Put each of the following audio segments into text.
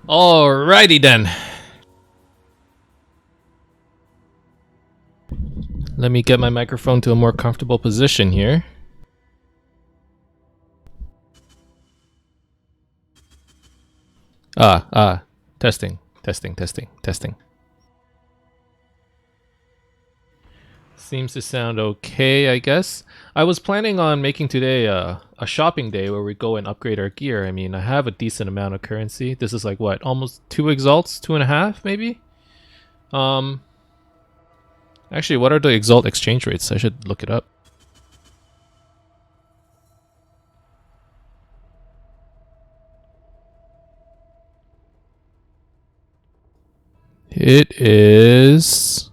Alrighty then. Let me get my microphone to a more comfortable position here. Testing. Seems to sound okay, I guess. I was planning on making today a shopping day where we go and upgrade our gear. I mean, I have a decent amount of currency. This is like what, almost 2 exalts, 2.5 maybe? Actually, what are the exalt exchange rates? I should look it up. It is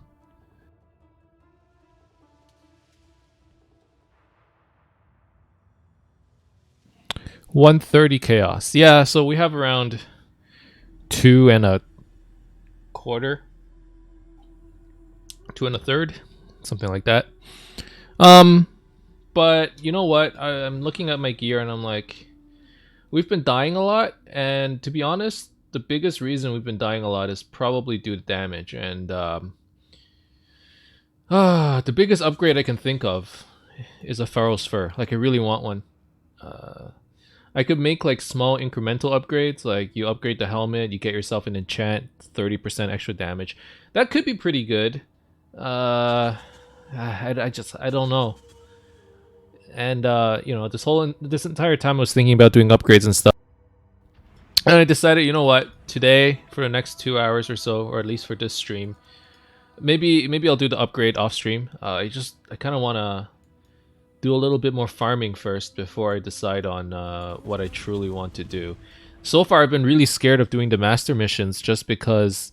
130 chaos. Yeah, so we have around 2.25, 2.33, something like that. But you know what? I'm looking at my gear and I'm like, we've been dying a lot, and to be honest, the biggest reason we've been dying a lot is probably due to damage. And the biggest upgrade I can think of is a Pharaoh's Fur. Like, I really want one. I could make like small incremental upgrades, like you upgrade the helmet, you get yourself an enchant, 30% extra damage. That could be pretty good. I don't know. And you know, this entire time I was thinking about doing upgrades and stuff. And I decided, you know what, today for the next 2 hours or so, or at least for this stream, maybe I'll do the upgrade off stream. I kind of want to do a little bit more farming first before I decide on what I truly want to do. So far, I've been really scared of doing the master missions just because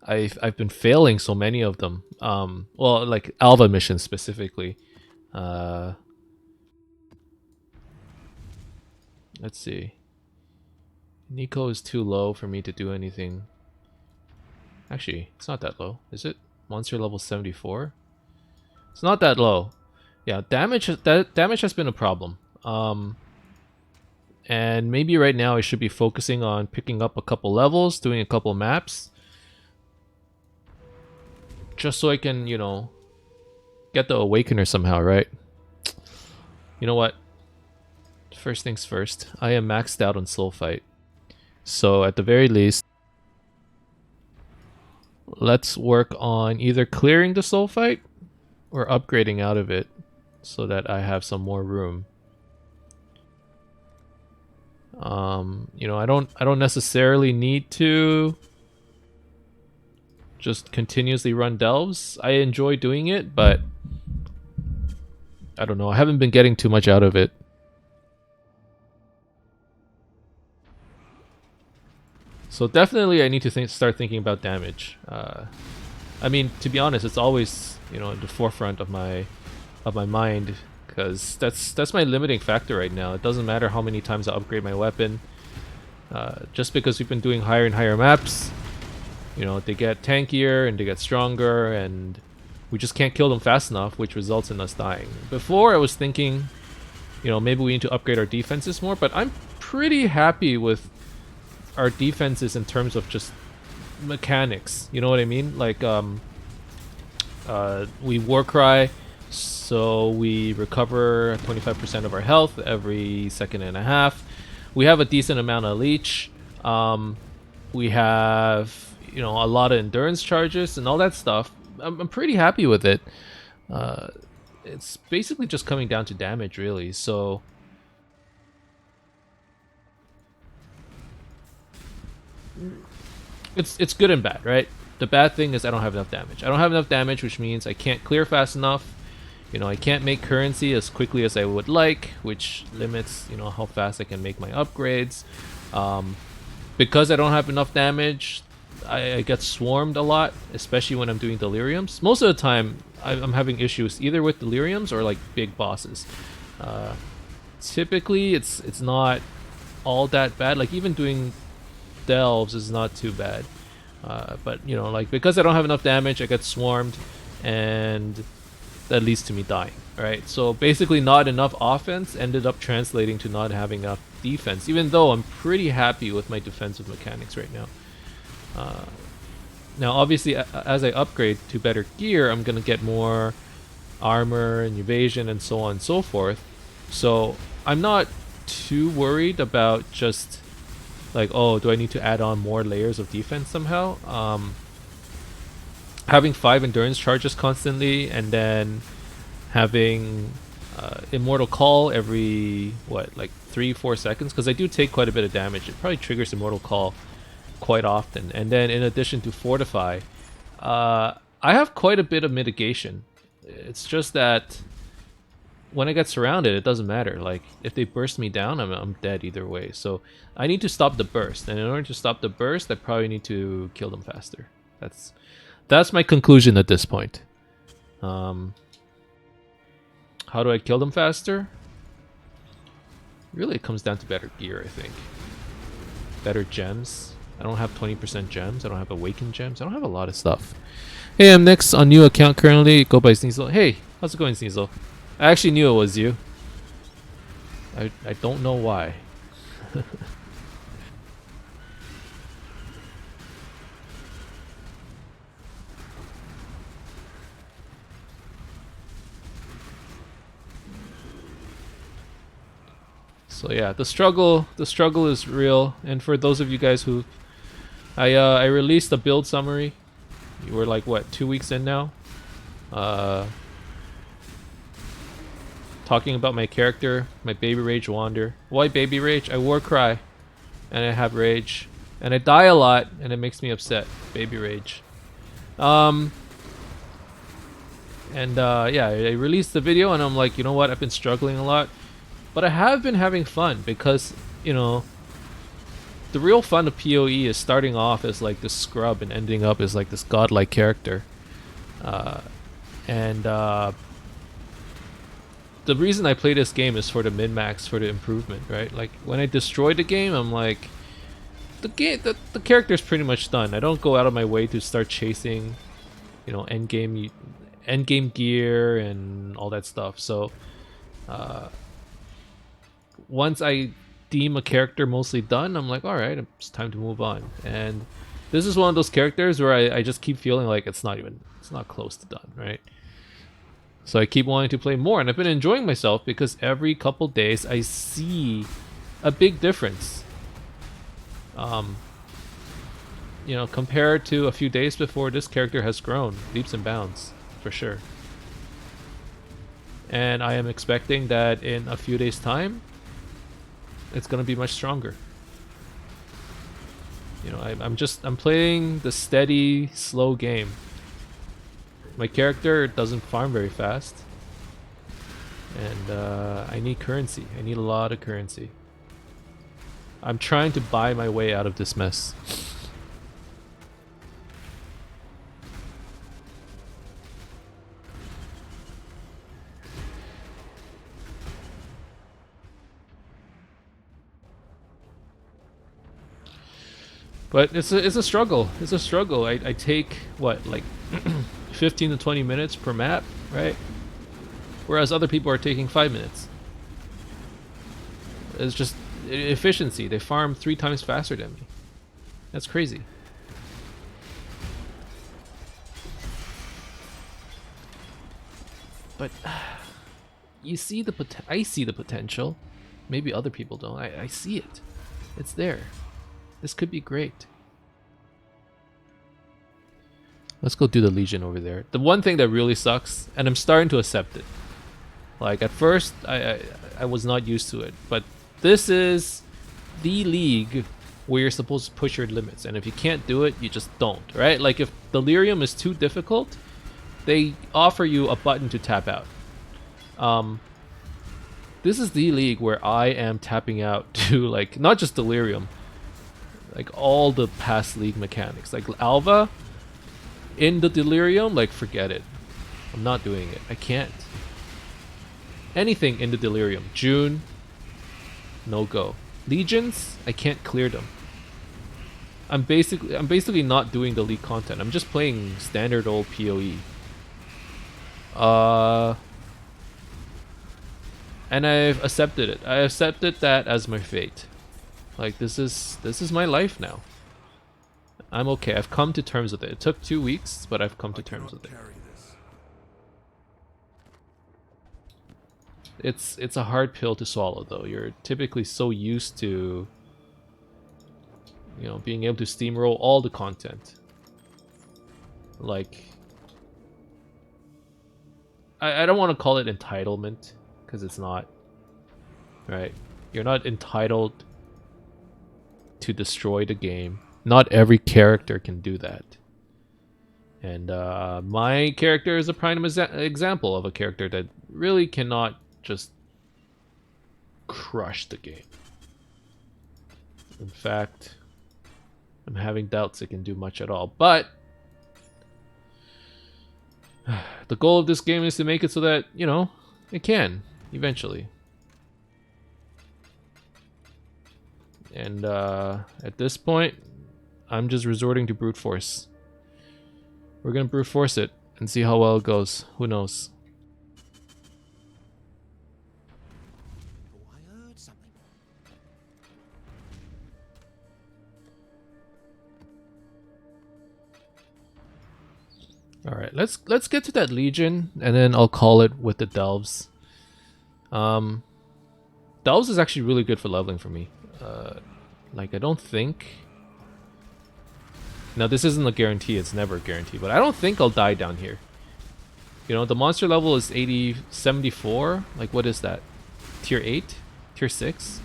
I've been failing so many of them. Well, like Alva missions specifically. Let's see. Nico is too low for me to do anything. Actually, it's not that low, is it? Monster level 74? It's not that low. Yeah, damage has been a problem. And maybe right now I should be focusing on picking up a couple levels, doing a couple maps. Just so I can, you know, get the Awakener somehow, right? You know what? First things first, I am maxed out on Soul Fight. So at the very least, let's work on either clearing the Soul Fight or upgrading out of it so that I have some more room. You know, I don't necessarily need to just continuously run delves. I enjoy doing it, but I don't know. I haven't been getting too much out of it. So definitely I need to start thinking about damage. I mean, to be honest, it's always, you know, at the forefront of my mind, because that's my limiting factor right now. It doesn't matter how many times I upgrade my weapon. Just because we've been doing higher and higher maps, you know, they get tankier and they get stronger, and we just can't kill them fast enough, which results in us dying. Before I was thinking, you know, maybe we need to upgrade our defenses more, but I'm pretty happy with our defenses in terms of just mechanics. You know what I mean? Like, we Warcry, so we recover 25% of our health every second and a half. We have a decent amount of leech. We have, you know, a lot of endurance charges and all that stuff. I'm pretty happy with it. It's basically just coming down to damage, really. So it's good and bad, right? The bad thing is I don't have enough damage. I don't have enough damage, which means I can't clear fast enough. You know, I can't make currency as quickly as I would like, which limits, you know, how fast I can make my upgrades. Because I don't have enough damage, I get swarmed a lot, especially when I'm doing Deliriums. Most of the time, I'm having issues either with Deliriums or like big bosses. Typically, it's not all that bad. Like, even doing delves is not too bad. But, you know, like, because I don't have enough damage, I get swarmed, and that leads to me dying, right? So basically not enough offense ended up translating to not having defense, even though I'm pretty happy with my defensive mechanics right now. Now, obviously, as I upgrade to better gear, I'm going to get more armor and evasion and so on and so forth. So I'm not too worried about just like, oh, do I need to add on more layers of defense somehow? Having 5 endurance charges constantly, and then having Immortal Call every, what, like 3-4 seconds? Because I do take quite a bit of damage. It probably triggers Immortal Call quite often. And then in addition to Fortify, I have quite a bit of mitigation. It's just that when I get surrounded, it doesn't matter. Like, if they burst me down, I'm dead either way. So I need to stop the burst. And in order to stop the burst, I probably need to kill them faster. That's my conclusion at this point. How do I kill them faster? Really, it comes down to better gear, I think. Better gems. I don't have 20% gems. I don't have awakened gems. I don't have a lot of stuff. Hey, I'm Nix on new account currently. Go by Sneasel. Hey, how's it going, Sneasel? I actually knew it was you. I don't know why. So yeah, the struggle is real. And for those of you guys who, I released a build summary. You were like, what, 2 weeks in now? Talking about my character, my baby rage wander. Why baby rage? I war cry, and I have rage, and I die a lot, and it makes me upset. Baby rage. Yeah, I released the video, and I'm like, you know what? I've been struggling a lot, but I have been having fun because, you know, the real fun of PoE is starting off as like this scrub and ending up as like this godlike character. The reason I play this game is for the min-max, for the improvement, right? Like, when I destroy the game, I'm like, the character's pretty much done. I don't go out of my way to start chasing, you know, end game gear and all that stuff. So, once I deem a character mostly done, I'm like, alright, it's time to move on. And this is one of those characters where I just keep feeling like it's not close to done, right? So I keep wanting to play more, and I've been enjoying myself because every couple days I see a big difference. You know, compared to a few days before, this character has grown leaps and bounds, for sure. And I am expecting that in a few days' time, it's gonna be much stronger. You know, I'm playing the steady, slow game. My character doesn't farm very fast, and I need currency. I need a lot of currency. I'm trying to buy my way out of this mess. But it's a struggle. It's a struggle. I take, what, like 15 to 20 minutes per map, right? Whereas other people are taking 5 minutes. It's just efficiency. They farm 3 times faster than me. That's crazy. But you see the I see the potential. Maybe other people don't. I see it. It's there. This could be great. Let's go do the Legion over there. The one thing that really sucks, and I'm starting to accept it. Like, at first, I was not used to it, but this is the league where you're supposed to push your limits, and if you can't do it, you just don't, right? Like, if Delirium is too difficult, they offer you a button to tap out. This is the league where I am tapping out to, like, not just Delirium, like all the past league mechanics. Like Alva in the Delirium, like, forget it. I'm not doing it. I can't. Anything in the Delirium. June, no go. Legions, I can't clear them. I'm basically not doing the league content. I'm just playing standard old PoE. And I've accepted it. I accepted that as my fate. Like, this is my life now. I'm okay. I've come to terms with it. It took 2 weeks, but I've come to terms with it. It's a hard pill to swallow, though. You're typically so used to, you know, being able to steamroll all the content. Like, I don't want to call it entitlement, because it's not. Right? You're not entitled to destroy the game. Not every character can do that. And my character is a prime example of a character that really cannot just crush the game. In fact, I'm having doubts it can do much at all. But the goal of this game is to make it so that, you know, it can eventually. And at this point, I'm just resorting to brute force. We're gonna brute force it and see how well it goes. Who knows? All right, let's get to that Legion, and then I'll call it with the Delves. Delves is actually really good for leveling for me. Like, I don't think. Now, this isn't a guarantee. It's never a guarantee, but I don't think I'll die down here. You know, the monster level is 74. Like, what is that? Tier 8? Tier 6?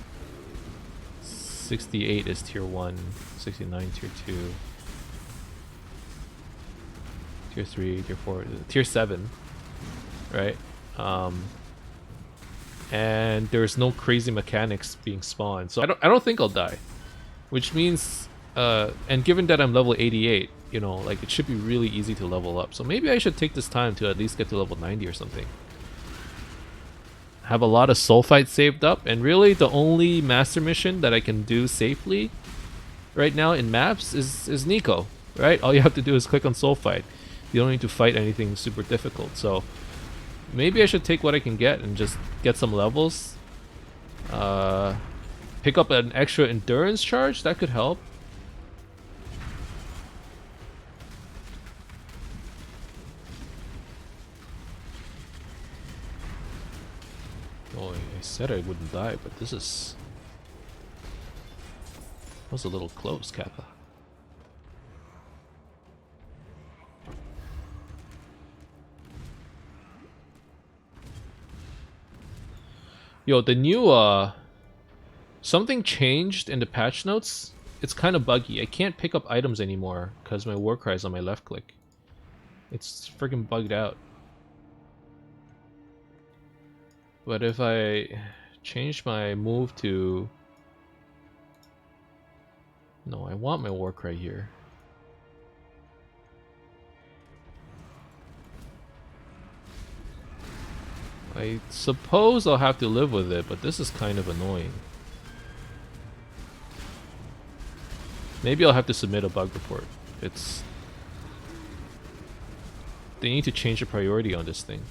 68 is tier 1. 69 tier 2. Tier 3, tier 4, tier 7, right? And there's no crazy mechanics being spawned, so I don't think I'll die, which means, and given that I'm level 88, you know, like, it should be really easy to level up. So maybe I should take this time to at least get to level 90 or something. Have a lot of soul fights saved up, and really the only master mission that I can do safely right now in maps is Nico, right? All you have to do is click on soul fight. You don't need to fight anything super difficult, so maybe I should take what I can get and just get some levels. Pick up an extra endurance charge, that could help. Oh, I said I wouldn't die, but this is... That was a little close, Kappa. Yo, the new, something changed in the patch notes. It's kind of buggy. I can't pick up items anymore because my war cry is on my left click. It's freaking bugged out. But if I change my move to... No, I want my war cry here. I suppose I'll have to live with it, but this is kind of annoying. Maybe I'll have to submit a bug report. It's... They need to change the priority on this thing.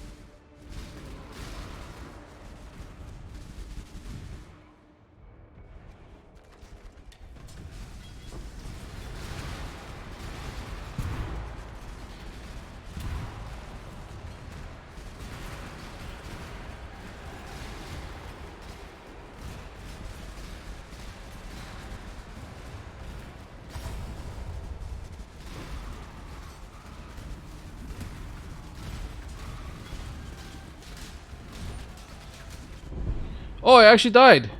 Oh, I actually died!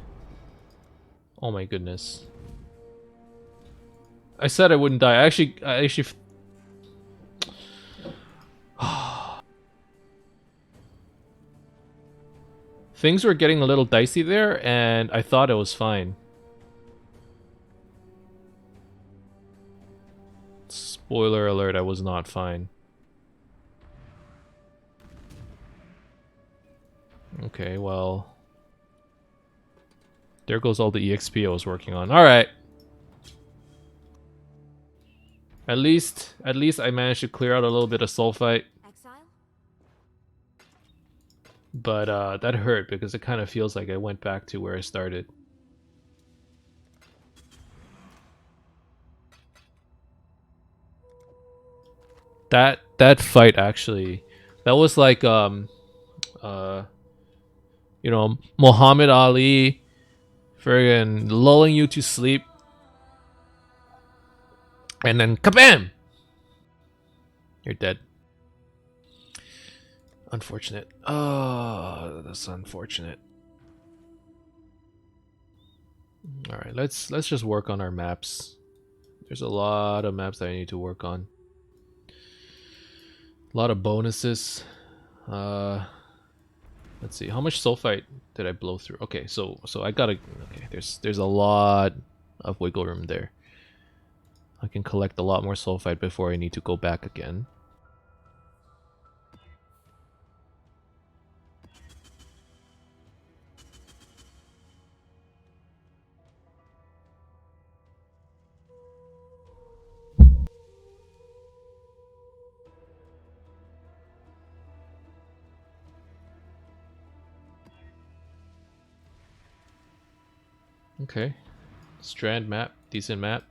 Oh my goodness. I said I wouldn't die. I actually... Things were getting a little dicey there, and I thought it was fine. Spoiler alert, I was not fine. Okay, well... There goes all the EXP I was working on. Alright. At least I managed to clear out a little bit of soul fight. Exile? but that hurt because it kind of feels like I went back to where I started. That fight actually, that was like uh you know, Muhammad Ali friggin' lulling you to sleep, and then kabam, you're dead. Unfortunate. Oh, that's unfortunate. All right, let's just work on our maps. There's a lot of maps that I need to work on. A lot of bonuses. Uh, let's see. How much sulfite did I blow through? Okay, so I gotta. Okay, there's a lot of wiggle room there. I can collect a lot more sulfite before I need to go back again. Okay, strand map, decent map.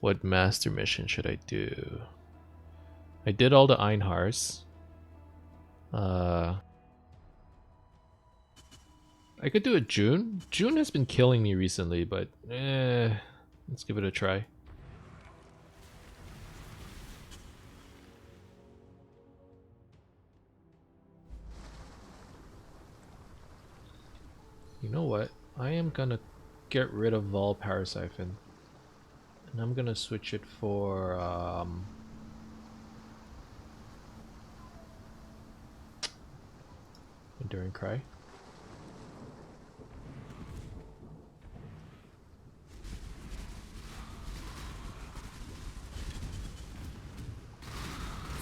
What master mission should I do? I did all the Einhars. I could do it June. June has been killing me recently, but let's give it a try. You know what? I am gonna get rid of Vol Power Siphon. And I'm gonna switch it for Enduring Cry.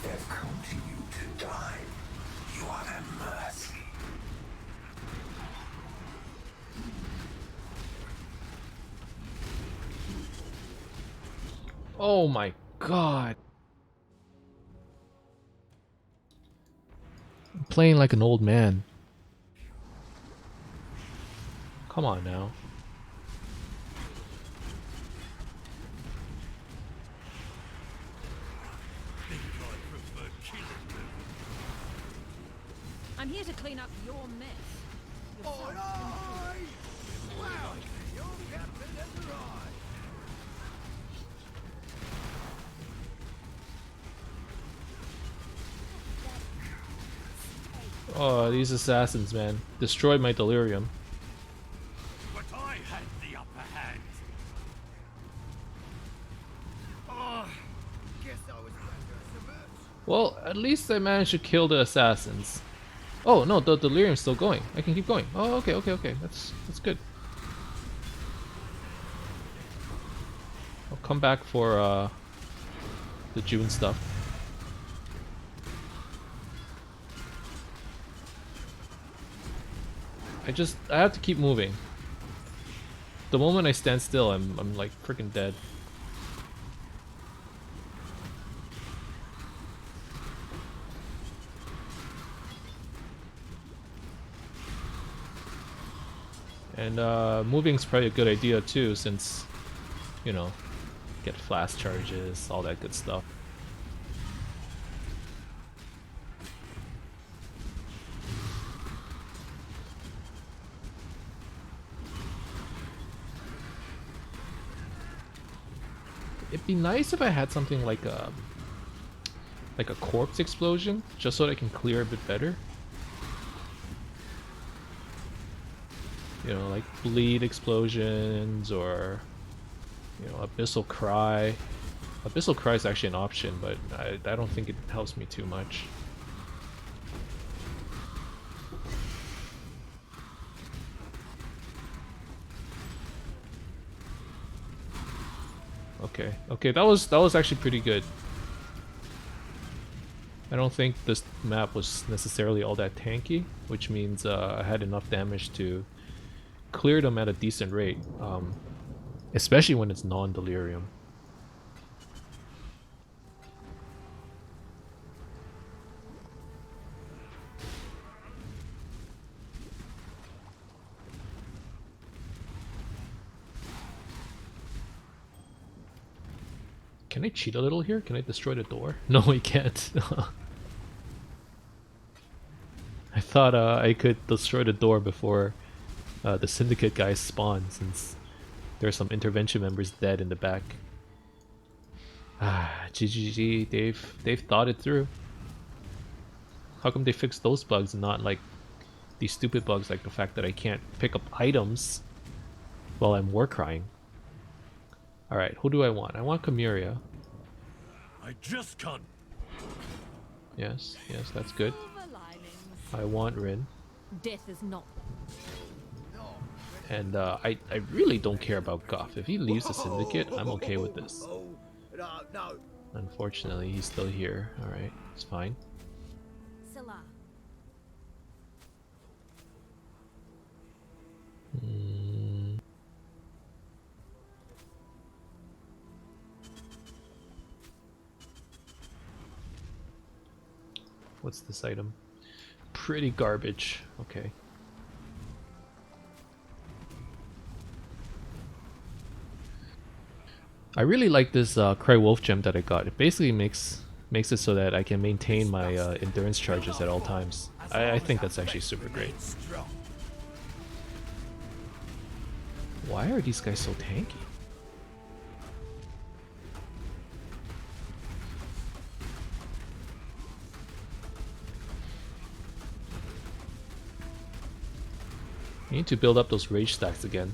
They've come to you to die. You are their mercy. Oh my god. I'm playing like an old man. Come on now. I'm here to clean up your mess. Oh, these assassins, man. Destroyed my Delirium. But I had the upper hand. Oh, guess I was better. Well, at least I managed to kill the assassins. Oh no, the Delirium's still going. I can keep going. Oh, okay. That's good. I'll come back for the June stuff. I have to keep moving. The moment I stand still, I'm like freaking dead. And moving's probably a good idea too, since, you know, get flash charges, all that good stuff. It'd be nice if I had something like a corpse explosion, just so that I can clear a bit better. You know, like bleed explosions or, you know, abyssal cry. Abyssal cry is actually an option, but I don't think it helps me too much. Okay, that was actually pretty good. I don't think this map was necessarily all that tanky, which means I had enough damage to clear them at a decent rate, especially when it's non-delirium. Can I cheat a little here? Can I destroy the door? No, I can't. I thought I could destroy the door before the syndicate guys spawn, since there are some intervention members dead in the back. Ah, GGG, they've thought it through. How come they fixed those bugs and not like these stupid bugs like the fact that I can't pick up items while I'm war crying? Alright, who do I want? I want Chimera. I just can't. Yes, yes, that's good. Silver linings. I want Rin. Death is not. And I really don't care about Goff. If he leaves the syndicate, I'm okay with this. No. Unfortunately, he's still here. Alright, it's fine. Salah. What's this item? Pretty garbage. Okay. I really like this Cry Wolf gem that I got. It basically makes it so that I can maintain my endurance charges at all times. I think that's actually super great. Why are these guys so tanky? I need to build up those rage stacks again.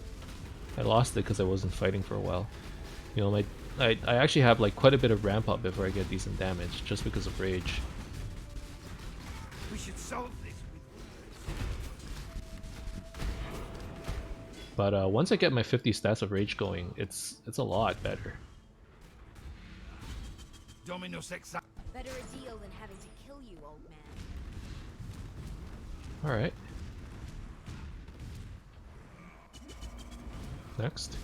I lost it because I wasn't fighting for a while. You know, I actually have like quite a bit of ramp up before I get decent damage, just because of rage. We should solve this. But once I get my 50 stats of rage going, it's a lot better. Dominus Exile. Better a deal than having to kill you, old man. All right. Next.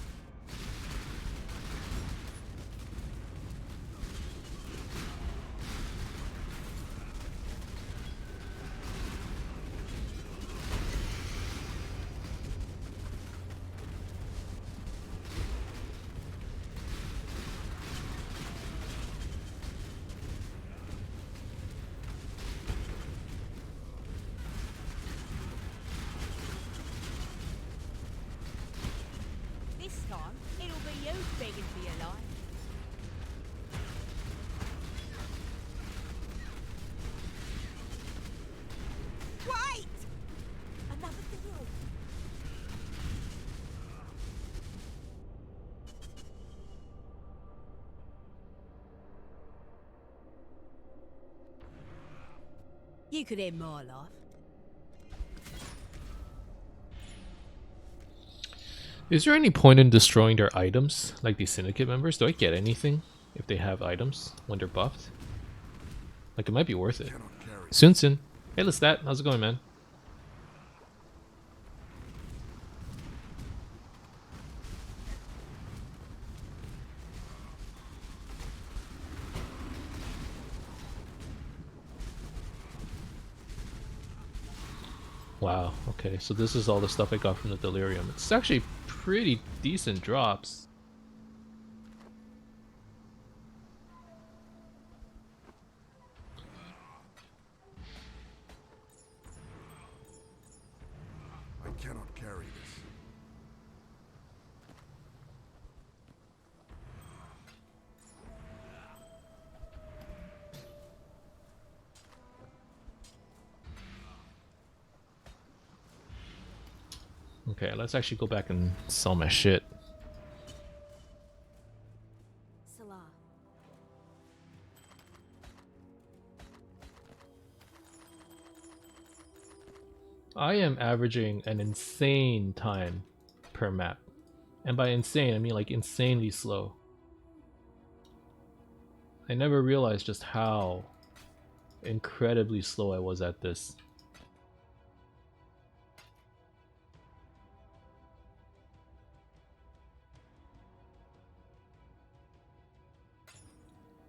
This time, it'll be you begging for your life. Wait! Another deal. You could end my life. Is there any point in destroying their items, like these syndicate members? Do I get anything if they have items when they're buffed? Like, it might be worth it. Sun Sun. Hey, Lestat. How's it going, man? Wow, okay, so this is all the stuff I got from the Delirium. It's actually pretty decent drops. I cannot carry this. Okay, let's actually go back and sell my shit. Salah. I am averaging an insane time per map. And by insane, I mean like insanely slow. I never realized just how incredibly slow I was at this.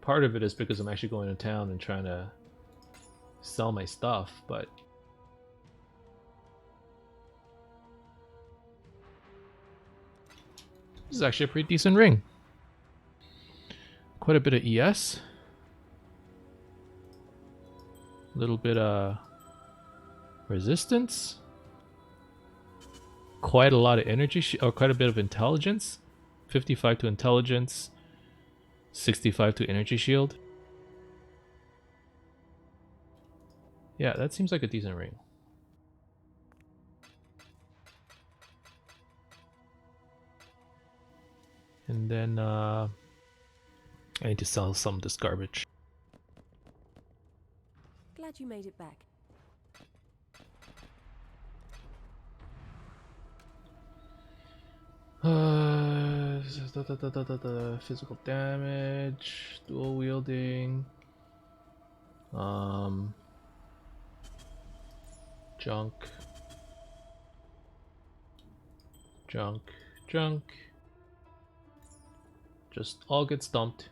Part of it is because I'm actually going to town and trying to sell my stuff, but this is actually a pretty decent ring. quite a bit of ES. A little bit of resistance. Quite a lot of energy, or quite a bit of intelligence. 55 to intelligence. 65 to energy shield. Yeah, that seems like a decent ring. And then I need to sell some of this garbage. Glad you made it back. Physical damage, dual wielding, junk, junk. Just all gets dumped.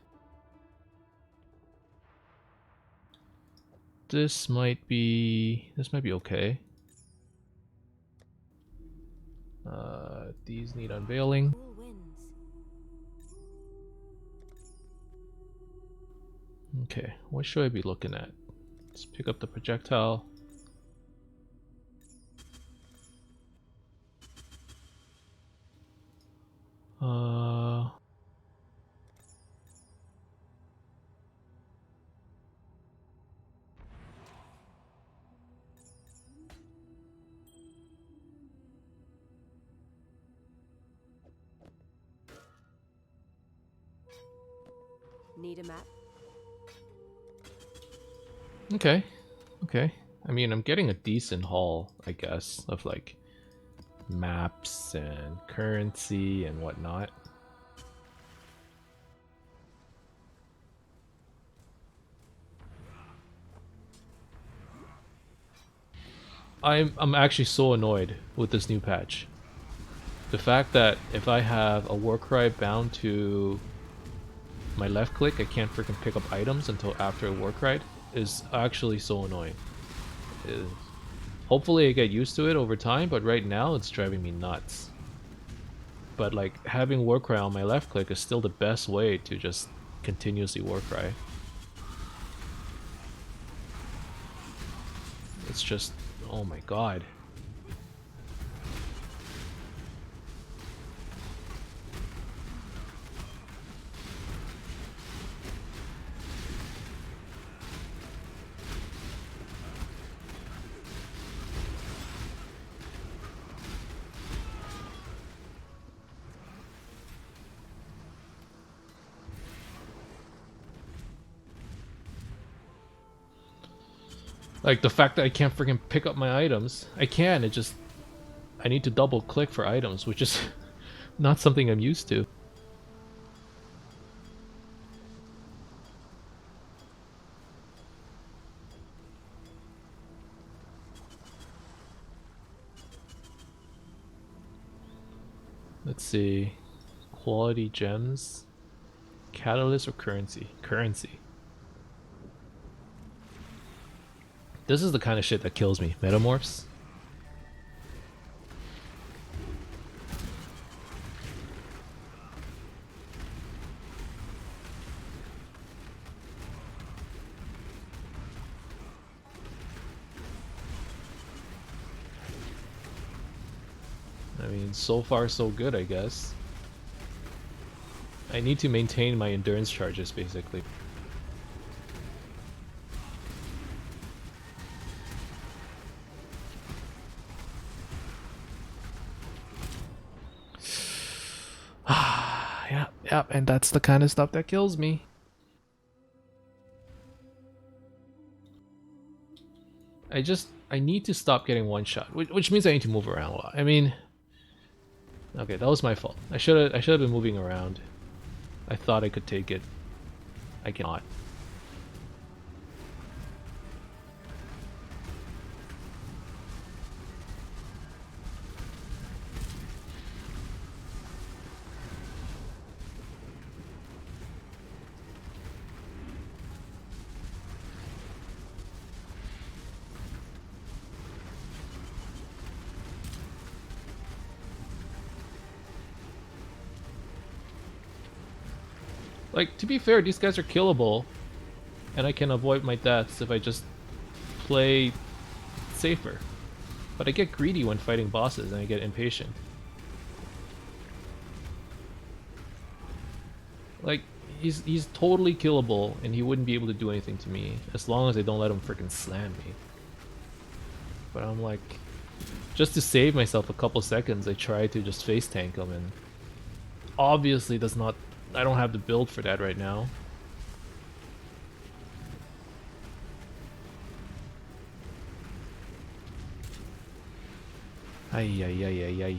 This might be okay. These need unveiling. All wins. Okay, what should I be looking at? Let's pick up the projectile. Need a map? Okay. I mean, I'm getting a decent haul, I guess, of like maps and currency and whatnot. I'm actually so annoyed with this new patch. The fact that if I have a Warcry bound to my left click, I can't freaking pick up items until after a Warcry is actually so annoying. Hopefully I get used to it over time, but right now it's driving me nuts. But like having Warcry on my left click is still the best way to just continuously Warcry. It's just, oh my god. Like the fact that I can't freaking pick up my items. I can, I need to double click for items, which is not something I'm used to. Let's see. Quality gems. Catalyst or currency? Currency. This is the kind of shit that kills me. Metamorphs. I mean, so far so good, I guess. I need to maintain my endurance charges, basically. Yeah, and that's the kind of stuff that kills me. I need to stop getting one shot, which means I need to move around a lot. I mean, okay, that was my fault. I should have been moving around. I thought I could take it. I cannot. Like, to be fair, these guys are killable, and I can avoid my deaths if I just play safer. But I get greedy when fighting bosses, and I get impatient. Like, he's totally killable, and he wouldn't be able to do anything to me, as long as I don't let him freaking slam me. But I'm like, just to save myself a couple seconds, I try to just face tank him, and obviously does not. I don't have the build for that right now. Ay ay ay ay ay.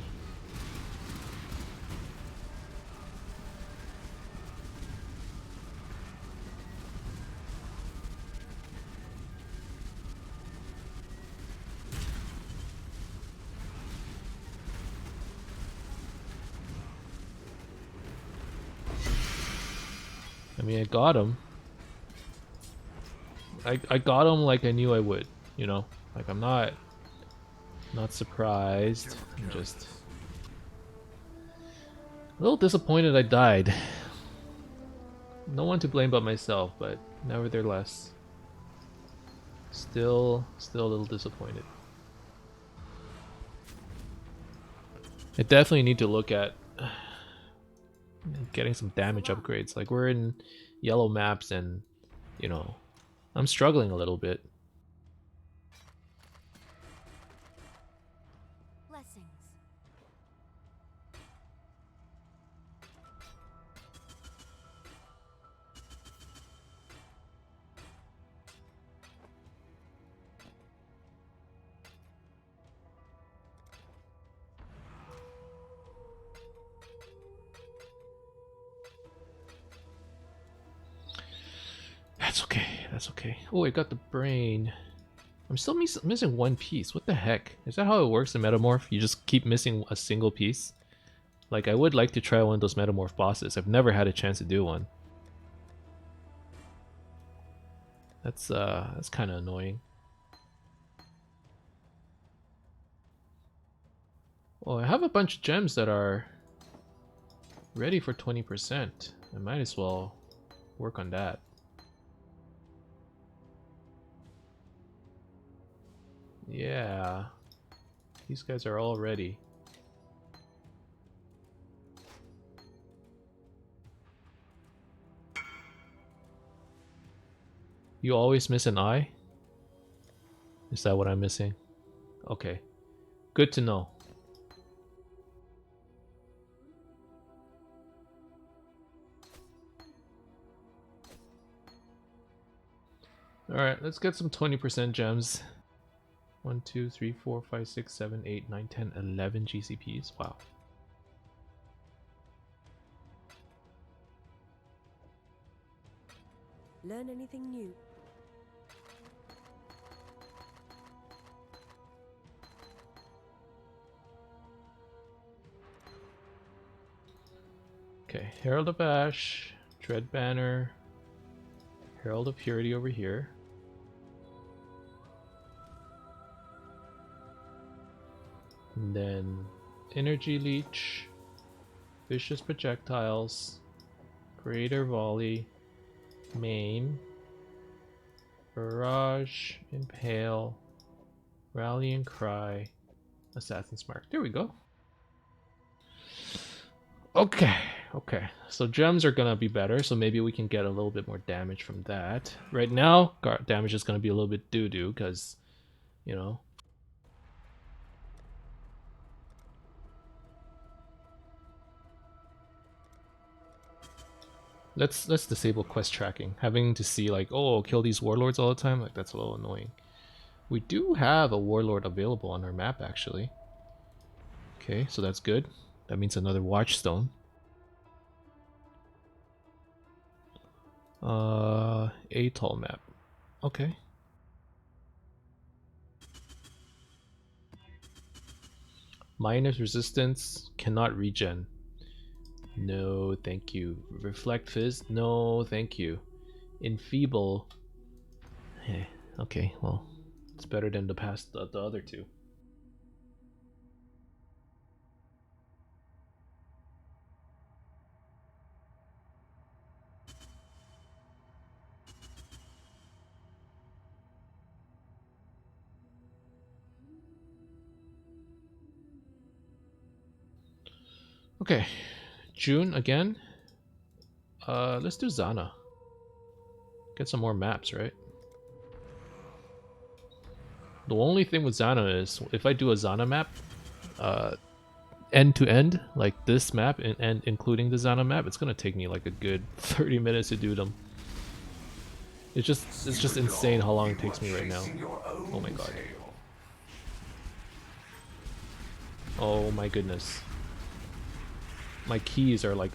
I mean, I got him. I got him like I knew I would, you know? Like, I'm not surprised. I'm just a little disappointed I died. No one to blame but myself, but nevertheless, still a little disappointed. I definitely need to look at getting some damage upgrades. Like, we're in yellow maps and, you know, I'm struggling a little bit. Blessings. That's okay, that's okay. Oh, I got the brain. I'm still missing one piece. What the heck? Is that how it works in Metamorph? You just keep missing a single piece? Like, I would like to try one of those Metamorph bosses. I've never had a chance to do one. That's kind of annoying. Well, I have a bunch of gems that are ready for 20%. I might as well work on that. Yeah. These guys are all ready. You always miss an eye? Is that what I'm missing? Okay. Good to know. Alright, let's get some 20% gems. 1, 2, 3, 4, 5, 6, 7, 8, 9, 10, 11 GCPs. Wow. Learn anything new? Okay, Herald of Ash, Dread Banner, Herald of Purity over here. And then Energy Leech, Vicious Projectiles, Greater Volley, Main, Barrage, Impale, Rallying Cry, Assassin's Mark. There we go. Okay, okay. So gems are gonna be better, so maybe we can get a little bit more damage from that. Right now, damage is gonna be a little bit doo-doo, because, you know. Let's disable quest tracking. Having to see like, oh, kill these warlords all the time, like that's a little annoying. We do have a warlord available on our map actually. Okay, so that's good. That means another watchstone. Atoll map. Okay. Minus resistance, cannot regen. No, thank you. Reflect Fizz? No, thank you. Enfeeble. Okay, well, it's better than the other two. Okay, June again. Let's do Zana. Get some more maps, right? The only thing with Zana is if I do a Zana map, end to end, like this map and including the Zana map, it's gonna take me like a good 30 minutes to do them. It's just insane how long it takes me right now. Oh my god. Oh my goodness. My keys are like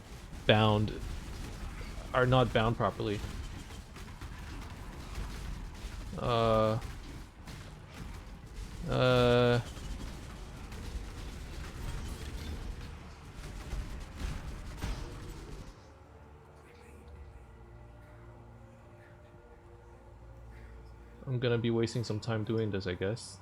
bound, are not bound properly. I'm gonna be wasting some time doing this, I guess.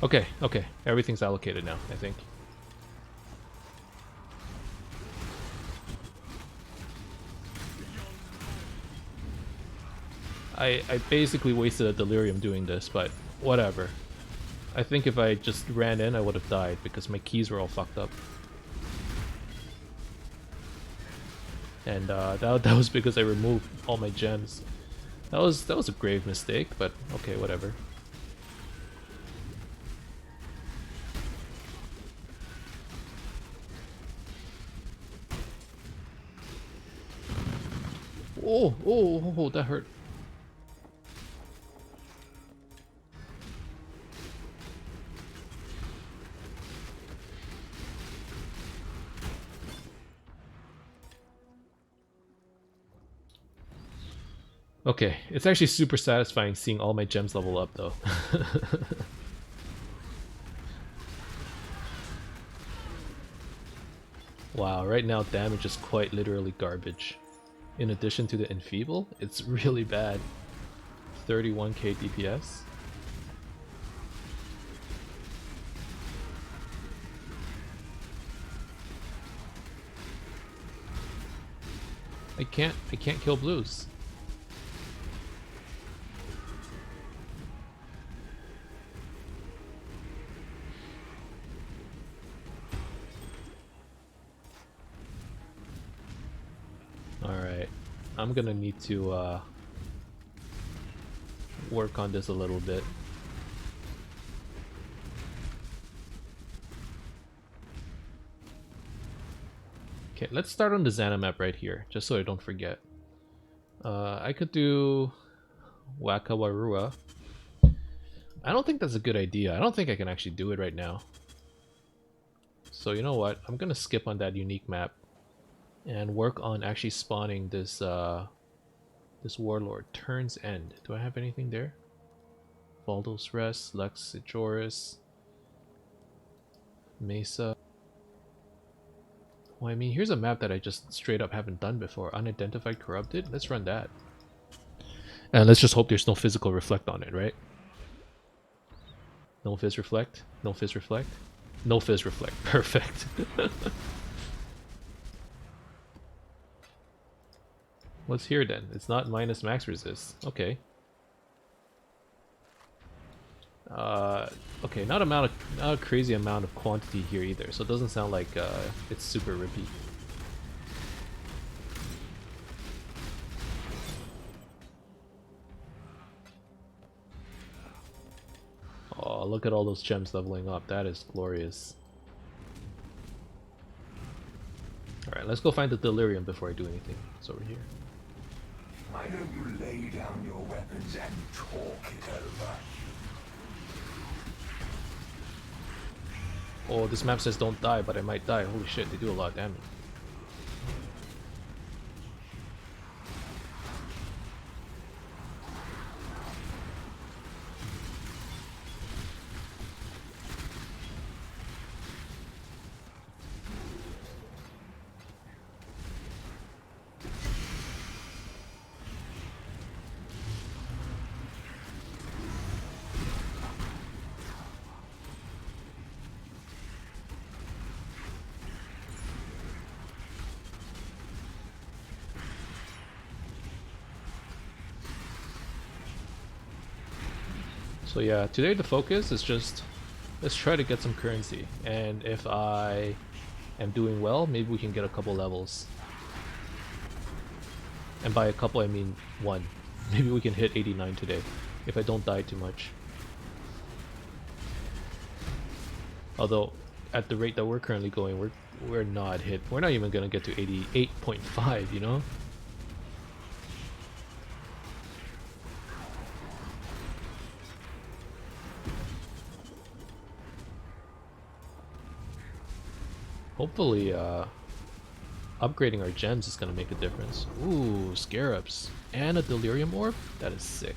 Okay, okay. Everything's allocated now, I think. I basically wasted a Delirium doing this, but whatever. I think if I just ran in, I would have died because my keys were all fucked up. And that was because I removed all my gems. That was a grave mistake, but okay, whatever. Oh, that hurt. Okay, it's actually super satisfying seeing all my gems level up though. Wow, right now damage is quite literally garbage. In addition to the enfeeble, it's really bad. 31k DPS. I can't kill blues. Alright, I'm gonna need to work on this a little bit. Okay, let's start on the Xana map right here, just so I don't forget. I could do Wakawarua. I don't think that's a good idea. I don't think I can actually do it right now. So you know what? I'm gonna skip on that unique map and work on actually spawning this this warlord. Turn's End. Do I have anything there? Valdos Rest, Lexijoris, Mesa. Well, I mean, here's a map that I just straight up haven't done before. Unidentified Corrupted. Let's run that. And let's just hope there's no physical reflect on it, right? No fizz reflect. No fizz reflect. No fizz reflect. Perfect. What's here then? It's not minus max resist. Okay. Okay, not a crazy amount of quantity here either, so it doesn't sound like it's super rippy. Oh, look at all those gems leveling up. That is glorious. Alright, let's go find the Delirium before I do anything. It's over here. Why don't you lay down your weapons and talk it over? Oh, this map says don't die, but I might die. Holy shit, they do a lot of damage. So yeah, today the focus is just let's try to get some currency, and if I am doing well, maybe we can get a couple levels. And by a couple I mean one. Maybe we can hit 89 today, if I don't die too much. Although, at the rate that we're currently going, we're not hit. We're not even gonna get to 88.5, you know? Hopefully, upgrading our gems is gonna make a difference. Ooh, scarabs and a delirium orb? That is sick.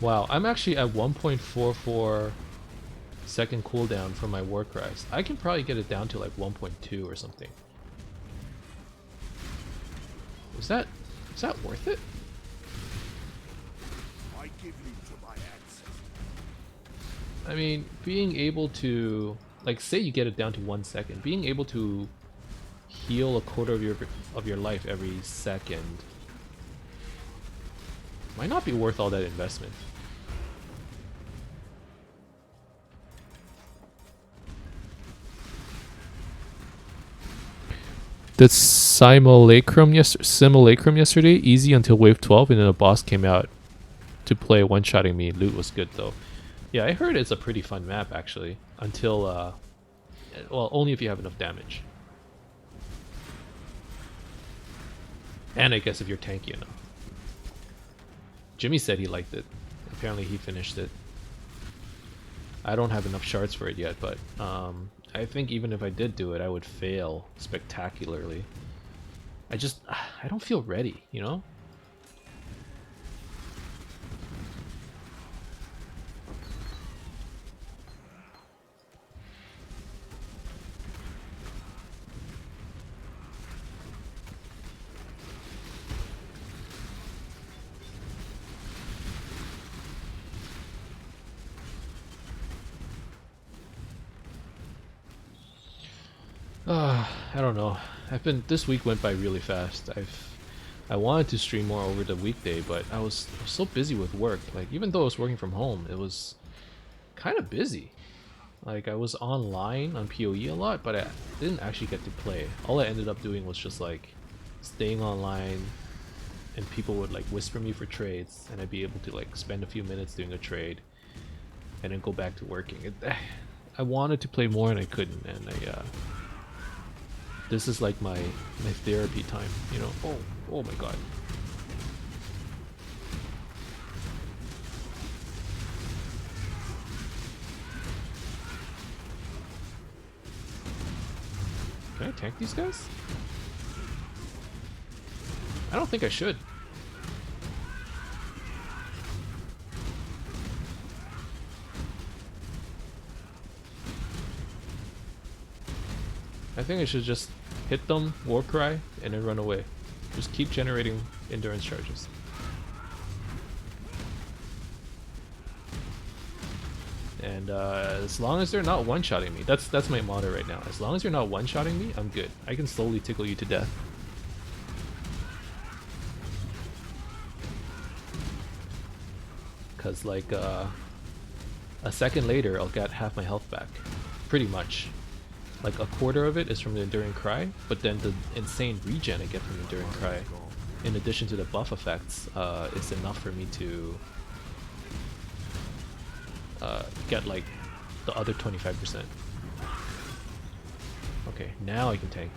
Wow, I'm actually at 1.44 second cooldown for my war cries. I can probably get it down to like 1.2 or something. Is that worth it? I give you to my ancestors. I mean, being able to, like, say you get it down to 1 second, being able to heal a quarter of your life every second might not be worth all that investment. Did simulacrum yesterday, easy until wave 12, and then a boss came out to play one-shotting me. Loot was good though. Yeah, I heard it's a pretty fun map actually, until well, only if you have enough damage. And I guess if you're tanky enough. Jimmy said he liked it. Apparently he finished it. I don't have enough shards for it yet, but I think even if I did do it, I would fail spectacularly. I don't feel ready, you know? I don't know. This week went by really fast. I wanted to stream more over the weekday, but I was so busy with work. Like, even though I was working from home, it was kind of busy. Like, I was online on PoE a lot, but I didn't actually get to play. All I ended up doing was just like staying online, and people would like whisper me for trades, and I'd be able to like spend a few minutes doing a trade, and then go back to working. I wanted to play more and I couldn't, and this is like my therapy time, you know. Oh my god. Can I tank these guys? I don't think I should. I think I should just hit them, war cry, and then run away. Just keep generating endurance charges. And as long as they're not one-shotting me, that's my motto right now. As long as you're not one-shotting me, I'm good. I can slowly tickle you to death. Cause like a second later, I'll get half my health back, pretty much. Like a quarter of it is from the Enduring Cry, but then the insane regen I get from Enduring Cry, in addition to the buff effects, is enough for me to get like the other 25%. Okay, now I can tank.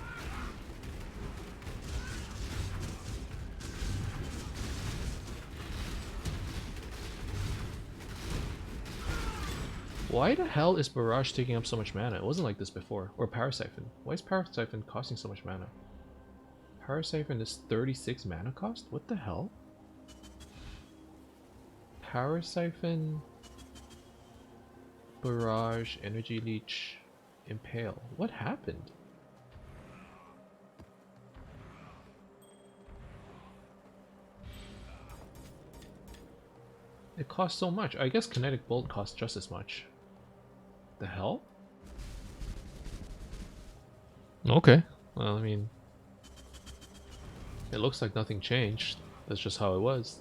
Why the hell is Barrage taking up so much mana? It wasn't like this before. Or Power Siphon. Why is Power Siphon costing so much mana? Power Siphon is 36 mana cost? What the hell? Power Siphon, Barrage, Energy Leech, Impale. What happened? It costs so much. I guess Kinetic Bolt costs just as much. The hell? Okay. Well, I mean, it looks like nothing changed. That's just how it was.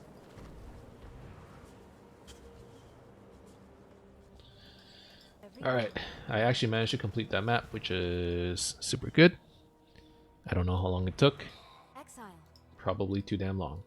Alright, I actually managed to complete that map, which is super good. I don't know how long it took. Exile. Probably too damn long.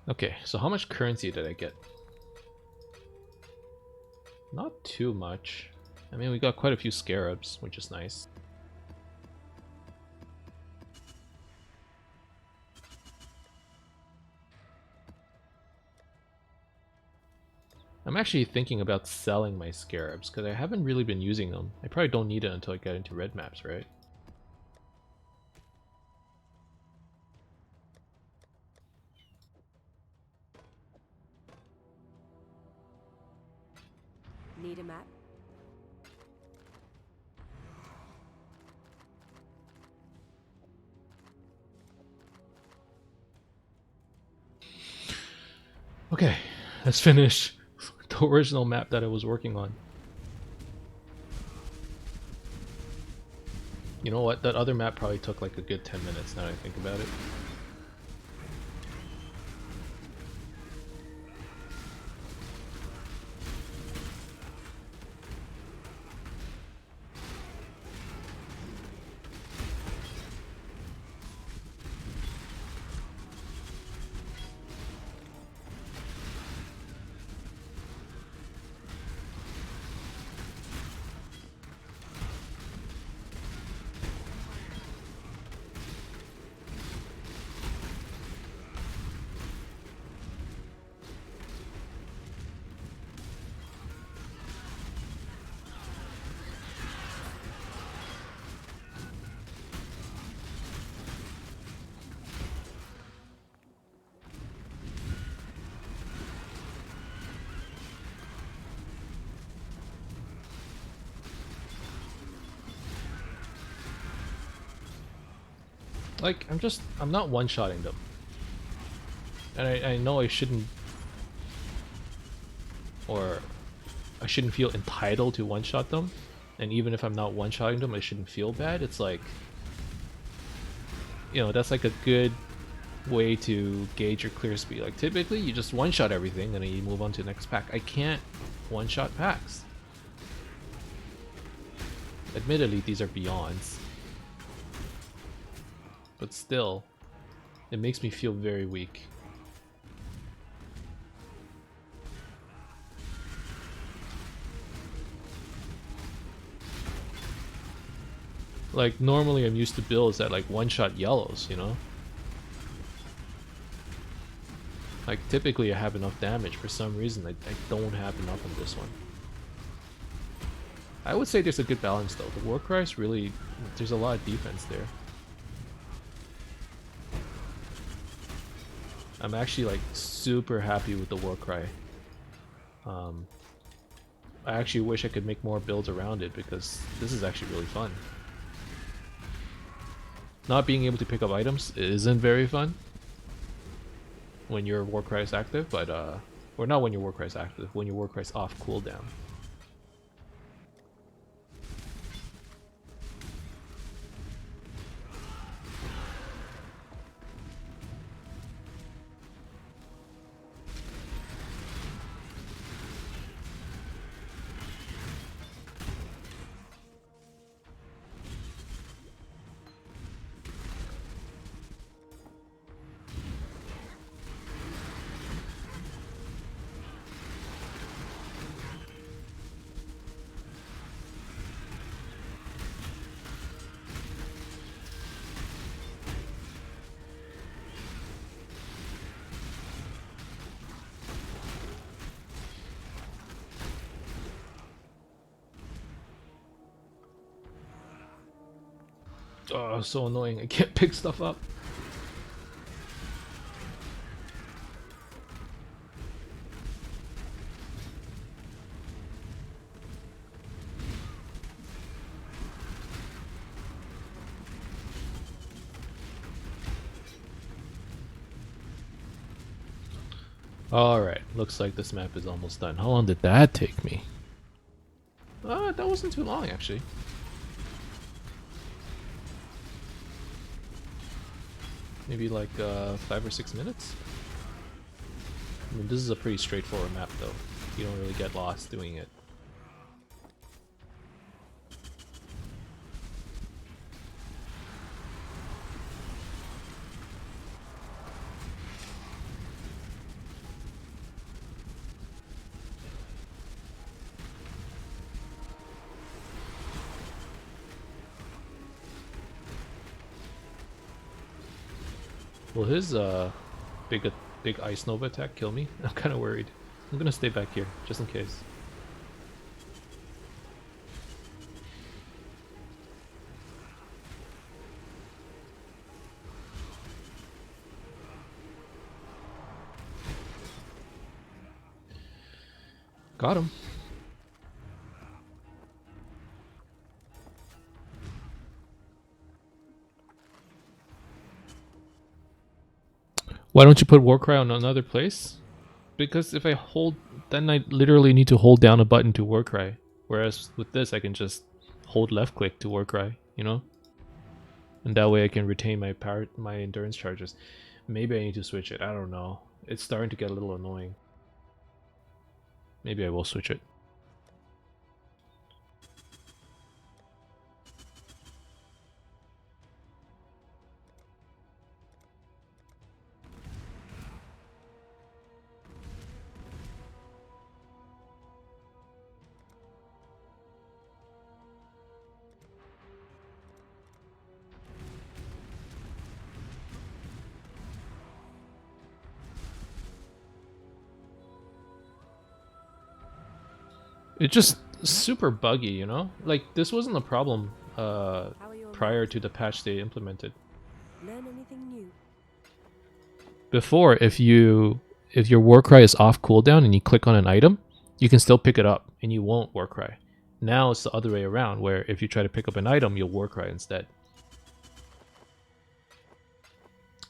Okay, so how much currency did I get? Not too much. I mean, we got quite a few scarabs, which is nice. I'm actually thinking about selling my scarabs, because I haven't really been using them. I probably don't need it until I get into red maps, right? Need a map? Okay, let's finish the original map that I was working on. You know what? That other map probably took like a good 10 minutes now that I think about it. Like, I'm not one-shotting them. And I know I shouldn't, or I shouldn't feel entitled to one-shot them. And even if I'm not one-shotting them, I shouldn't feel bad. It's like, you know, that's like a good way to gauge your clear speed. Like, typically, you just one-shot everything and then you move on to the next pack. I can't one-shot packs. Admittedly, these are beyonds. But still, it makes me feel very weak. Like, normally I'm used to builds that like one-shot yellows, you know? Like, typically I have enough damage. For some reason, I don't have enough on this one. I would say there's a good balance though. The Warcries really, there's a lot of defense there. I'm actually like super happy with the Warcry. I actually wish I could make more builds around it because this is actually really fun. Not being able to pick up items isn't very fun when your Warcry is active, but or not when your Warcry is active, when your Warcry is off cooldown. Oh, so annoying. I can't pick stuff up. Alright, looks like this map is almost done. How long did that take me? That wasn't too long, actually. Maybe like 5 or 6 minutes? I mean, this is a pretty straightforward map, though. You don't really get lost doing it. Will his big ice nova attack kill me? I'm kind of worried. I'm gonna stay back here just in case. Got him. Why don't you put Warcry on another place? Because if I hold, then I literally need to hold down a button to Warcry. Whereas with this, I can just hold left click to Warcry, you know? And that way I can retain my power, my endurance charges. Maybe I need to switch it. I don't know. It's starting to get a little annoying. Maybe I will switch it. It's just super buggy, you know? Like, this wasn't a problem How are your prior to the patch they implemented. Learn anything new? Before, if your Warcry is off cooldown and you click on an item, you can still pick it up and you won't Warcry. Now it's the other way around, where if you try to pick up an item, you'll Warcry instead.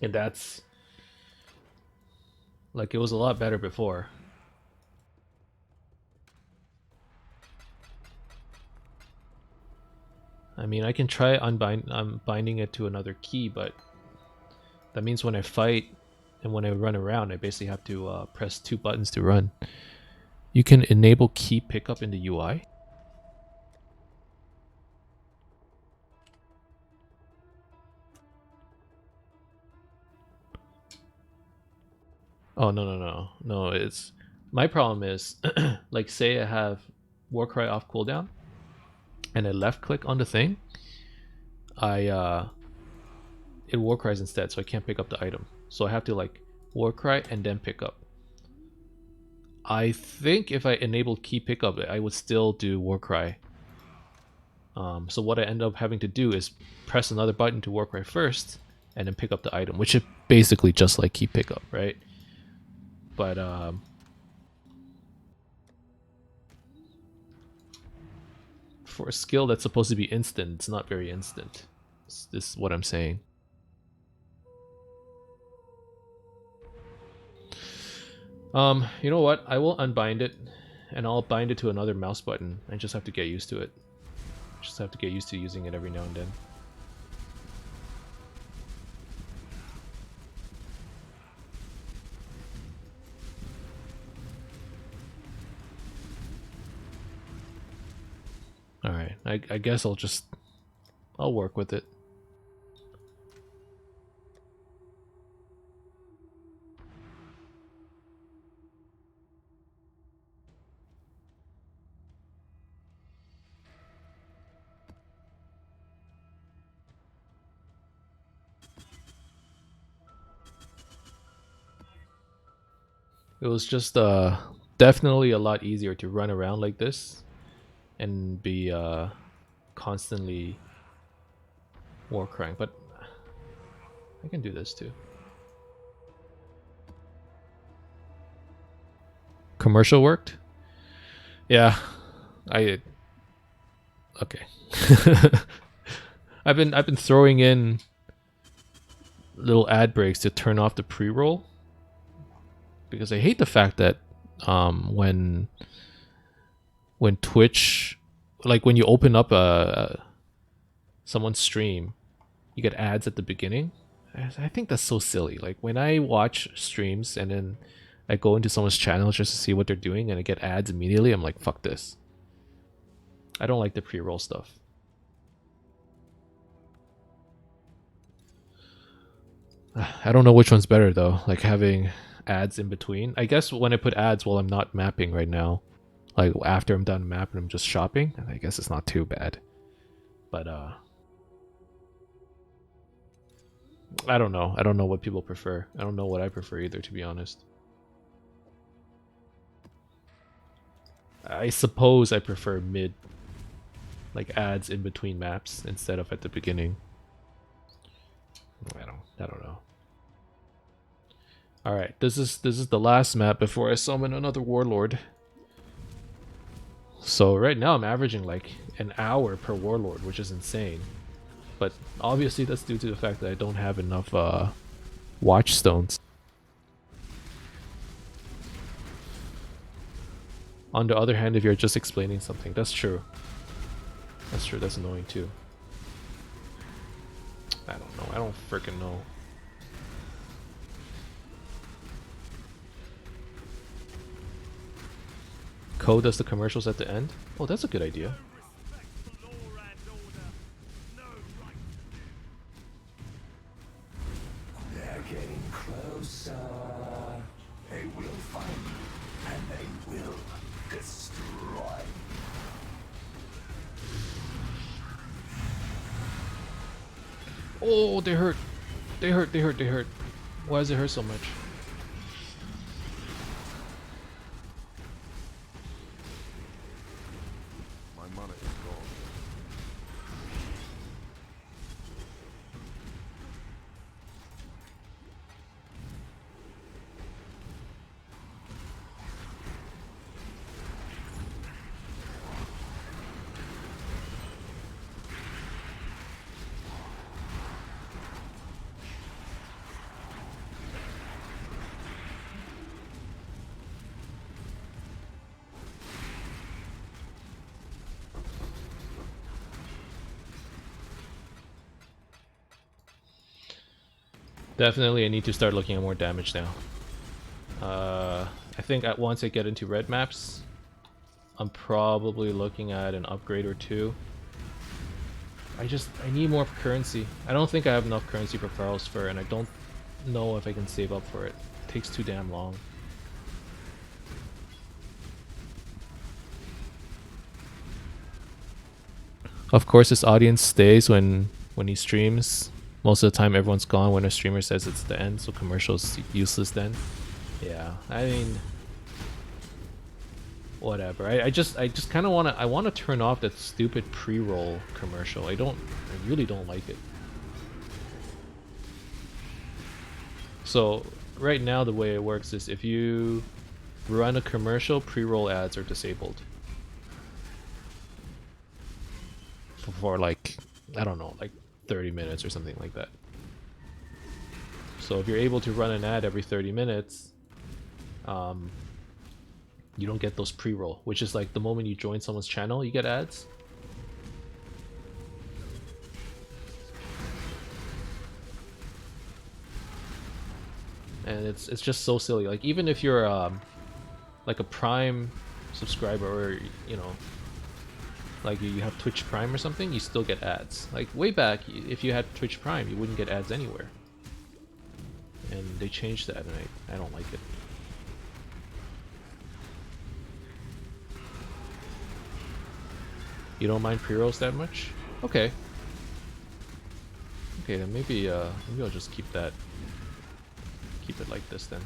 And that's... like, it was a lot better before. I mean, I can try binding it to another key, but that means when I fight and when I run around, I basically have to press 2 buttons to run. You can enable key pickup in the UI. Oh, no, it's... my problem is, like, say I have Warcry off cooldown, and I left click on the thing, it Warcries instead, so I can't pick up the item. So I have to like Warcry and then pick up. I think if I enabled key pickup, I would still do Warcry. So what I end up having to do is press another button to Warcry first, and then pick up the item, which is basically just like key pickup, right? But for a skill that's supposed to be instant, it's not very instant. This is what I'm saying. You know what? I will unbind it, and I'll bind it to another mouse button. I just have to get used to it. Just have to get used to using it every now and then. Alright, I guess I'll work with it. It was just definitely a lot easier to run around like this and be constantly Warcrank, but I can do this too. Commercial worked? Yeah, I okay. I've been throwing in little ad breaks to turn off the pre-roll because I hate the fact that when Twitch, like when you open up someone's stream, you get ads at the beginning. I think that's so silly. Like when I watch streams and then I go into someone's channel just to see what they're doing and I get ads immediately, I'm like, fuck this. I don't like the pre-roll stuff. I don't know which one's better though, like having ads in between. I guess when I put ads while I'm not mapping right now, like after I'm done mapping, I'm just shopping, I guess it's not too bad. But I don't know. I don't know what people prefer. I don't know what I prefer either, to be honest. I suppose I prefer mid, like ads in between maps instead of at the beginning. I don't know. All right, this is the last map before I summon another warlord. So right now I'm averaging like an hour per warlord, which is insane. But obviously that's due to the fact that I don't have enough watch stones. On the other hand, if you're just explaining something, that's true. That's true, that's annoying too. I don't know, I don't freaking know. Code does the commercials at the end? Oh, that's a good idea. They're getting closer. They will find you, and they will destroy. Oh, they hurt. They hurt, they hurt, they hurt. Why does it hurt so much? My mana is gone. Definitely I need to start looking at more damage now. I think once I get into red maps, I'm probably looking at an upgrade or two. I need more currency. I don't think I have enough currency for Pharaoh's Fur, and I don't know if I can save up for it. It takes too damn long. Of course, this audience stays when he streams. Most of the time, everyone's gone when a streamer says it's the end, so commercials useless then. Yeah, I mean, whatever. I just kind of want to turn off that stupid pre-roll commercial. I really don't like it. So right now the way it works is if you run a commercial, pre-roll ads are disabled for like, I don't know, like 30 minutes or something like that. So if you're able to run an ad every 30 minutes, you don't get those pre-roll, which is like the moment you join someone's channel, you get ads. And it's just so silly. Like even if you're like a Prime subscriber, or you know, like you have Twitch Prime or something, you still get ads. Like way back, if you had Twitch Prime, you wouldn't get ads anywhere. And they changed that, and I don't like it. You don't mind pre-rolls that much? Okay. Okay, then maybe I'll just keep that. Keep it like this then.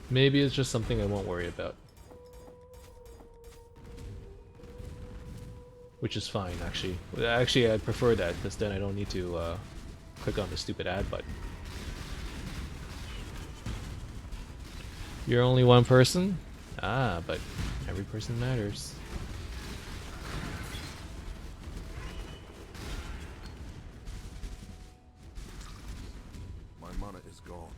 Maybe it's just something I won't worry about. Which is fine, actually. Actually, I'd prefer that, because then I don't need to click on the stupid ad button. You're only one person? Ah, but every person matters. My mana is gone.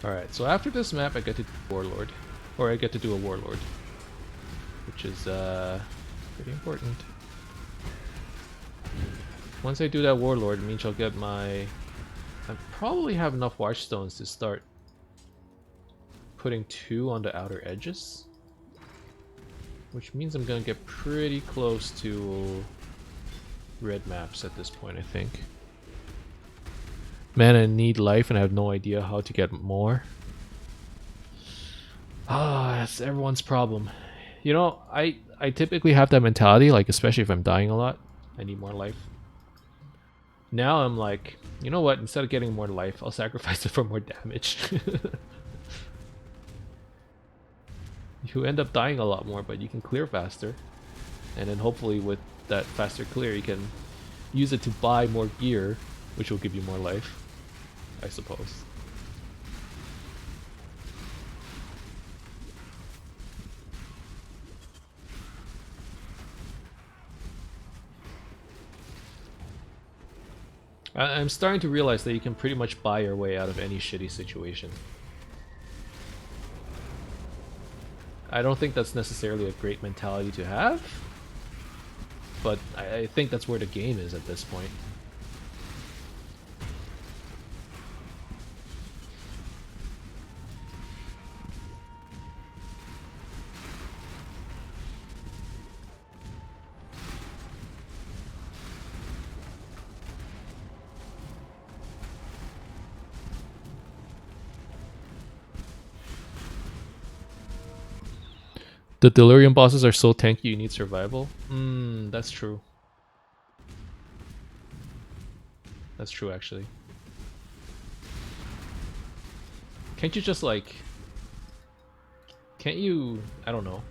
Alright, so after this map I get to do Warlord. Or I get to do a Warlord. Which is pretty important. Once I do that Warlord, it means I'll get my... I probably have enough Watchstones to start putting 2 on the outer edges. Which means I'm gonna get pretty close to red maps at this point, I think. Man, I need life and I have no idea how to get more. Ah, that's everyone's problem. You know, I typically have that mentality, like especially if I'm dying a lot, I need more life. Now I'm like, you know what, instead of getting more life, I'll sacrifice it for more damage. You end up dying a lot more, but you can clear faster. And then hopefully with that faster clear, you can use it to buy more gear, which will give you more life, I suppose. I'm starting to realize that you can pretty much buy your way out of any shitty situation. I don't think that's necessarily a great mentality to have, but I think that's where the game is at this point. The Delirium bosses are so tanky you need survival? That's true. That's true, actually. Can't you just like... Can't you, I don't know,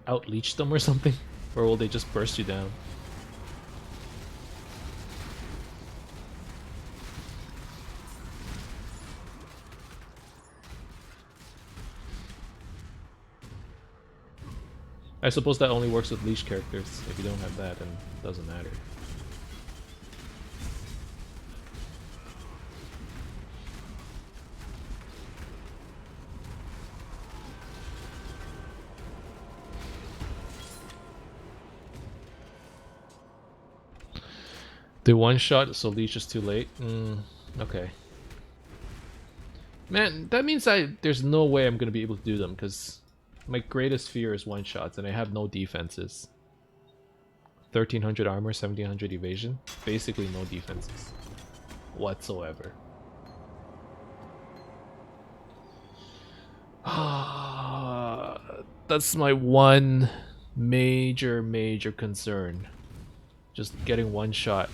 out-leech them or something? Or will they just burst you down? I suppose that only works with leash characters. If you don't have that, then it doesn't matter. The one shot, so leash is too late? Okay. Man, that means there's no way I'm gonna be able to do them, because my greatest fear is one shots, and I have no defenses. 1300 armor, 1700 evasion. Basically no defenses whatsoever. That's my one major concern. Just getting one shot.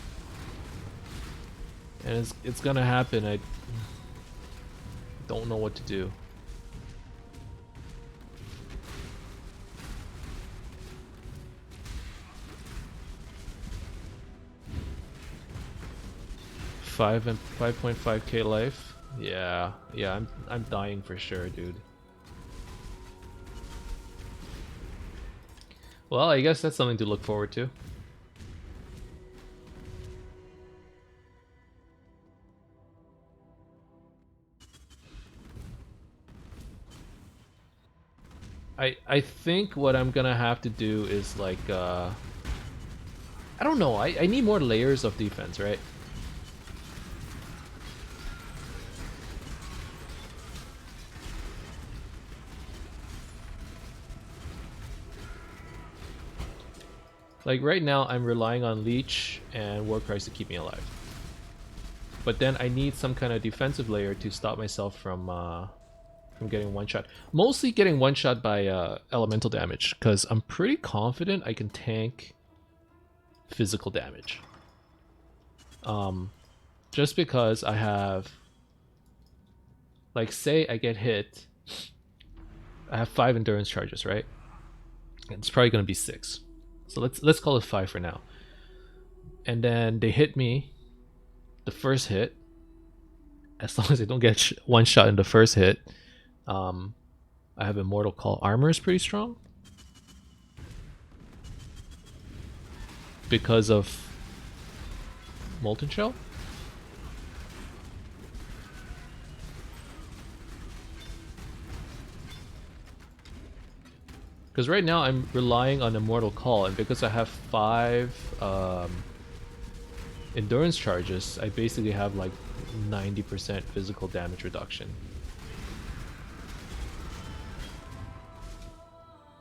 And it's gonna happen. I don't know what to do. Five and 5.5k life. Yeah, I'm dying for sure, dude. Well, I guess that's something to look forward to. I think what I'm gonna have to do is like I don't know, I need more layers of defense, right? Like right now I'm relying on leech and war cries to keep me alive. But then I need some kind of defensive layer to stop myself from from getting one shot. Mostly getting one shot by elemental damage, because I'm pretty confident I can tank physical damage. Just because I have, like, say I get hit, I have 5 endurance charges, right? It's probably gonna be 6, so let's call it 5 for now. And then they hit me the first hit. As long as I don't get one shot in the first hit, I have Immortal Call. Armor is pretty strong because of Molten Shell. Because right now I'm relying on Immortal Call, and because I have 5 endurance charges, I basically have like 90% physical damage reduction.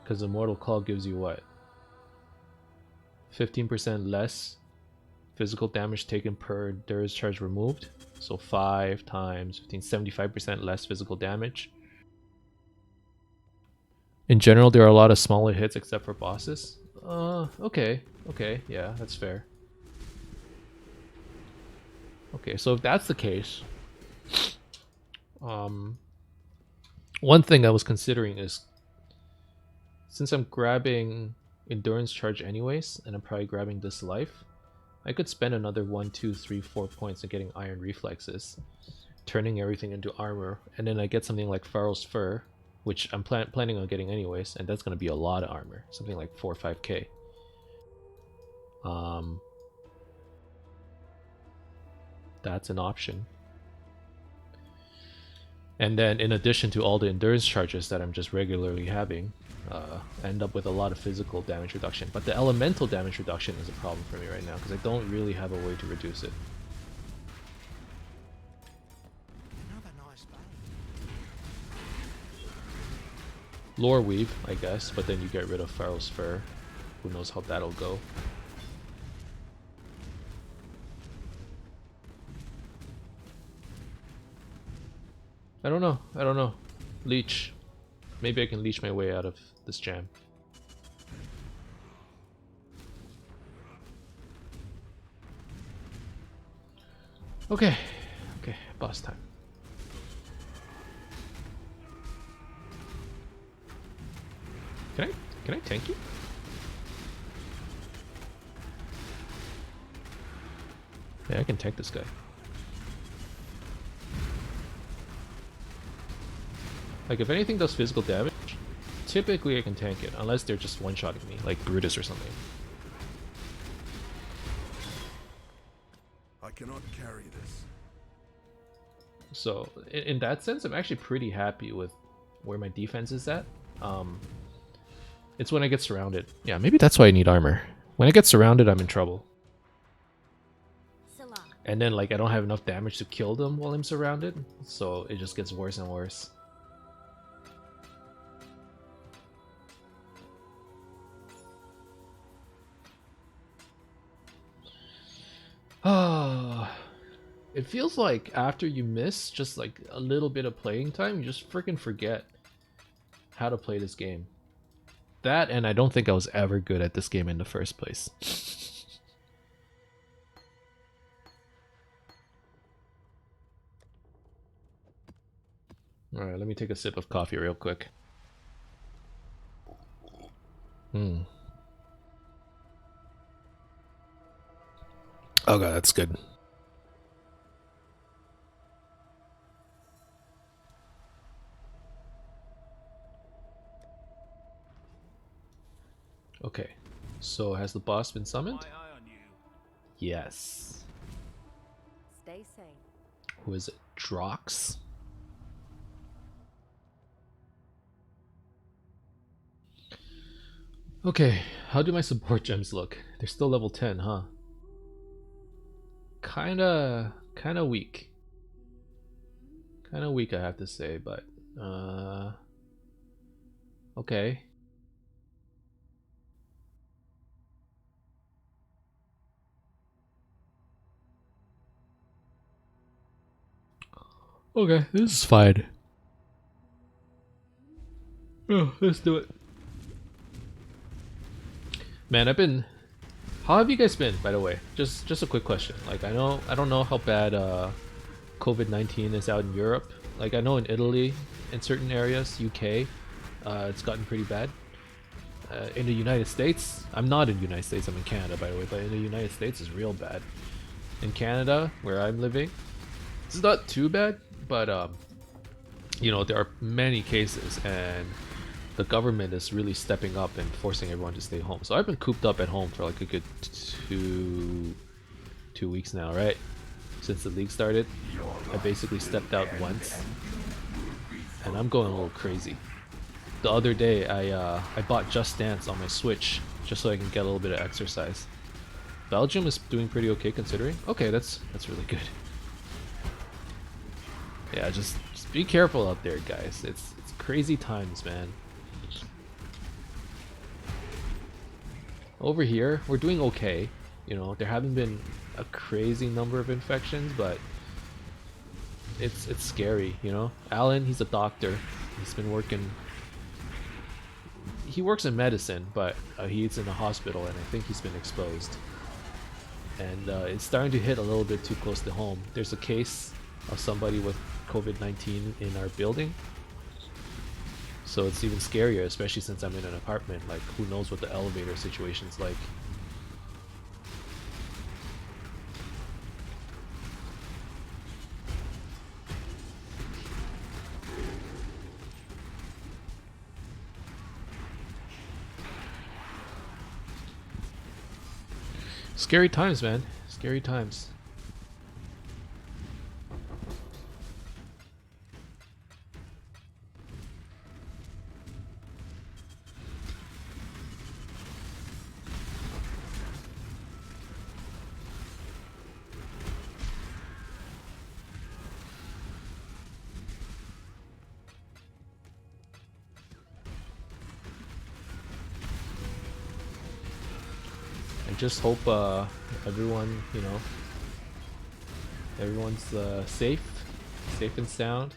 Because Immortal Call gives you what? 15% less physical damage taken per endurance charge removed. So 5 times 15, 75% less physical damage. In general, there are a lot of smaller hits except for bosses. Okay, yeah, that's fair. Okay, so if that's the case, one thing I was considering is, since I'm grabbing endurance charge anyways, and I'm probably grabbing this life, I could spend another 1, 2, 3, 4 points in getting iron reflexes, turning everything into armor, and then I get something like Pharaoh's Fur, which I'm planning on getting anyways, and that's going to be a lot of armor, something like 4 or 5k. That's an option. And then in addition to all the endurance charges that I'm just regularly having, end up with a lot of physical damage reduction. But the elemental damage reduction is a problem for me right now, because I don't really have a way to reduce it. Lore Weave, I guess, but then you get rid of Pharaoh's Fur. Who knows how that'll go. I don't know. Leech. Maybe I can leech my way out of this jam. Okay, boss time. Can I tank you? Yeah, I can tank this guy. Like, if anything does physical damage, typically I can tank it, unless they're just one-shotting me, like Brutus or something. I cannot carry this. So, in that sense, I'm actually pretty happy with where my defense is at. It's when I get surrounded. Yeah, maybe that's why I need armor. When I get surrounded, I'm in trouble. Salah. And then, like, I don't have enough damage to kill them while I'm surrounded, so it just gets worse and worse. It feels like after you miss just like a little bit of playing time, you just freaking forget how to play this game. That, and I don't think I was ever good at this game in the first place. Alright, let me take a sip of coffee real quick. Oh god, that's good. Okay, so has the boss been summoned? Yes. Stay safe. Who is it? Drox? Okay, how do my support gems look? They're still level 10, huh? Kinda weak. Kinda weak, I have to say, but okay. Okay, this is fine. Oh, let's do it. Man, how have you guys been, by the way? Just a quick question. Like, I don't know how bad COVID-19 is out in Europe. Like, I know in Italy, in certain areas, UK, it's gotten pretty bad. In the United States, I'm not in the United States, I'm in Canada, by the way, but in the United States it's real bad. In Canada, where I'm living, it's not too bad, but you know, there are many cases, and the government is really stepping up and forcing everyone to stay home. So I've been cooped up at home for like a good two weeks now, right? Since the league started, I basically stepped out once, and I'm going a little crazy. The other day, I bought Just Dance on my Switch just so I can get a little bit of exercise. Belgium is doing pretty okay considering. Okay, that's really good. Yeah, just be careful out there, guys. It's crazy times, man. Over here, we're doing okay. You know, there haven't been a crazy number of infections, but it's scary, you know? Alan, he's a doctor. He's been working... He works in medicine, but he's in a hospital, and I think he's been exposed. And it's starting to hit a little bit too close to home. There's a case of somebody with COVID-19 in our building. So it's even scarier, especially since I'm in an apartment. Like, who knows what the elevator situation's like. Scary times, man. Scary times. Just hope everyone, you know, everyone's safe and sound.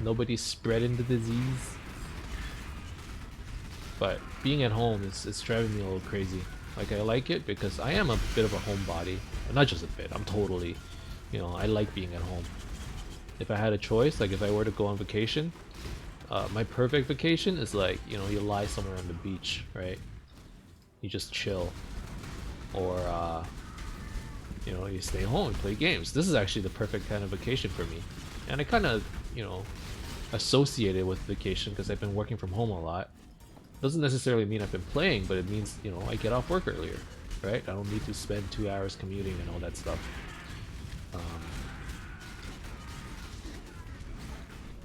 Nobody's spreading the disease. But being at home is driving me a little crazy. Like, I like it because I am a bit of a homebody. Not just a bit, I'm totally, you know, I like being at home. If I had a choice, like if I were to go on vacation, my perfect vacation is like, you know, you lie somewhere on the beach, right? You just chill. Or you know, you stay home and play games. This is actually the perfect kind of vacation for me. And I kind of, you know, associate it with vacation because I've been working from home a lot. Doesn't necessarily mean I've been playing, but it means, you know, I get off work earlier, right? I don't need to spend 2 hours commuting and all that stuff.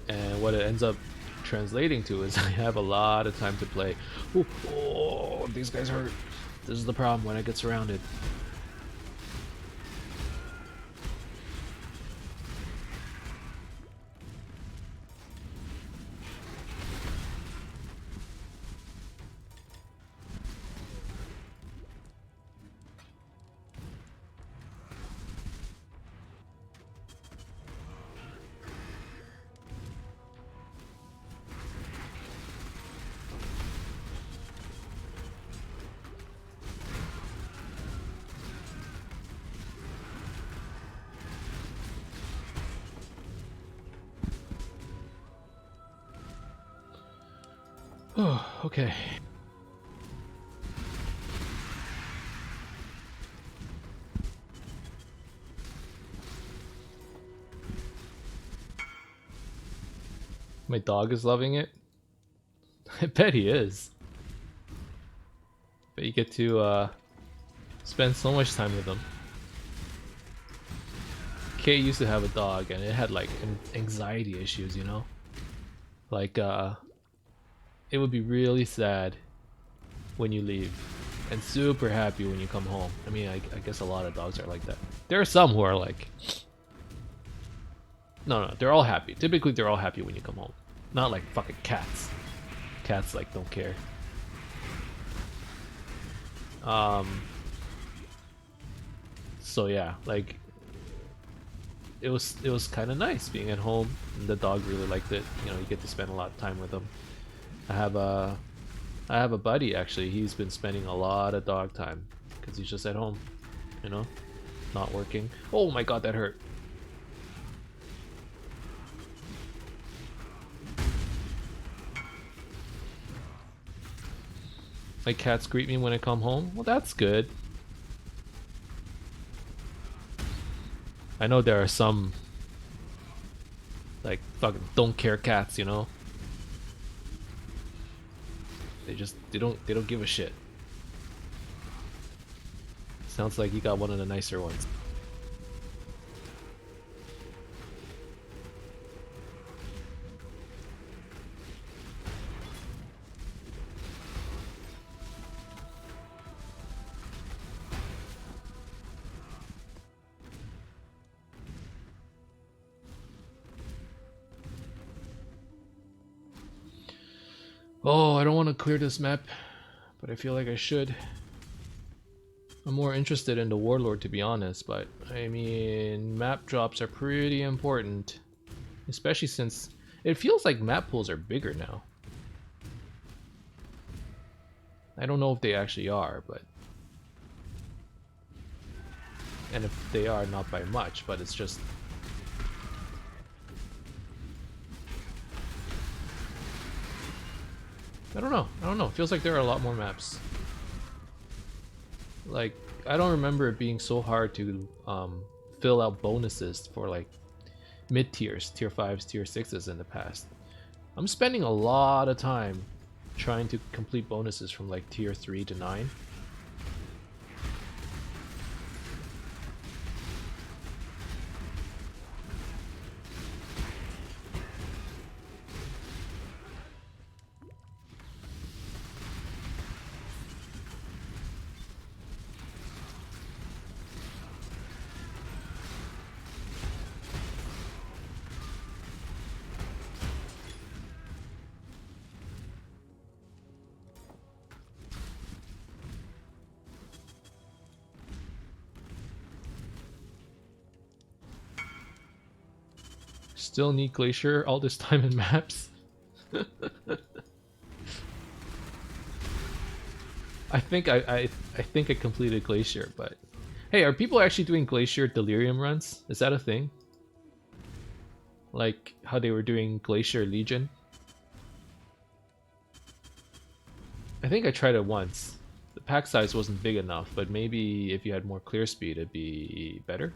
And what it ends up translating to is I have a lot of time to play. Ooh, oh, these guys hurt. This is the problem when I get surrounded. Oh, okay. My dog is loving it. I bet he is. But you get to spend so much time with him. Kay used to have a dog and it had like anxiety issues, you know? Like it would be really sad when you leave and super happy when you come home. I mean, I guess a lot of dogs are like that. There are some who are like, no, they're all happy. Typically they're all happy when you come home. Not like fucking cats. Cats like don't care. So yeah, like it was kind of nice being at home, and the dog really liked it. You know, you get to spend a lot of time with him. I have a buddy actually. He's been spending a lot of dog time because he's just at home, you know, not working. Oh my god, that hurt. My cats greet me when I come home. Well, that's good. I know there are some like fucking don't care cats, you know. They don't give a shit. Sounds like you got one of the nicer ones. Oh, I don't want to clear this map, but I feel like I should. I'm more interested in the Warlord, to be honest, but I mean, map drops are pretty important, especially since it feels like map pools are bigger now. I don't know if they actually are, but and if they are, not by much, but it's just I don't know. It feels like there are a lot more maps. Like, I don't remember it being so hard to fill out bonuses for like mid tiers, tier 5s, tier 6s in the past. I'm spending a lot of time trying to complete bonuses from like tier 3 to 9. Still need Glacier all this time in maps. I think I think I completed Glacier, but hey, are people actually doing Glacier Delirium runs? Is that a thing? Like how they were doing Glacier Legion? I think I tried it once. The pack size wasn't big enough, but maybe if you had more clear speed it'd be better.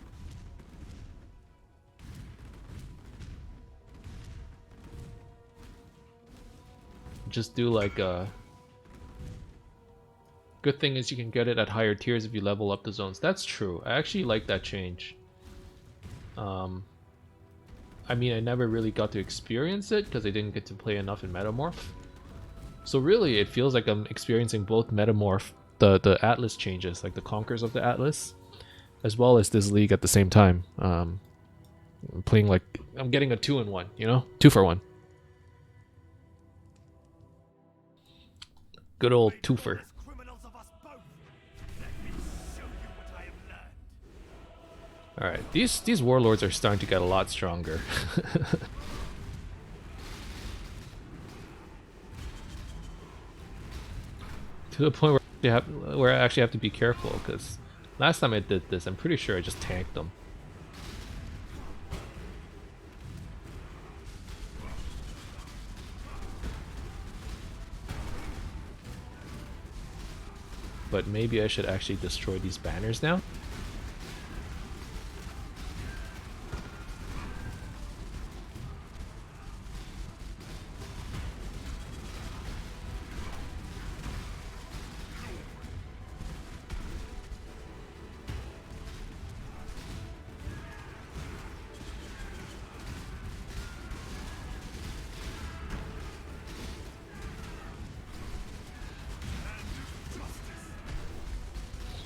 Just do like a good thing is you can get it at higher tiers if you level up the zones. That's true. I actually like that change. I mean, I never really got to experience it because I didn't get to play enough in Metamorph. So really, it feels like I'm experiencing both Metamorph, the Atlas changes, like the Conquers of the Atlas, as well as this league at the same time. I'm playing like I'm getting a 2-in-1, you know, 2 for 1. Good old twofer. Alright, these warlords are starting to get a lot stronger. To the point where I actually have to be careful, because last time I did this, I'm pretty sure I just tanked them. But maybe I should actually destroy these banners now.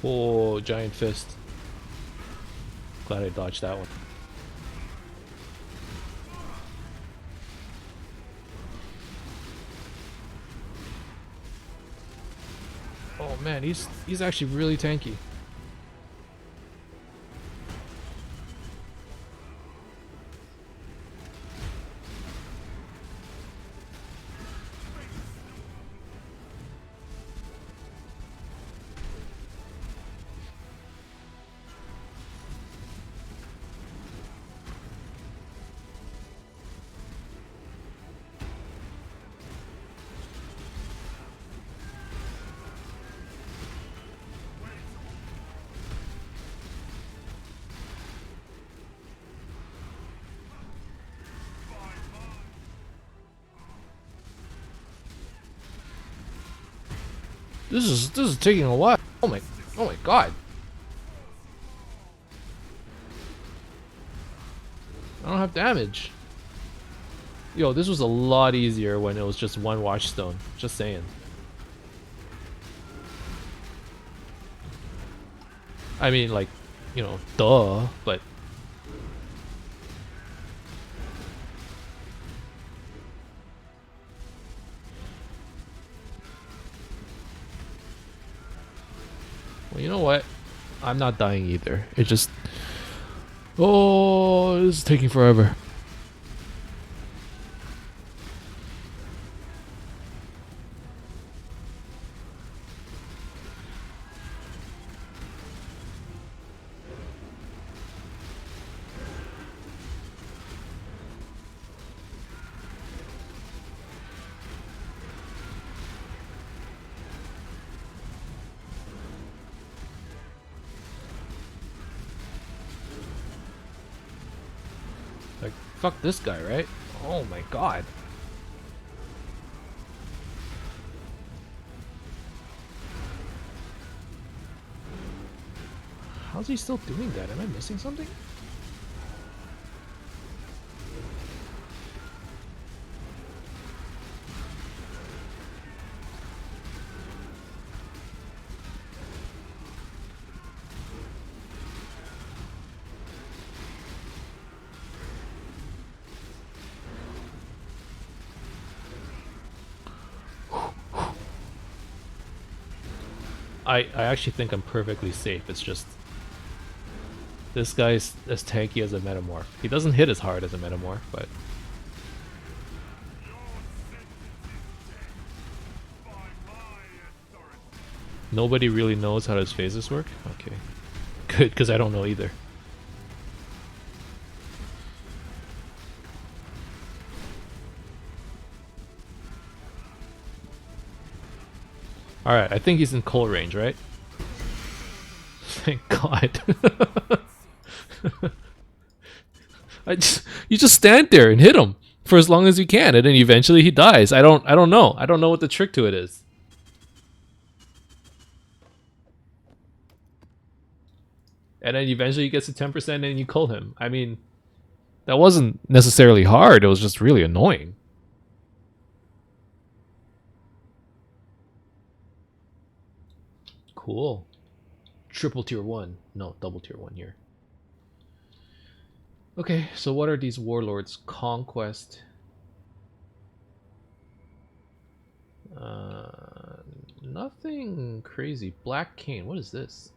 Oh, giant fist. Glad I dodged that one. Oh man, he's actually really tanky. This is taking a while. Oh my god. I don't have damage. Yo, this was a lot easier when it was just one watchstone. Just saying. I mean, like, you know, duh, but... Well, you know what? I'm not dying either. It just... Oh, this is taking forever. Like, fuck this guy, right? Oh my god. How's he still doing that? Am I missing something? I actually think I'm perfectly safe. It's just this guy's as tanky as a metamorph. He doesn't hit as hard as a metamorph, but nobody really knows how his phases work. Okay, good, because I don't know either. Alright, I think he's in coal range, right? Thank God. You just stand there and hit him for as long as you can, and then eventually he dies. I don't know. I don't know what the trick to it is. And then eventually he gets to 10% and you kill him. I mean, that wasn't necessarily hard, it was just really annoying. Cool. Triple tier 1. No, double tier 1 here. Okay, so what are these warlords? Conquest. Nothing crazy. Black Cane, what is this?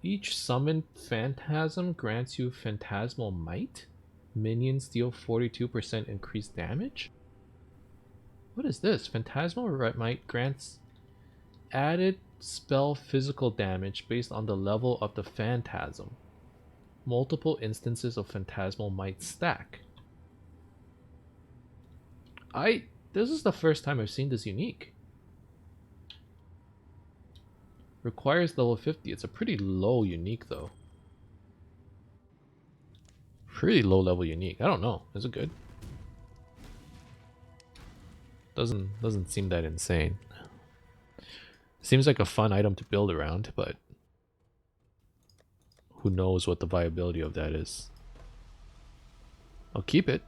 Each summoned phantasm grants you phantasmal might? Minions deal 42% increased damage? What is this? Phantasmal might grants added spell physical damage based on the level of the phantasm. Multiple instances of phantasmal might stack. This is the first time I've seen this unique. Requires level 50. It's a pretty low unique though. Pretty low level unique. I don't know. Is it good? Doesn't seem that insane. Seems like a fun item to build around, but who knows what the viability of that is. I'll keep it.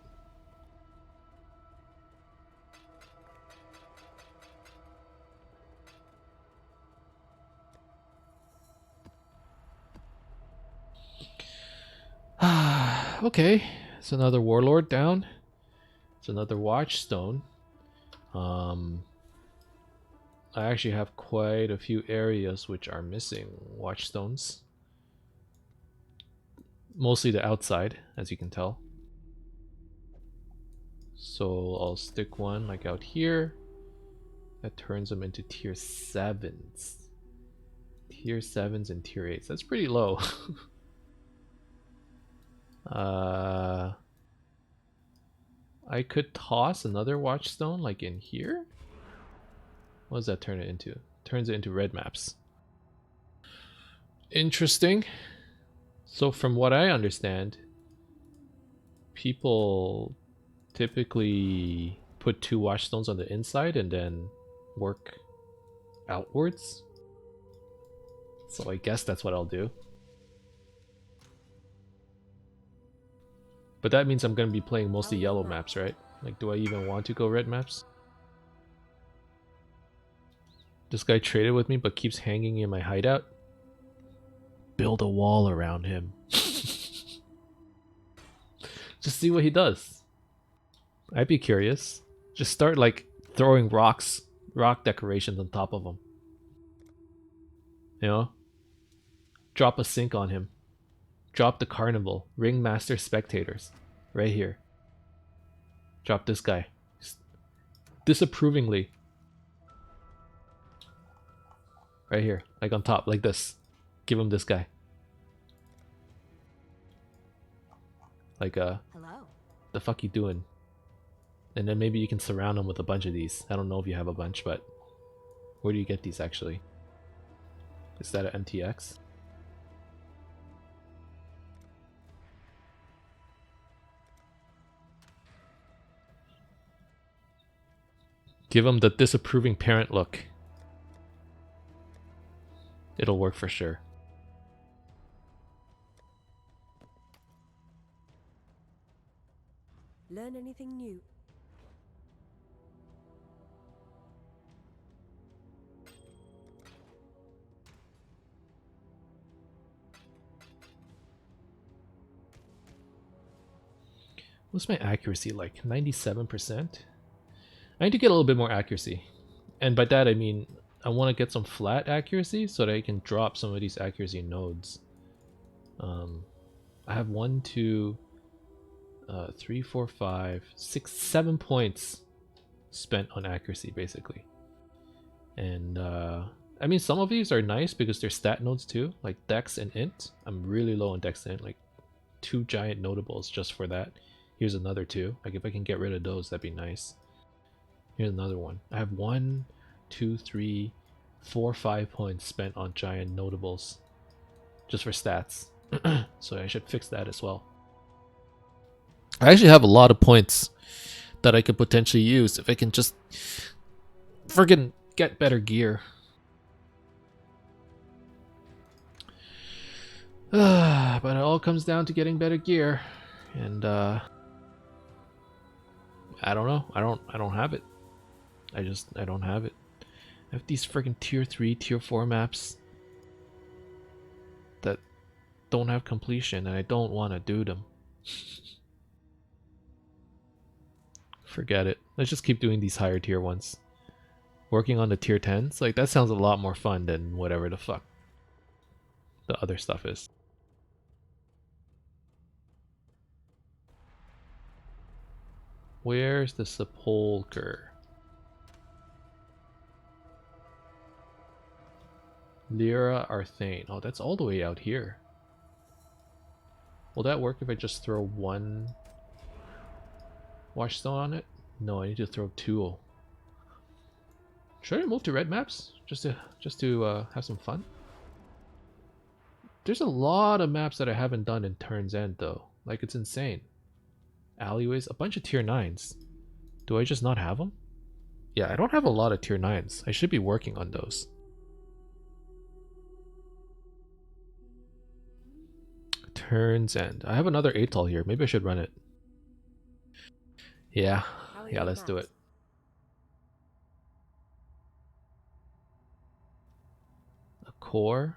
Okay, it's another warlord down. It's another watchstone. I actually have quite a few areas which are missing watchstones. Mostly the outside, as you can tell. So I'll stick one like out here. That turns them into tier 7s. Tier 7s and tier 8s. That's pretty low. I could toss another watchstone like in here. What does that turn it into? Turns it into red maps. Interesting. So from what I understand, people typically put 2 watchstones on the inside and then work outwards. So I guess that's what I'll do. But that means I'm going to be playing mostly yellow maps, right? Like, do I even want to go red maps? This guy traded with me but keeps hanging in my hideout. Build a wall around him. Just see what he does. I'd be curious. Just start like throwing rock decorations on top of him. You know? Drop a sink on him. Drop the carnival. Ringmaster spectators. Right here. Drop this guy. Disapprovingly. Right here. Like on top. Like this. Give him this guy. Like, Hello. the fuck you doing? And then maybe you can surround him with a bunch of these. I don't know if you have a bunch, but where do you get these actually? Is that an MTX? Give him the disapproving parent look. It'll work for sure. Learn anything new? What's my accuracy like? 97%? I need to get a little bit more accuracy. And by that I mean I want to get some flat accuracy so that I can drop some of these accuracy nodes. I have 1, 2, 3, 4, 5, 6, 7 points spent on accuracy basically. And I mean some of these are nice because they're stat nodes too, like Dex and Int. I'm really low on Dex and Int, like 2 giant notables just for that. Here's another 2. Like if I can get rid of those, that'd be nice. Here's another one. I have 1, 2, 3, 4, 5 points spent on giant notables just for stats. So I should fix that as well. I actually have a lot of points that I could potentially use if I can just friggin' get better gear. But it all comes down to getting better gear, and I don't know. I don't have it. I don't have it. I have these friggin' tier 3, tier 4 maps that don't have completion, and I don't want to do them. Forget it. Let's just keep doing these higher tier ones. Working on the tier 10s, like that sounds a lot more fun than whatever the fuck the other stuff is. Where's the sepulcher? Lyra Arthane. Oh, that's all the way out here. Will that work if I just throw 1 Watchstone on it? No, I need to throw 2. Should I move to red maps just to have some fun? There's a lot of maps that I haven't done in Turn's End though. Like it's insane. Alleyways, a bunch of tier 9s. Do I just not have them? Yeah, I don't have a lot of tier 9s. I should be working on those. Turn's End. I have another Atoll here. Maybe I should run it. Yeah, let's do it. A core?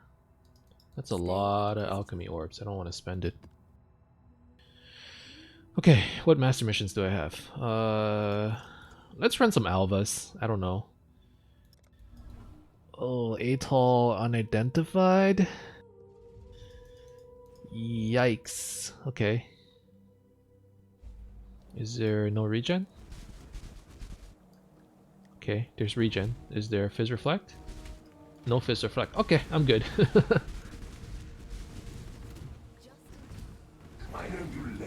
That's a lot of alchemy orbs. I don't want to spend it. Okay, what master missions do I have? Let's run some Alvas. I don't know. Oh, Atoll unidentified? Yikes. Okay. Is there no regen? Okay, there's regen. Is there Fizz Reflect? No Fizz Reflect. Okay, I'm good.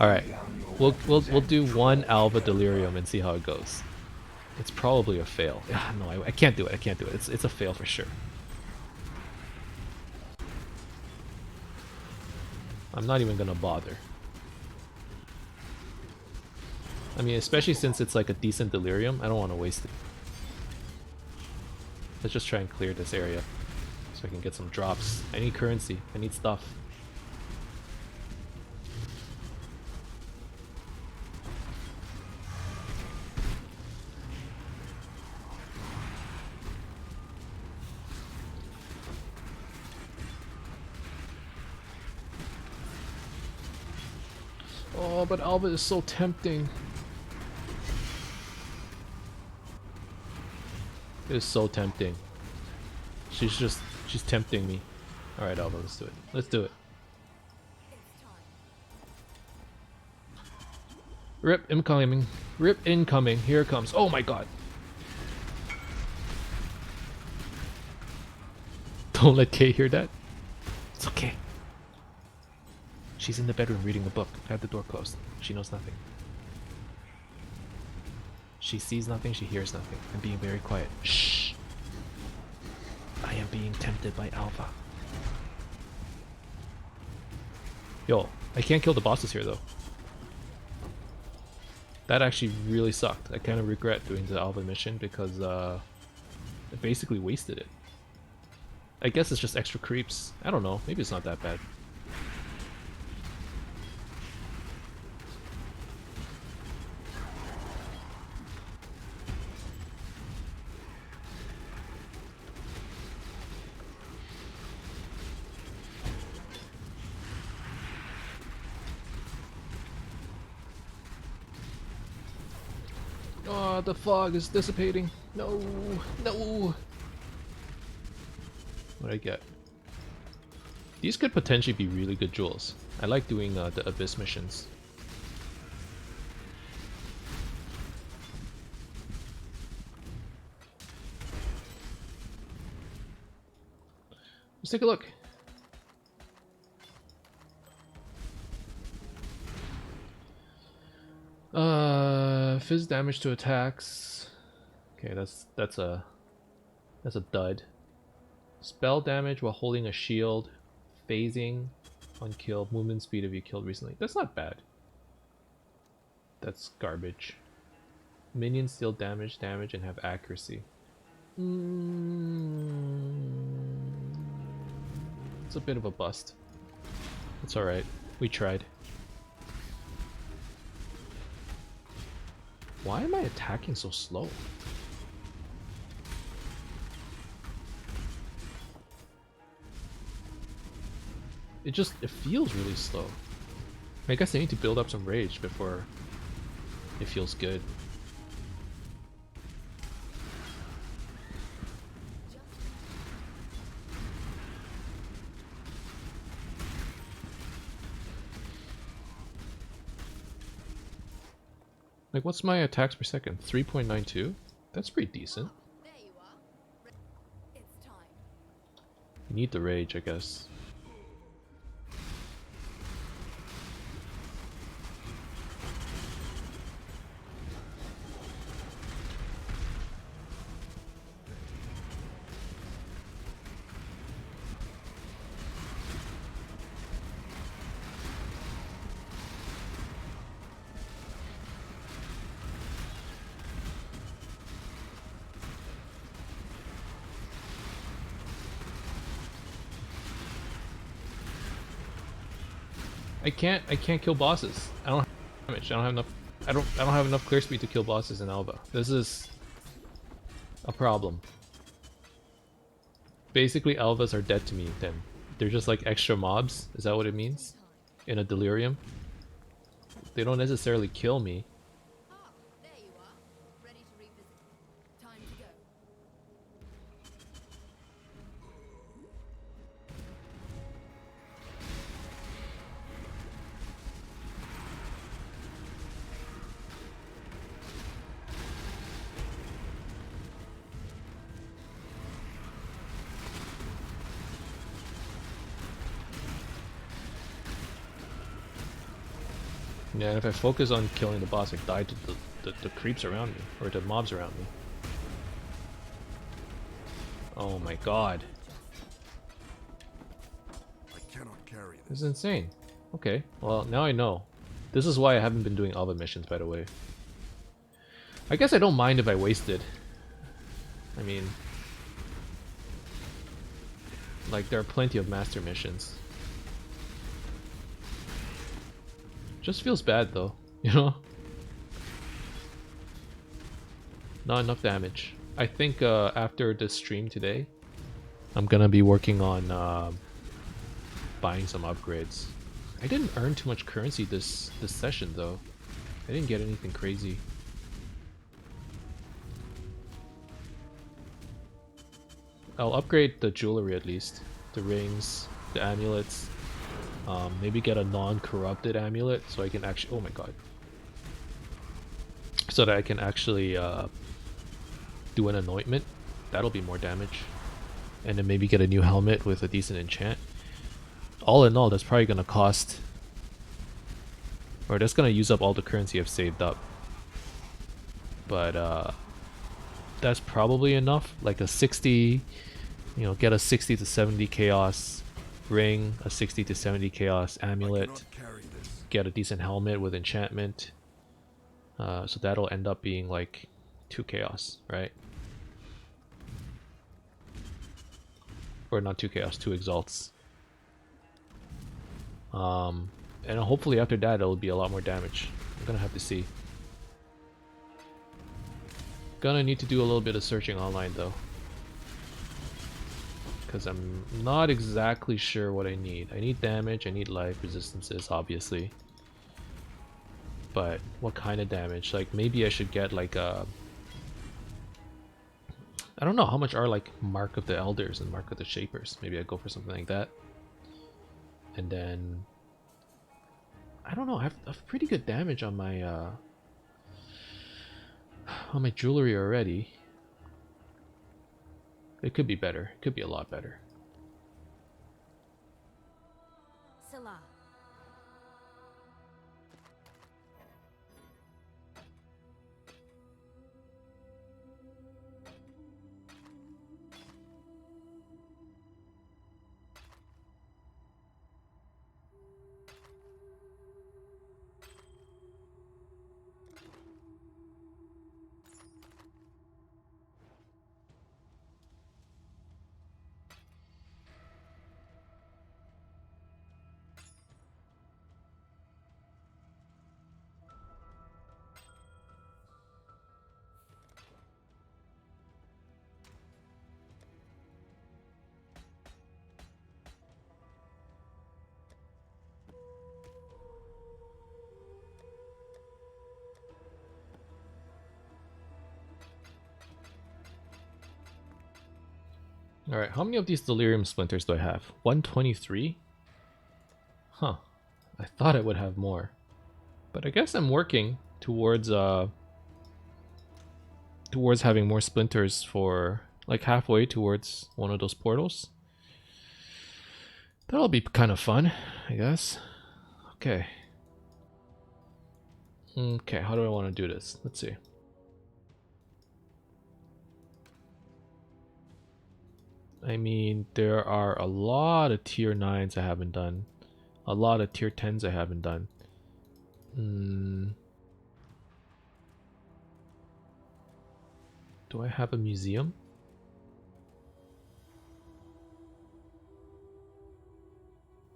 Alright. We'll do 1 Alva Delirium and see how it goes. It's probably a fail. No, I can't do it. I can't do it. It's a fail for sure. I'm not even gonna bother. I mean, especially since it's like a decent Delirium, I don't want to waste it. Let's just try and clear this area so I can get some drops. I need currency. I need stuff. Oh, but Alva is so tempting. It is so tempting. She's tempting me. Alright, Alva, let's do it. Let's do it. Rip incoming. Rip incoming. Here it comes. Oh my god. Don't let Kay hear that. It's okay. She's in the bedroom reading a book. I have the door closed. She knows nothing. She sees nothing, she hears nothing. I'm being very quiet. Shh. I am being tempted by Alva. Yo, I can't kill the bosses here though. That actually really sucked. I kind of regret doing the Alva mission because I basically wasted it. I guess it's just extra creeps. I don't know. Maybe it's not that bad. Oh, the fog is dissipating. No, no. What'd I get? These could potentially be really good jewels. I like doing the Abyss missions. Let's take a look. Fizz damage to attacks. Okay, that's a dud. Spell damage while holding a shield, phasing on kill, movement speed if you killed recently. That's not bad. That's garbage. Minions deal damage, and have accuracy. It's a bit of a bust. It's alright. We tried. Why am I attacking so slow? It feels really slow. I guess I need to build up some rage before it feels good. Like, what's my attacks per second? 3.92? That's pretty decent. There you are. It's time. Need the rage, I guess. I can't kill bosses. I don't have damage. I don't have enough. I don't have enough clear speed to kill bosses in Alva. This is a problem. Basically, Alvas are dead to me. Then they're just like extra mobs. Is that what it means? In a Delirium, they don't necessarily kill me. Ah, there you are. Ready to revisit. Time to go. Yeah, and if I focus on killing the boss, I die to the creeps around me, or the mobs around me. Oh my god. I cannot carry This this. is insane. Okay, well, now I know. This is why I haven't been doing Alva missions, by the way. I guess I don't mind if I wasted. I mean, Like, there are plenty of master missions. Just feels bad though, you know? Not enough damage. I think after this stream today, I'm gonna be working on buying some upgrades. I didn't earn too much currency this session though. I didn't get anything crazy. I'll upgrade the jewelry at least. The rings, the amulets. Maybe get a non-corrupted amulet so I can actually... Oh my god. So that I can actually do an anointment. That'll be more damage. And then maybe get a new helmet with a decent enchant. All in all, that's probably going to cost... Or that's going to use up all the currency I've saved up. But that's probably enough. Like a 60... You know, get a 60 to 70 chaos ring, a 60 to 70 chaos amulet, get a decent helmet with enchantment. So that'll end up being like 2 chaos, right? Or not 2 chaos, 2 exalts. And hopefully after that it'll be a lot more damage. I'm gonna have to see. Gonna need to do a little bit of searching online though. Because I'm not exactly sure what I need. I need damage, I need life resistances, obviously. But what kind of damage? Like, maybe I should get like a... I don't know, how much are like Mark of the Elders and Mark of the Shapers? Maybe I go for something like that. And then... I don't know, I have pretty good damage on my jewelry already. It could be better. It could be a lot better. Salah. Alright, how many of these Delirium splinters do I have? 123? Huh. I thought I would have more. But I guess I'm working towards having more splinters for like halfway towards one of those portals. That'll be kind of fun, I guess. Okay. Okay, how do I want to do this? Let's see. I mean, there are a lot of tier 9s I haven't done. A lot of tier 10s I haven't done. Do I have a museum?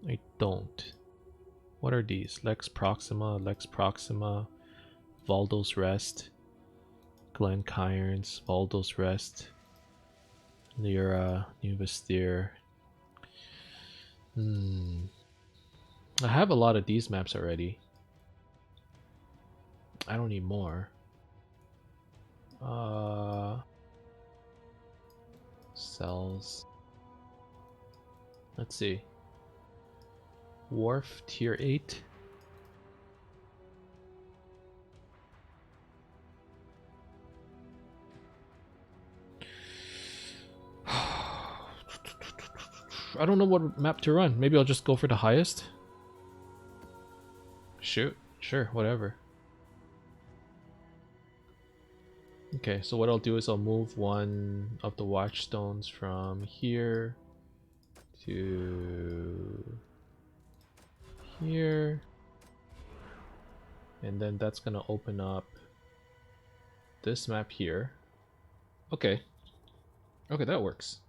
I don't. What are these? Lex Proxima, Valdo's Rest, Glen Cairns, Valdo's Rest, Lyra, New Vestir. I have a lot of these maps already. I don't need more. Cells. Let's see. Wharf tier 8. I don't know what map to run. Maybe I'll just go for the highest. Shoot. Sure, whatever. Okay, so what I'll do is I'll move one of the watchstones from here to here. And then that's gonna open up this map here. Okay. Okay, that works.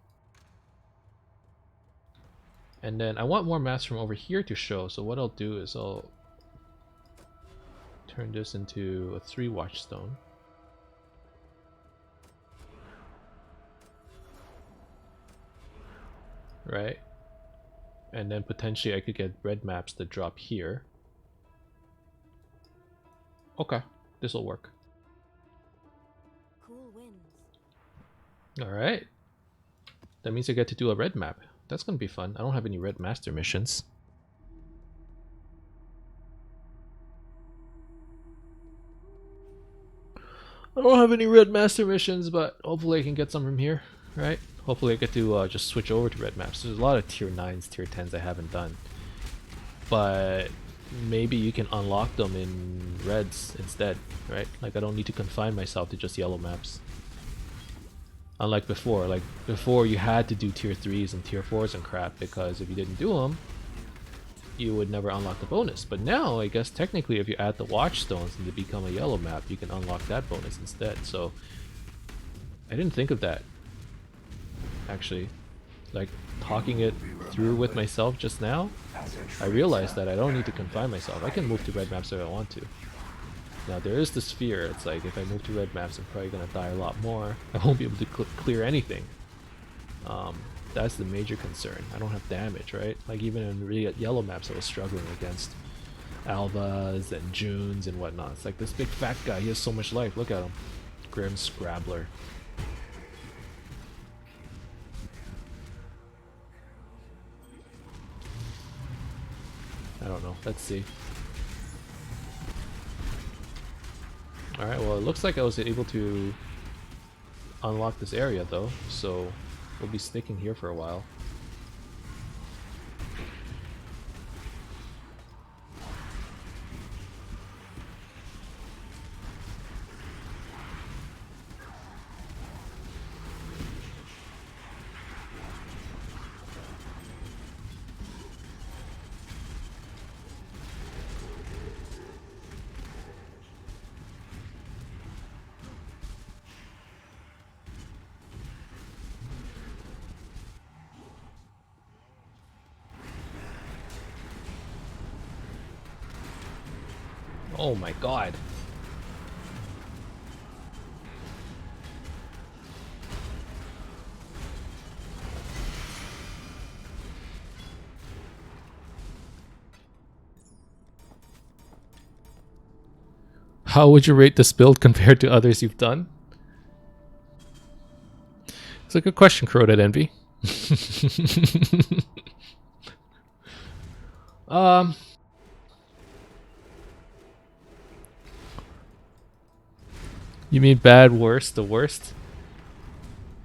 And then I want more maps from over here to show, so what I'll do is I'll turn this into a 3 watchstone. Right? And then potentially I could get red maps that drop here. Okay, this'll work. Cool winds. Alright. That means I get to do a red map. That's gonna be fun. I don't have any red master missions. I don't have any red master missions, but hopefully I can get some from here, right? Hopefully I get to just switch over to red maps. There's a lot of tier 9s, tier 10s I haven't done. But maybe you can unlock them in reds instead, right? Like I don't need to confine myself to just yellow maps. Unlike before, you had to do tier 3s and tier 4s and crap, because if you didn't do them, you would never unlock the bonus. But now, I guess technically if you add the watchstones and they become a yellow map, you can unlock that bonus instead. So I didn't think of that, actually. Like talking it through with myself just now, I realized that I don't need to confine myself. I can move to red maps if I want to. Now there is this fear, it's like if I move to red maps I'm probably gonna die a lot more. I won't be able to clear anything. That's the major concern. I don't have damage, right? Like even in really yellow maps I was struggling against Alvas and Junes and whatnot. It's like this big fat guy, he has so much life, look at him. Grim Scrabbler. I don't know, let's see. Alright, well it looks like I was able to unlock this area though, so we'll be sticking here for a while. Oh my god. How would you rate this build compared to others you've done? It's a good question, Corroded Envy. You mean bad, worst, the worst?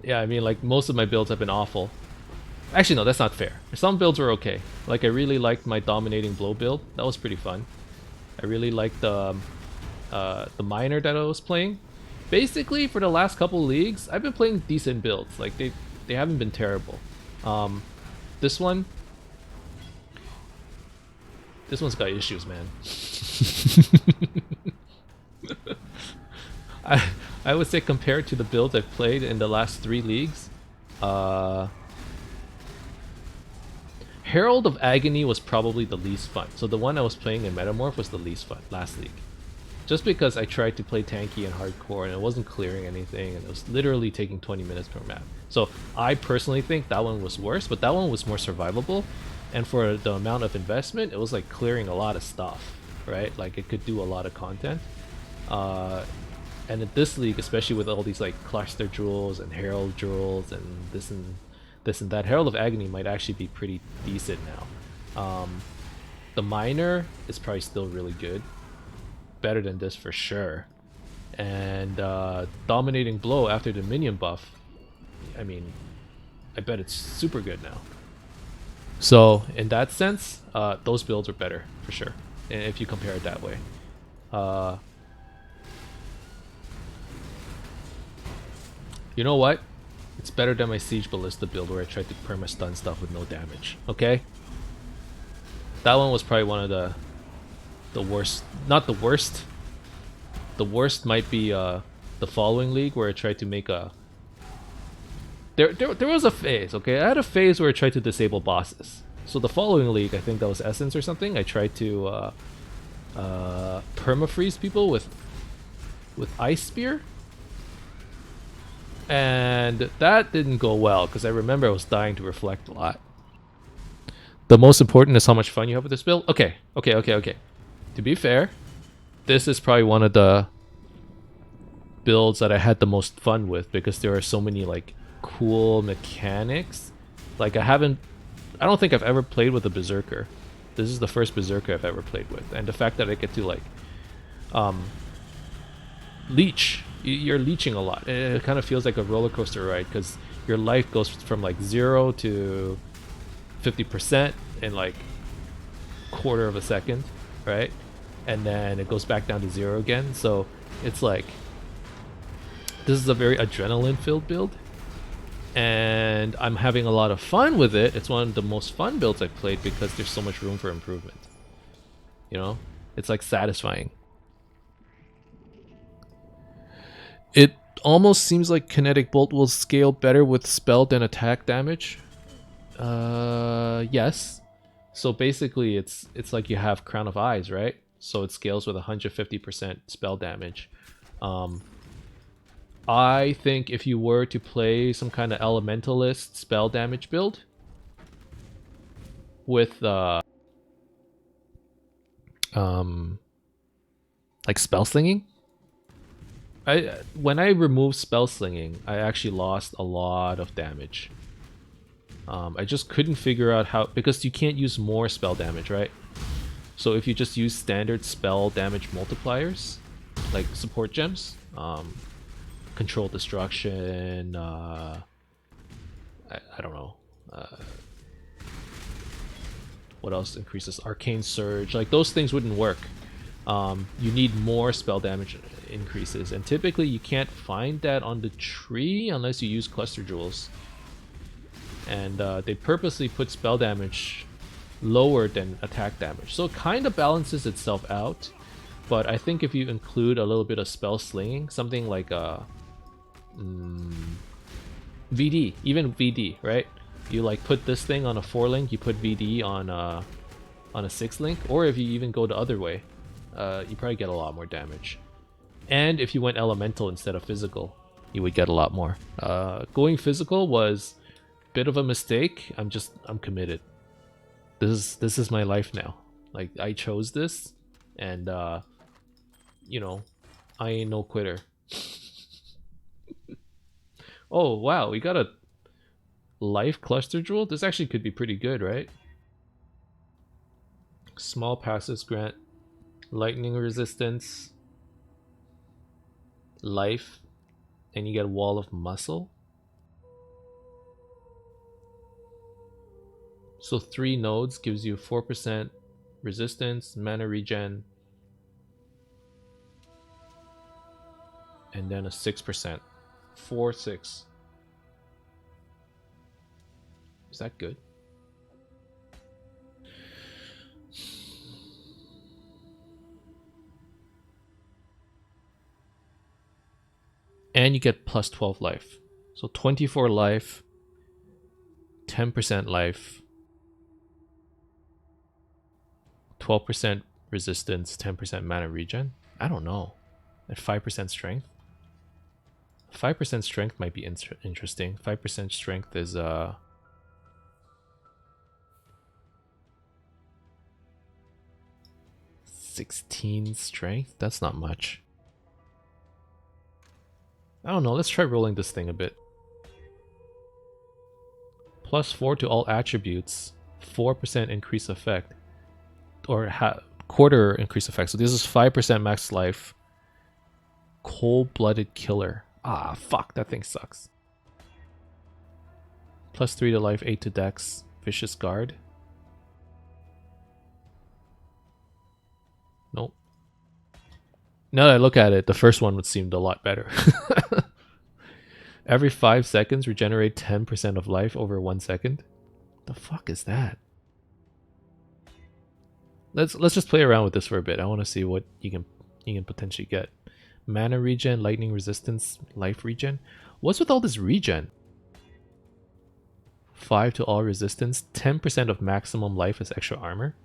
Yeah, I mean like most of my builds have been awful. Actually no, that's not fair. Some builds were okay. Like I really liked my dominating blow build. That was pretty fun. I really liked the miner that I was playing. Basically for the last couple leagues, I've been playing decent builds. Like they haven't been terrible. This one's got issues, man. I would say compared to the builds I've played in the last 3 leagues, Herald of Agony was probably the least fun. So the one I was playing in Metamorph was the least fun last league. Just because I tried to play tanky and hardcore and it wasn't clearing anything and it was literally taking 20 minutes per map. So I personally think that one was worse, but that one was more survivable. And for the amount of investment, it was like clearing a lot of stuff, right? Like it could do a lot of content. And in this league, especially with all these like cluster jewels and herald jewels and this and that, Herald of Agony might actually be pretty decent now. The miner is probably still really good, better than this for sure. And dominating blow after the minion buff, I mean, I bet it's super good now. So in that sense, those builds are better for sure, if you compare it that way. You know what? It's better than my Siege Ballista build where I tried to perma-stun stuff with no damage, okay? That one was probably one of the worst. Not the worst. The worst might be the following league where I tried to make a... There was a phase, okay? I had a phase where I tried to disable bosses. So the following league, I think that was Essence or something, I tried to perma-freeze people with Ice Spear. And that didn't go well, because I remember I was dying to reflect a lot. The most important is how much fun you have with this build. Okay. To be fair, this is probably one of the builds that I had the most fun with, because there are so many like cool mechanics. Like I don't think I've ever played with a Berserker. This is the first Berserker I've ever played with, and the fact that I get to like leech. You're leeching a lot. It kind of feels like a roller coaster ride, because your life goes from like 0 to 50% in like quarter of a second, right? And then it goes back down to 0 again. So it's like, this is a very adrenaline filled build, and I'm having a lot of fun with it. It's one of the most fun builds I've played, because there's so much room for improvement. You know, it's like satisfying. It almost seems like Kinetic Bolt will scale better with spell than attack damage. Yes. So basically it's like you have Crown of Eyes, right? So it scales with 150% spell damage. I think if you were to play some kind of elementalist spell damage build with like spell slinging, when I removed spell slinging, I actually lost a lot of damage. I just couldn't figure out how, because you can't use more spell damage, right? So if you just use standard spell damage multipliers, like support gems, control destruction, I don't know, what else increases, arcane surge, like those things wouldn't work. You need more spell damage increases, and typically you can't find that on the tree unless you use cluster jewels. And they purposely put spell damage lower than attack damage, so it kind of balances itself out. But I think if you include a little bit of spell slinging, something like VD, even VD, right? You like put this thing on a 4-link, you put VD on a 6-link, or if you even go the other way, you probably get a lot more damage. And if you went elemental instead of physical, you would get a lot more. Going physical was a bit of a mistake. I'm committed. This is my life now. Like, I chose this, and you know, I ain't no quitter. Oh wow, we got a life cluster jewel. This actually could be pretty good, right? Small passives grant lightning resistance, life, and you get a wall of muscle. So 3 nodes gives you 4% resistance, mana regen, and then a 6%. 4, 6. Is that good? And you get plus 12 life. So 24 life, 10% life, 12% resistance, 10% mana regen. I don't know. At 5% strength. 5% strength might be interesting. 5% strength is 16 strength. That's not much. I don't know. Let's try rolling this thing a bit. Plus 4 to all attributes. 4% increase effect. Or quarter increase effect. So this is 5% max life. Cold-blooded killer. Ah, fuck. That thing sucks. Plus 3 to life, 8 to dex. Vicious guard. Nope. Now that I look at it, the first one would seem a lot better. Every 5 seconds, regenerate 10% of life over 1 second. The fuck is that? Let's just play around with this for a bit. I want to see what you can potentially get. Mana regen, lightning resistance, life regen. What's with all this regen? 5 to all resistance. 10% of maximum life is extra armor.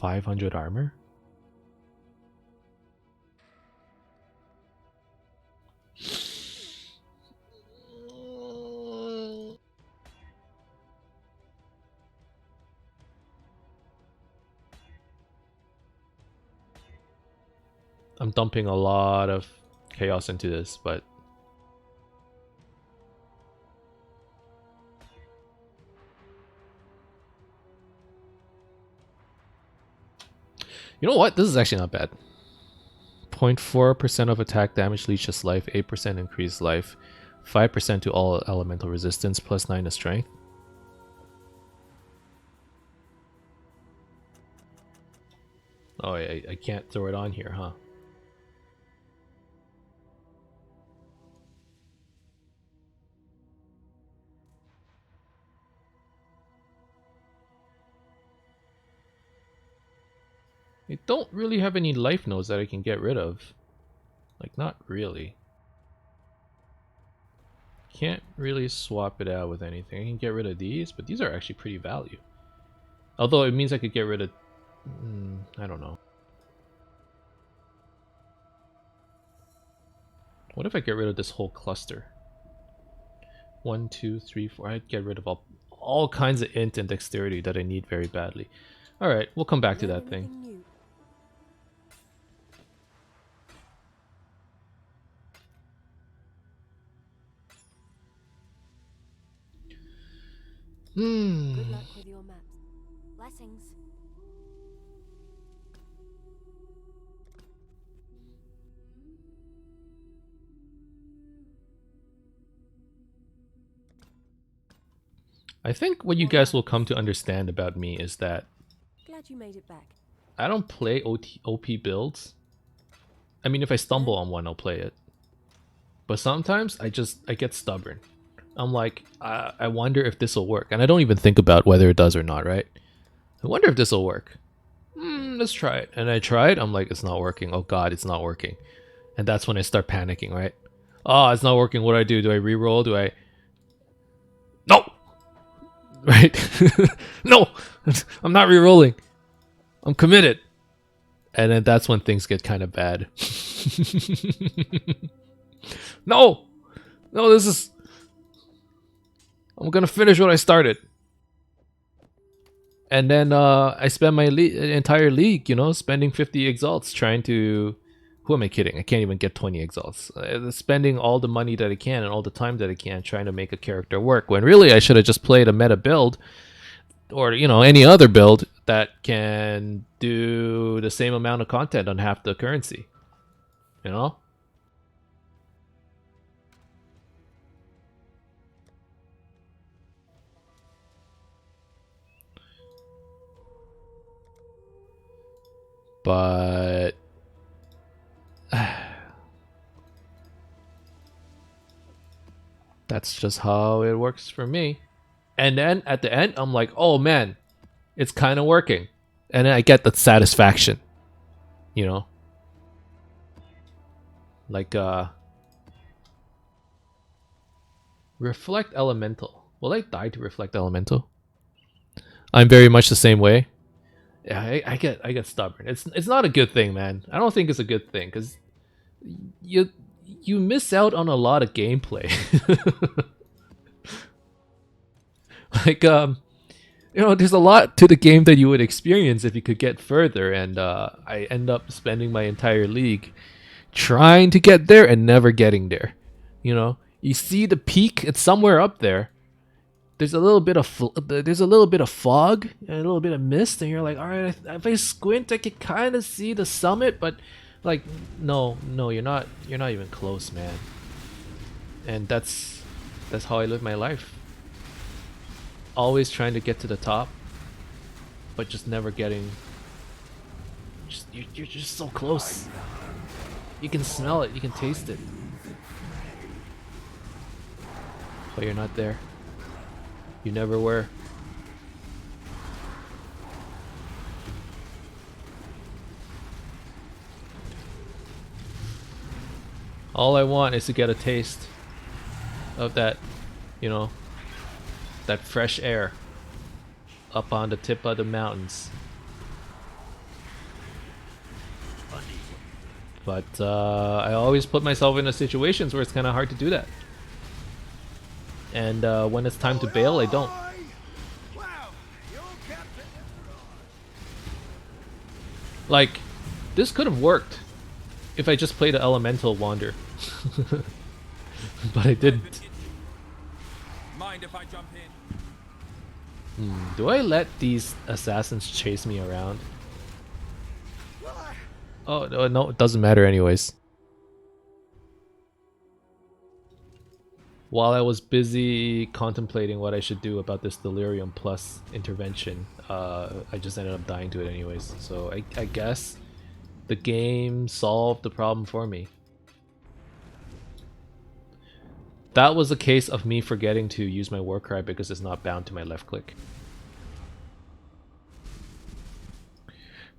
$500 armor? I'm dumping a lot of chaos into this, but you know what? This is actually not bad. 0.4% of attack damage leeches life, 8% increased life, 5% to all elemental resistance, plus 9 to strength. Oh, I can't throw it on here, huh? I don't really have any life nodes that I can get rid of. Like, not really. Can't really swap it out with anything. I can get rid of these, but these are actually pretty value. Although it means I could get rid of... I don't know. What if I get rid of this whole cluster? 1, 2, 3, 4. I'd get rid of all kinds of int and dexterity that I need very badly. Alright, we'll come back to that thing. Good luck with your maps. Blessings. I think what you guys will come to understand about me is that Glad you made it back. I don't play OP builds. I mean, if I stumble on one, I'll play it. But sometimes I get stubborn. I'm like, I wonder if this will work. And I don't even think about whether it does or not, right? I wonder if this will work. Let's try it. And I try it, I'm like, it's not working. Oh god, it's not working. And that's when I start panicking, right? Oh, it's not working. What do I do? Do I reroll? Do I... No! Right? No! I'm not rerolling. I'm committed. And then that's when things get kind of bad. No! No, this is... I'm gonna finish what I started. And then I spend my entire league, you know, spending 50 exalts trying to... Who am I kidding? I can't even get 20 exalts. Spending all the money that I can and all the time that I can trying to make a character work. When really I should have just played a meta build. Or, you know, any other build that can do the same amount of content on half the currency. You know? But that's just how it works for me. And then at the end, I'm like, oh man, it's kind of working. And then I get the satisfaction, you know? Like, Reflect Elemental. Will I die to Reflect Elemental? I'm very much the same way. Yeah, I get stubborn. It's not a good thing, man. I don't think it's a good thing because you miss out on a lot of gameplay. Like you know, there's a lot to the game that you would experience if you could get further, and I end up spending my entire league trying to get there and never getting there. You know, you see the peak; it's somewhere up there. There's a little bit of fog and a little bit of mist, and you're like, all right, if I squint, I can kind of see the summit, but like, no, you're not even close, man. And that's how I live my life. Always trying to get to the top, but just never getting. You're just so close. You can smell it, you can taste it, but you're not there. You never were. All I want is to get a taste of that, you know, that fresh air up on the tip of the mountains. But I always put myself into situations where it's kind of hard to do that. And when it's time to bail, I don't. Like, this could have worked if I just played an elemental wander. But I didn't. Mind if I jump in? Do I let these assassins chase me around? Oh, no, it doesn't matter anyways. While I was busy contemplating what I should do about this Delirium plus intervention, I just ended up dying to it anyways. So I guess the game solved the problem for me. That was a case of me forgetting to use my Warcry because it's not bound to my left click.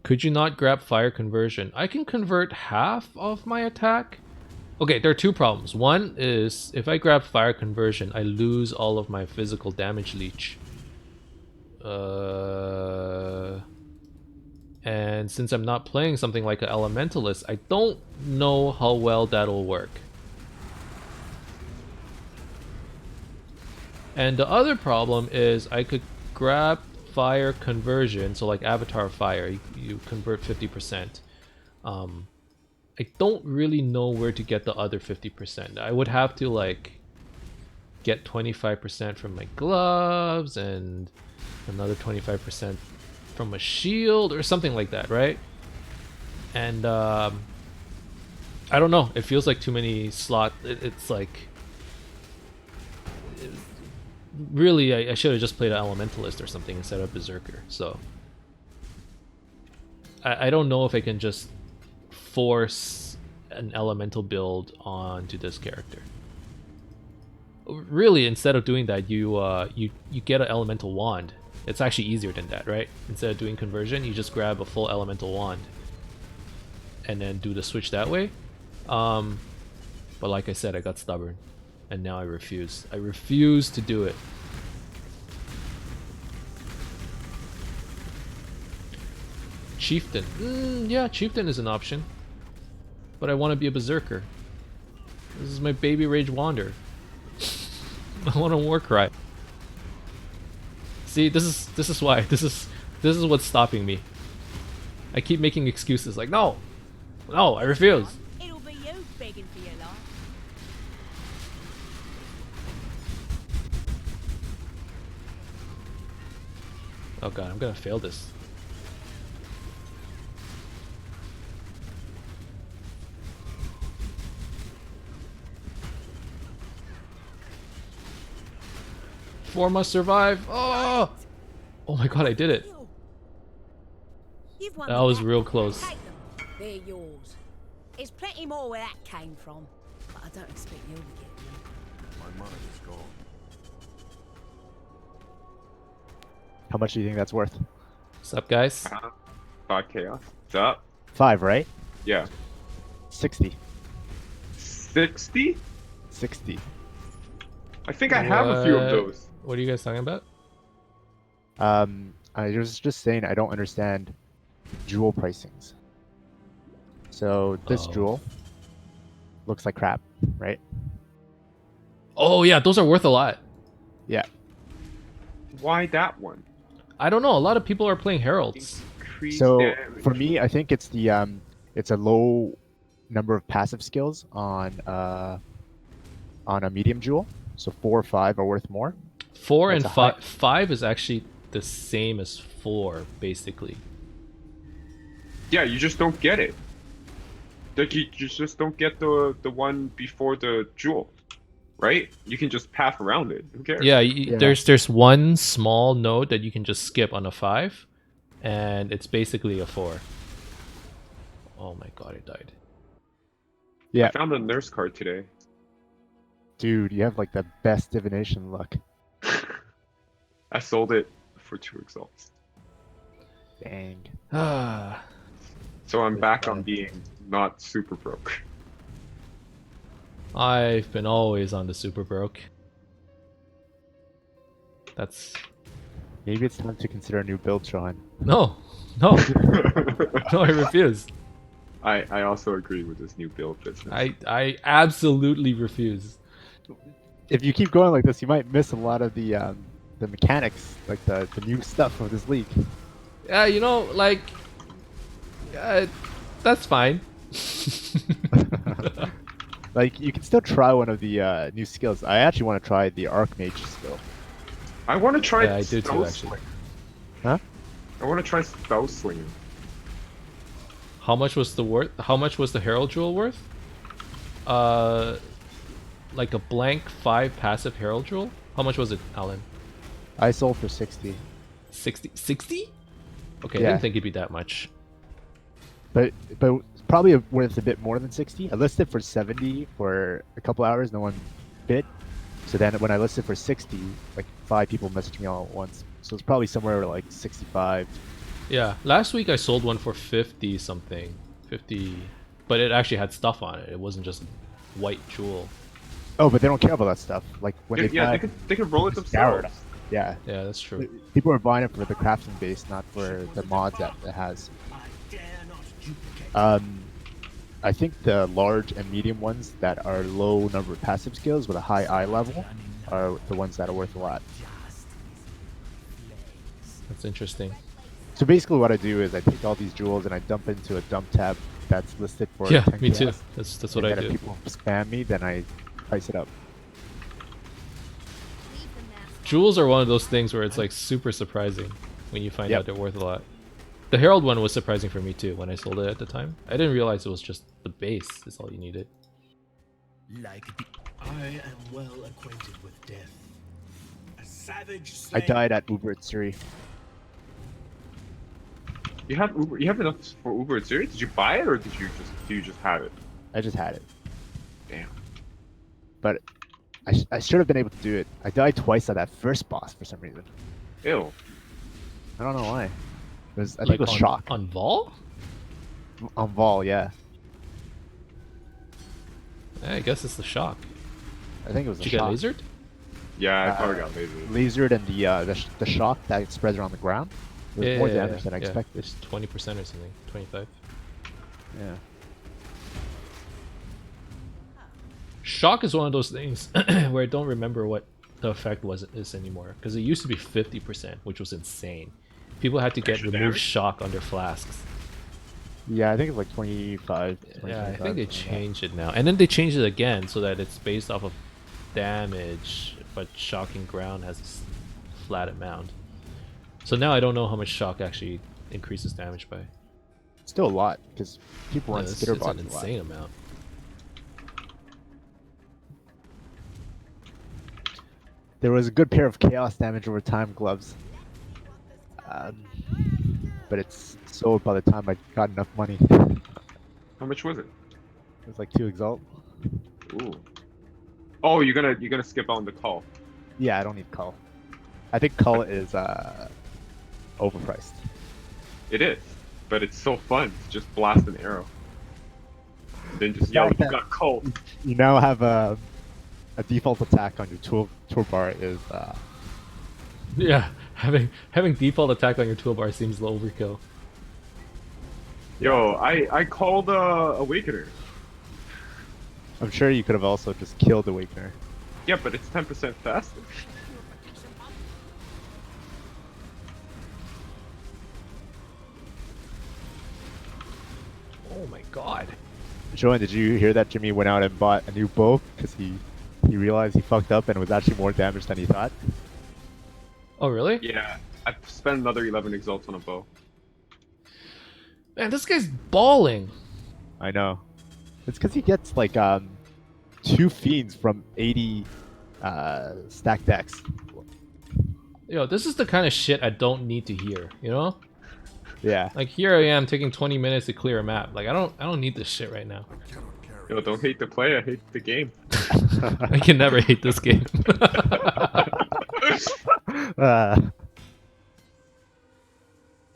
Could you not grab fire conversion? I can convert half of my attack. Okay, there are two problems. One is if I grab fire conversion, I lose all of my physical damage leech. And since I'm not playing something like an elementalist, I don't know how well that'll work. And the other problem is I could grab fire conversion, so like Avatar Fire, you convert 50%. I don't really know where to get the other 50%. I would have to like get 25% from my gloves and another 25% from a shield or something like that, right? And I don't know, it feels like too many slots. It's like really I should have just played an elementalist or something instead of berserker. So I don't know if I can just force an elemental build onto this character. Really, instead of doing that, you get an elemental wand. It's actually easier than that, right? Instead of doing conversion, you just grab a full elemental wand and then do the switch that way. But like I said, I got stubborn and now I refuse. I refuse to do it. Chieftain. Yeah, Chieftain is an option. But I want to be a berserker. This is my baby rage wander. I want a Warcry. See, this is why. This is what's stopping me. I keep making excuses like, no, I refuse. It'll be you begging for your life. Oh god, I'm gonna fail this. Four must survive. Oh! Oh my god, I did it. You've won That the was battle. real close. Take them. They're yours. There's plenty more where that came from, but I don't expect you'll be getting them. My mind is gone. How much do you think that's worth? What's up, guys? 5 chaos. What's up? 5, right? Yeah. 60. 60? 60. I think I have a few of those. What are you guys talking about? I was just saying I don't understand jewel pricings. So this Oh. jewel looks like crap, right? Oh yeah, those are worth a lot. Yeah. Why that one? I don't know. A lot of people are playing heralds. Increase So damage. for me, I think it's the it's a low number of passive skills on a medium jewel. So 4 or 5 are worth more. 4 That's and a high- 5. 5 is actually the same as 4, basically. Yeah, you just don't get it. Like you just don't get the one before the jewel, right? You can just path around it. Who cares? Yeah, Yeah. there's one small node that you can just skip on a 5, and it's basically a 4. Oh my god, I died. Yeah, I found a nurse card today. dude, you have like the best divination luck. I sold it for 2 exalts. Dang. Ah, So I'm That's back on bad. being not super broke. I've been always on the super broke. That's Maybe it's time to consider a new build, Sean. no, no, no. I refuse. I also agree with this new build business. I absolutely refuse. If you keep going like this, you might miss a lot of the mechanics, like the new stuff of this league. Yeah, you know, like, that's fine. Like you can still try one of the new skills. I actually want to try the Archmage skill. I want to try Yeah, I do too, spell actually. sling. Huh? I want to try spell slinging. How much was the worth? How much was the Herald Jewel worth? Like a blank 5 passive Herald Jewel. How much was it, Alan? I sold for 60. 60? 60? Okay, I Yeah. didn't think it'd be that much. But probably worth a bit more than 60. I listed for 70 for a couple hours, no one bid. So then when I listed for 60, like 5 people messaged me all at once. So it's probably somewhere like 65. Yeah, last week I sold one for 50 something. 50, but it actually had stuff on it. It wasn't just a white jewel. Oh, but they don't care about that stuff. Like when they Yeah, buy, they could roll it just scour themselves. yeah. Yeah, that's true. People are buying it for the crafting base, not for the mods that it has. I think the large and medium ones that are low number of passive skills with a high eye level are the ones that are worth a lot. That's interesting. So basically what I do is I take all these jewels and I dump into a dump tab that's listed for Yeah, 10 me too. chaos. That's what And I then if do. people spam me, then I price it up. Jewels are one of those things where it's like super surprising when you find Yep. out they're worth a lot. The Herald one was surprising for me too when I sold it at the time. I didn't realize it was just the base is all you needed. Like the I am well acquainted with death. A savage I slave. died at Uber Tsuri. You have Uber. You have enough for Uber Series? Did you buy it or do you just have it? I just had it. Damn. But I should have been able to do it. I died twice at that first boss for some reason. Ew. I don't know why. It was, I think Like it was on, shock. on Vol? On Vol, yeah. I guess it's the shock. I think it was Did a you get shock. lasered? Yeah, I probably got lazy. Lasered and the shock that spreads around the ground. It was more damage than I expected. It's 20% or something. 25. Yeah. Shock is one of those things where I don't remember what the effect is anymore. Because it used to be 50%, which was insane. People had to get Extra removed damage? shock on their flasks. Yeah, I think it's like 25. Yeah, I 25, think they something like that. changed it now. And then they changed it again so that it's based off of damage, but shocking ground has this flat amount. So now I don't know how much shock actually increases damage by. Still a lot, because people run Yeah, it's spitter an bots a lot. insane amount. There was a good pair of chaos damage over time gloves. But it's sold by the time I got enough money. It How much was it? was like 2 exalt. Ooh. Oh, you're gonna skip on the call. Yeah, I don't need cull. I think cull is overpriced. It is, but it's so fun to just blast an arrow. Then just yell, fact "You that- got cold." You now have a default attack on your toolbar is Yeah, having default attack on your toolbar seems low overkill. Yo, I called Awakener. I'm sure you could have also just killed Awakener. Yeah, but it's 10% faster. Oh my god. Joanne, did you hear that Jimmy went out and bought a new bow because he realized he fucked up and it was actually more damage than he thought? Oh really? Yeah, I spent another 11 exalts on a bow. Man, this guy's balling. I know. It's because he gets like 2 fiends from 80 stack decks. Yo, this is the kind of shit I don't need to hear, you know? Yeah. Like here I am taking 20 minutes to clear a map. Like I don't need this shit right now. Cannot carry. Yo, don't hate the player, hate the game. I can never hate this game.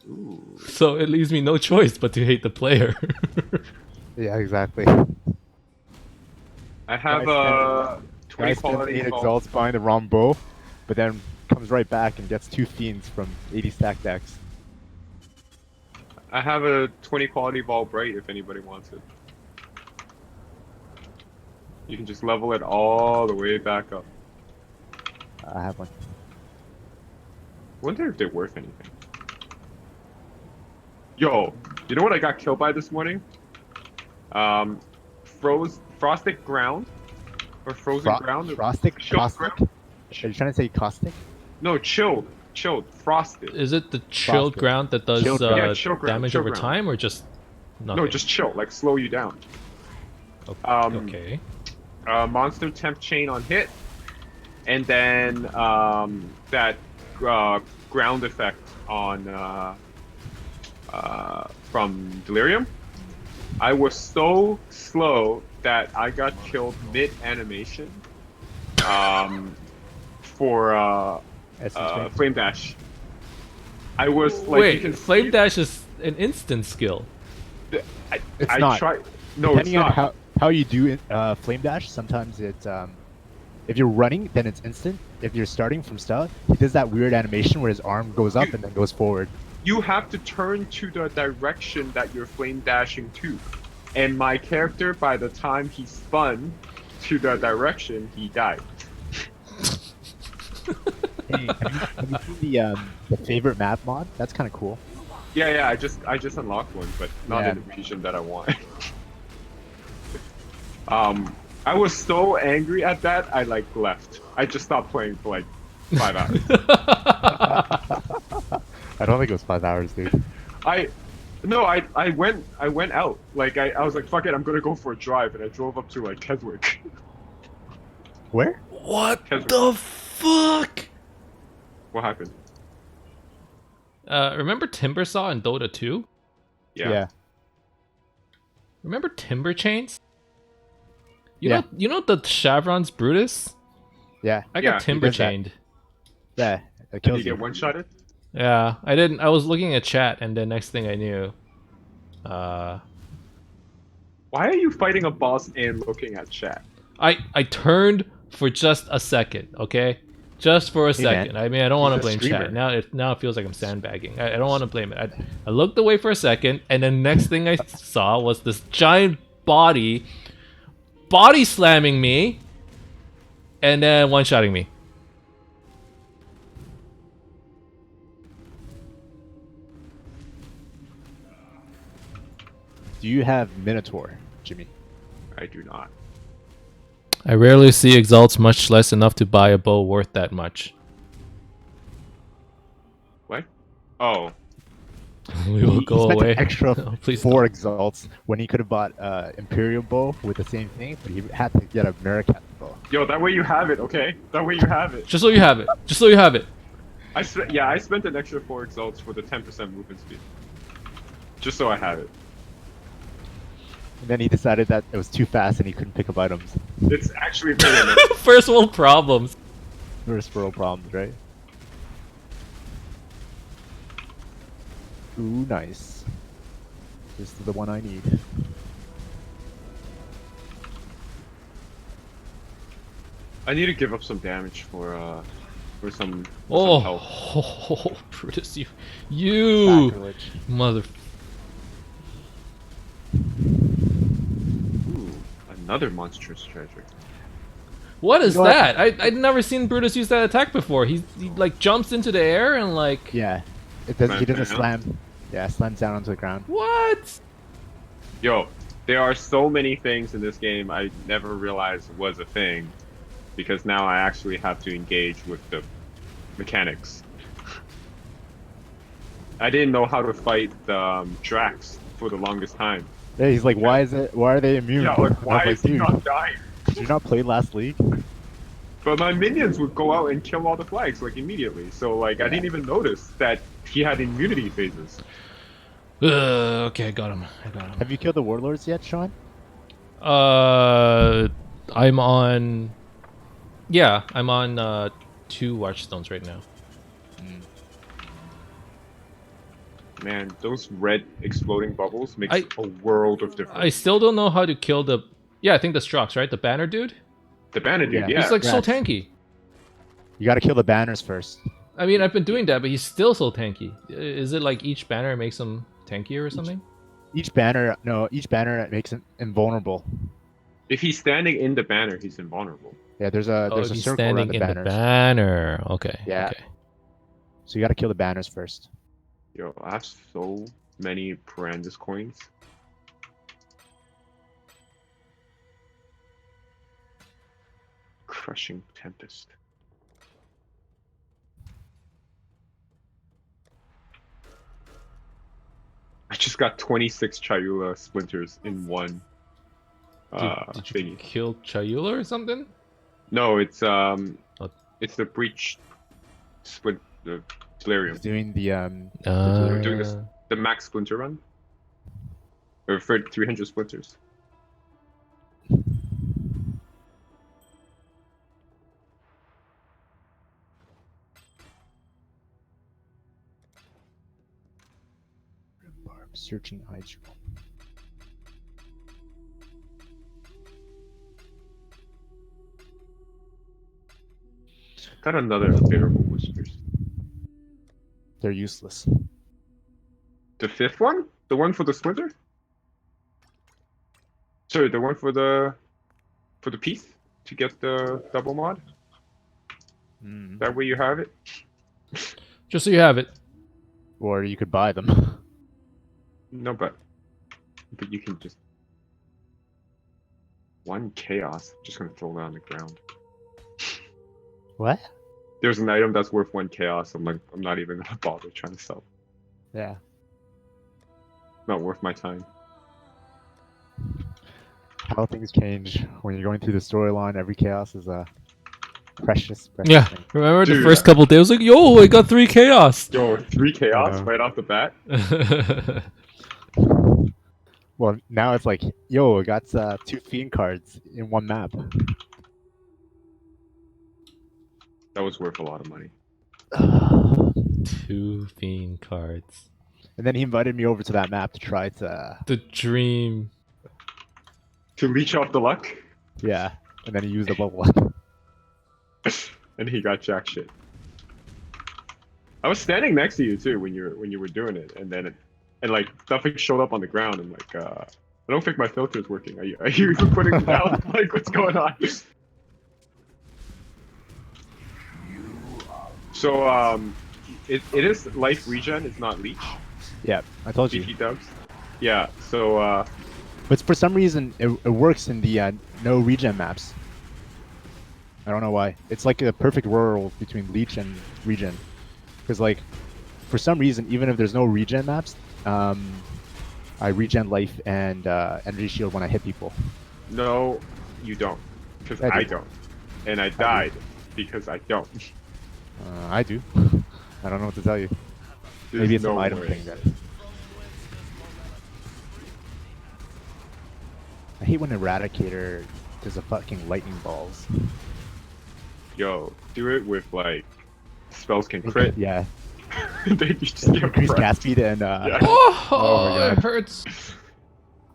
Ooh. So it leaves me no choice but to hate the player. Yeah, exactly. I have Guy 20 spends quality 8 vault. exalts buying the wrong bow, but then comes right back and gets 2 fiends from 80 stack decks. I have a 20 quality vault bright if anybody wants it. You can just level it all the way back up. I have one. Wonder if they're worth anything. Yo, you know what I got killed by this morning? Frosted ground or frozen ground. Frostic? Chilled Caustic? ground? Are you trying to say caustic? No, chilled, frosted. Is it the chilled Frosted. ground that does Chilled ground. Yeah, chilled ground, damage chilled over ground. time, or just nothing? No, just chill, like slow you down. Okay. Monster temp chain on hit, and then that ground effect on from Delirium. I was so slow that I got killed mid animation for Flame Dash. I was like, Wait, you can Flame see- Dash is an instant skill. It's I not. tried. No, it's Depending on not. how you do it, flame dash, sometimes it's if you're running, then it's instant. If you're starting from start, he does that weird animation where his arm goes up and then goes forward. You have to turn to the direction that you're flame dashing to. And my character, by the time he spun to the direction, he died. Hey, have you seen the favorite map mod? That's kind of cool. Yeah, I just unlocked one, but not Yeah. in the region that I want. I was so angry at that, I like left. I just stopped playing for like 5 hours. I don't think it was 5 hours, dude. I went out. Like I was like, fuck it, I'm gonna go for a drive, and I drove up to like Keswick. Where? What Keswick. the fuck? What happened? Remember Timbersaw in Dota 2? Yeah. Remember Timber Chains? You Yeah. know the Chevron's Brutus? Yeah. I Yeah, got he Timber does that. Chained. Yeah. It Did kills you get you. one-shotted? Yeah, I didn't. I was looking at chat, and then next thing I knew, Why are you fighting a boss and looking at chat? I turned for just a second, okay, just for a Hey, man. second. I mean, I don't want to He's a blame streamer. chat. Now it feels like I'm sandbagging. I don't want to blame it. I looked away for a second, and then next thing I saw was this giant body slamming me, and then one-shotting me. Do you have Minotaur, Jimmy? I do not. I rarely see exalts, much less enough to buy a bow worth that much. What? Oh. We will He go spent away. an extra Oh, please 4 exalts when he could have bought Imperial bow with the same thing, but he had to get a Maracat bow. Yo, that way you have it, okay? That way you have it. Just so you have it. Just so you have it. I spent an extra 4 exalts for the 10% movement speed. Just so I have it. And then he decided that it was too fast and he couldn't pick up items. It's actually very nice. First world problems. First world problems, right? Ooh, nice. This is the one I need. I need to give up some damage for some Oh, health. Brutus, you Sacrilege. mother. Ooh, another monstrous treasure. What is You know what? that? I'd never seen Brutus use that attack before. He like jumps into the air and like Yeah. It does, he Slam doesn't down? slam. Yeah, slams down onto the ground. what? Yo, there are so many things in this game I never realized was a thing, because now I actually have to engage with the mechanics. I didn't know how to fight the Drax for the longest time. Yeah, he's like, why are they immune? Yeah, And like I why was is he dude, not dying? did you not play last league? But my minions would go out and kill all the flags like immediately. So like I didn't even notice that he had immunity phases. Okay, I got him. Have you killed the warlords yet, Sean? I'm on. Yeah, I'm on 2 Watchstones right now. Man, those red exploding bubbles makes I- a world of difference. I still don't know how to kill the Yeah, I think the Strux, right? The banner dude. The banner dude, Yeah. yeah. He's like so Rats. tanky. You gotta kill the banners first. I mean, I've been doing that, but he's still so tanky. Is it like each banner makes him tankier or something? Each banner makes him invulnerable. If he's standing in the banner, he's invulnerable. Yeah, there's a Oh, if a he's circle around standing the in banners. the banner. Okay. Yeah. Okay. So you gotta kill the banners first. Yo, I have so many Parandus coins. Crushing Tempest. I just got 26 Chayula splinters in one Did you thingy. kill Chayula or something? No, it's Oh. it's the breach splint the Delirium. He's doing the We're doing this the max splinter run. Or for 300 splinters. searching Hydro. Got another unbearable whispers. They're useless. The fifth one? The one for the splinter? Sorry, the one for the piece to get the double mod? That way you have it? Just so you have it. Or you could buy them. No, but you can just one chaos. I'm just gonna throw that on the ground. What? There's an item that's worth one chaos. I'm not even gonna bother trying to sell. Yeah. Not worth my time. How things change when you're going through the storyline. Every chaos is a precious Yeah. thing. Remember Dude, the first couple days? I was like, yo, I got 3 chaos. Yo, 3 chaos know. right off the bat. Well, now it's like, yo, I got 2 fiend cards in one map. That was worth a lot of money. 2 fiend cards. And then he invited me over to that map to try to, The dream. To leech off the luck, yeah. And then he used the bubble up. and he got jack shit. I was standing next to you too when you were doing it, and then like nothing showed up on the ground. I'm like, I don't think my filter's working. Are you putting it down? Like, what's going on? So it is life regen. It's not leech. Yeah, I told you. GG dubs. Yeah. So But for some reason, it works in the no regen maps. I don't know why. It's like a perfect world between leech and regen. Because like, for some reason, even if there's no regen maps, I regen life and energy shield when I hit people. no, you don't, because I do. I don't, and I died because I don't. I do. I don't know what to tell you. There's Maybe it's no an item way. thing then. I hate when Eradicator does a fucking lightning balls. Yo, do it with like spells can crit. Yeah. Then you just get Increase wrecked. cast speed and Yeah. Oh, Oh my it God. hurts.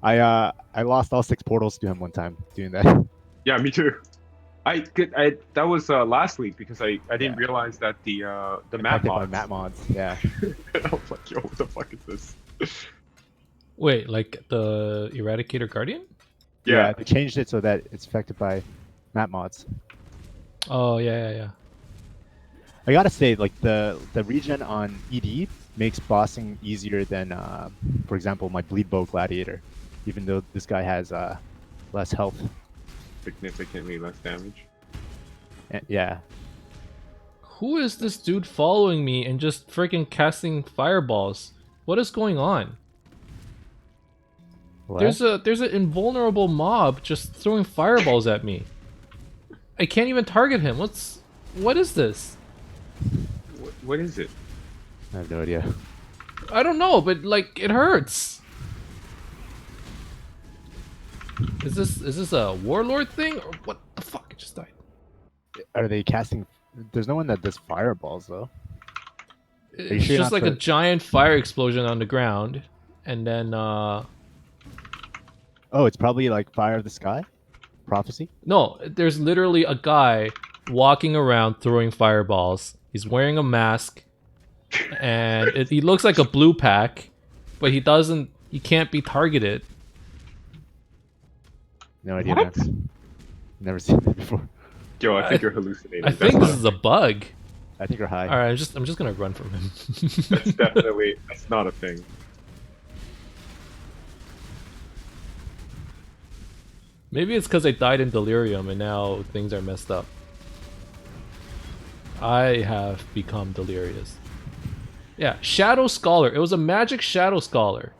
I lost all 6 portals to him one time doing that. Yeah, me too. I that was last week because I didn't realize that the map Affected by mods. map mods. Yeah. I was like, yo, what the fuck is this? Wait, like the Eradicator Guardian? Yeah, They changed it so that it's affected by map mods. Oh, yeah. I gotta say, like the regen on ED makes bossing easier than, for example, my bleed bow gladiator, even though this guy has less health. significantly less damage. Yeah. Who is this dude following me and just freaking casting fireballs? What is going on? What? There's an invulnerable mob just throwing fireballs at me. I can't even target him. What is this? What is it? I have no idea. I don't know, but like it hurts. Is this a warlord thing or what the fuck? I just died. Are they casting? There's no one that does fireballs though. It's sure you're just not like a for- giant fire explosion on the ground, and then Oh, it's probably like fire of the sky. prophecy? No, there's literally a guy walking around throwing fireballs. He's wearing a mask, and he looks like a blue pack, but he doesn't. He can't be targeted. No idea, What? Max. Never seen that before. Yo, I think you're hallucinating. I think this is a bug. I think you're high. All right, I'm just gonna run from him. That's not a thing. Maybe it's because I died in Delirium and now things are messed up. I have become delirious. Yeah, Shadow Scholar. It was a magic Shadow Scholar.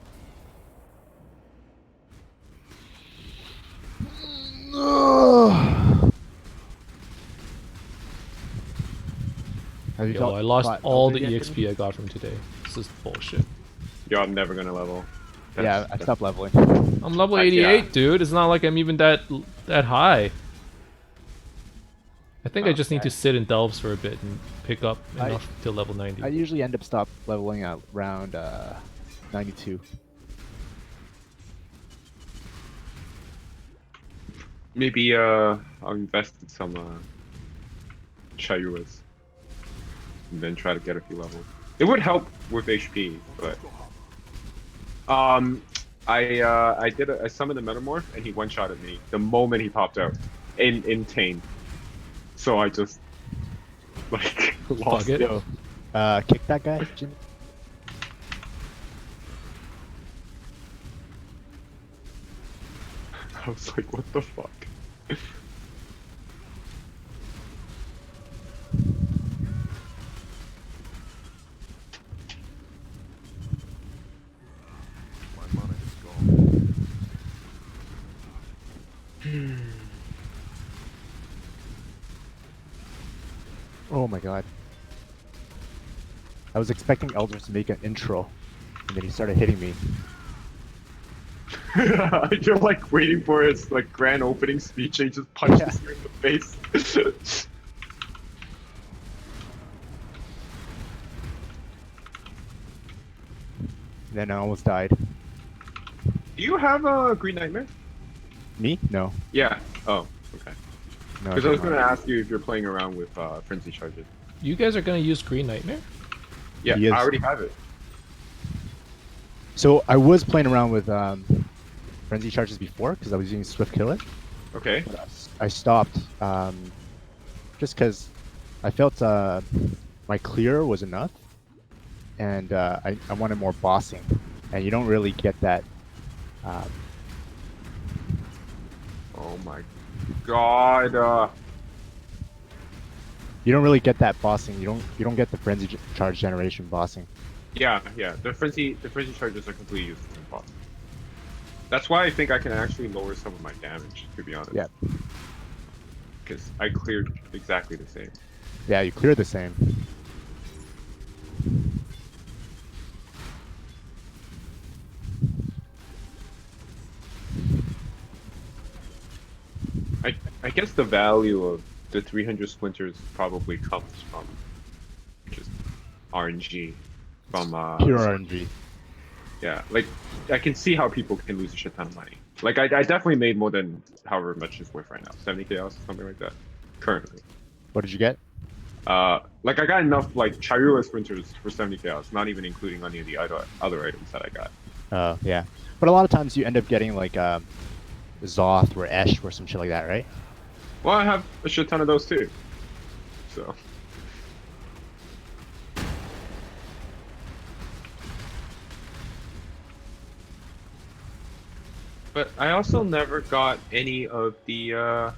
Have you Yo, felt I lost flat all melted the yet, EXP Jimmy? I got from today. This is bullshit. Yo, I'm never gonna level. Yeah, I stopped leveling. I'm level Yeah. 88, dude. It's not like I'm even that high. I think I just need to sit in delves for a bit and pick up enough to level 90. I usually end up stop leveling at around 92. Maybe I'll invest in some Chayuas. And then try to get a few levels. It would help with HP, but I summoned the Metamorph and he one-shotted me the moment he popped out in Tane. So I just like lost it. Yo, kick that guy, Jimmy. I was like, what the fuck? My mana is gone. Oh my god. I was expecting Elders to make an intro, and then he started hitting me. You're like waiting for his like grand opening speech and he just punches you in the face. And then I almost died. Do you have a Green Nightmare? Me? No. Yeah. Oh, okay. No. Because I was don't. gonna ask you if you're playing around with Frenzy Charges. You guys are gonna use Green Nightmare? Yeah, He is. I already have it. So I was playing around with frenzy charges before because I was using Swift Killer. Okay. But I stopped just because I felt my clear was enough, and I wanted more bossing, and you don't really get that. Oh my god. You don't really get that bossing. You don't get the frenzy charge generation bossing. Yeah. The frenzy charges are completely useless in boss. That's why I think I can actually lower some of my damage, to be honest. Yeah. Because I cleared exactly the same. Yeah, you clear the same. I guess the value of the 300 splinters probably comes from just RNG. From Pure RNG. Yeah, like I can see how people can lose a shit ton of money. Like I definitely made more than however much it's worth right now, 70 chaos, something like that, currently. What did you get? Like I got enough like Chirua sprinters for 70 chaos, not even including any of the other items that I got. Yeah. But a lot of times you end up getting like Zoth or Esh or some shit like that, right? Well, I have a shit ton of those too. So. But I also never got any of the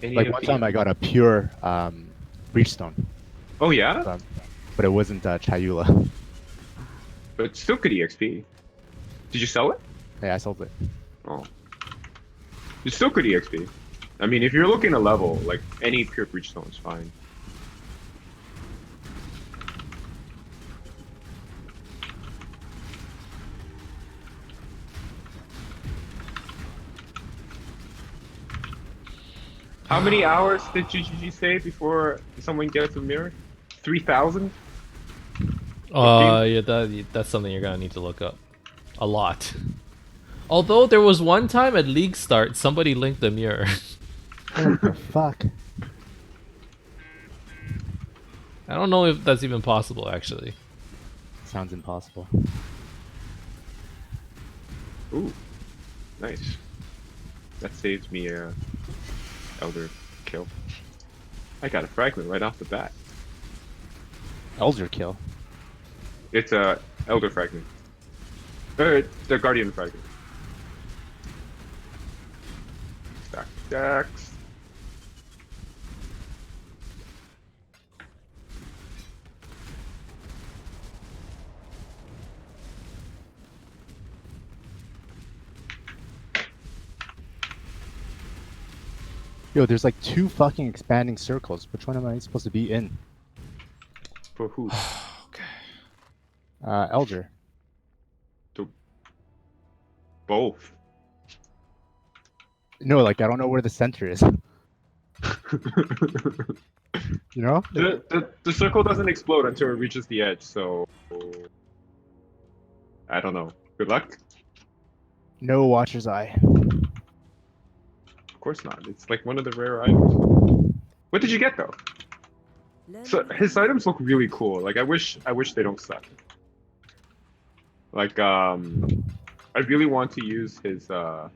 Like one time I got a pure Breachstone, Oh yeah? but it wasn't Chayula. But it still could EXP. Did you sell it? Yeah, I sold it. Oh. It still could EXP. I mean, if you're looking to level, like any pure Breachstone is fine. How many hours did GGG say before someone gets a mirror? 3,000? Yeah, that's something you're gonna need to look up. A lot. Although there was one time at league start, somebody linked the mirror. What the fuck? I don't know if that's even possible, actually. Sounds impossible. Ooh, nice. That saves me a elder kill. I got a fragment right off the bat. Elder kill. It's a elder fragment. The guardian fragment. Stack stacks. Yo, there's like 2 fucking expanding circles. Which one am I supposed to be in? For who? Elder. To both. No, like I don't know where the center is. You know? The circle doesn't explode until it reaches the edge, so I don't know. Good luck. No Watcher's Eye. Of course not. It's like one of the rare items. What did you get though? So his items look really cool. Like I wish they don't suck. Like I really want to use his I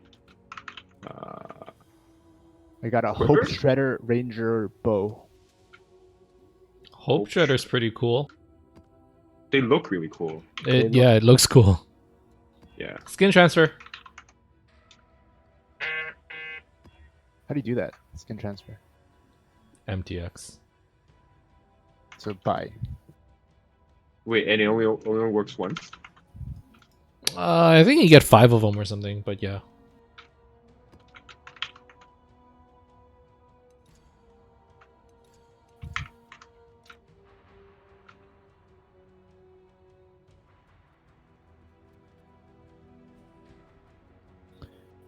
got a quiver? Hope Shredder Ranger bow. Hope Shredder's pretty cool. They look really cool. Yeah, it looks cool. Yeah. Skin transfer. How do you do that? Skin transfer. MTX. So buy. Wait, and it only works once? I think you get 5 of them or something, but yeah.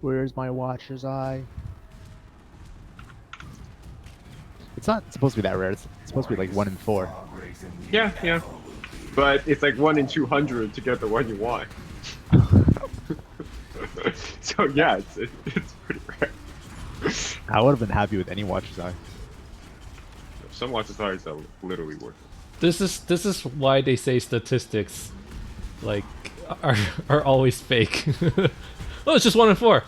Where's my Watcher's Eye? It's not supposed to be that rare. It's supposed to be like 1 in 4. Yeah, yeah. But it's like 1 in 200 to get the one you want. So yeah, it's pretty rare. I would have been happy with any Watcher's Eye. Some watches are literally worth it. This is why they say statistics like are always fake. Oh, it's just 1 in 4.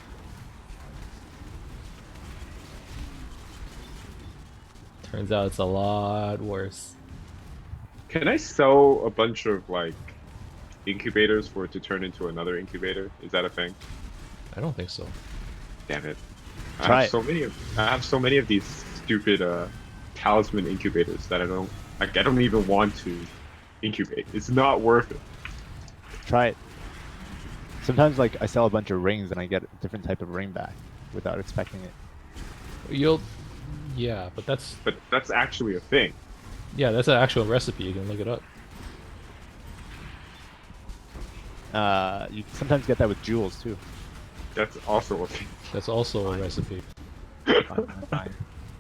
Turns out it's a lot worse. Can I sell a bunch of like incubators for it to turn into another incubator? Is that a thing? I don't think so. Damn it! Try I it. have so many of these stupid talisman incubators that I don't even want to incubate. It's not worth it. Try it. Sometimes like I sell a bunch of rings and I get a different type of ring back without expecting it. Yeah, but that's actually a thing. yeah, that's an actual recipe. You can look it up. You sometimes get that with jewels too. That's also a thing. That's also a recipe. Fine.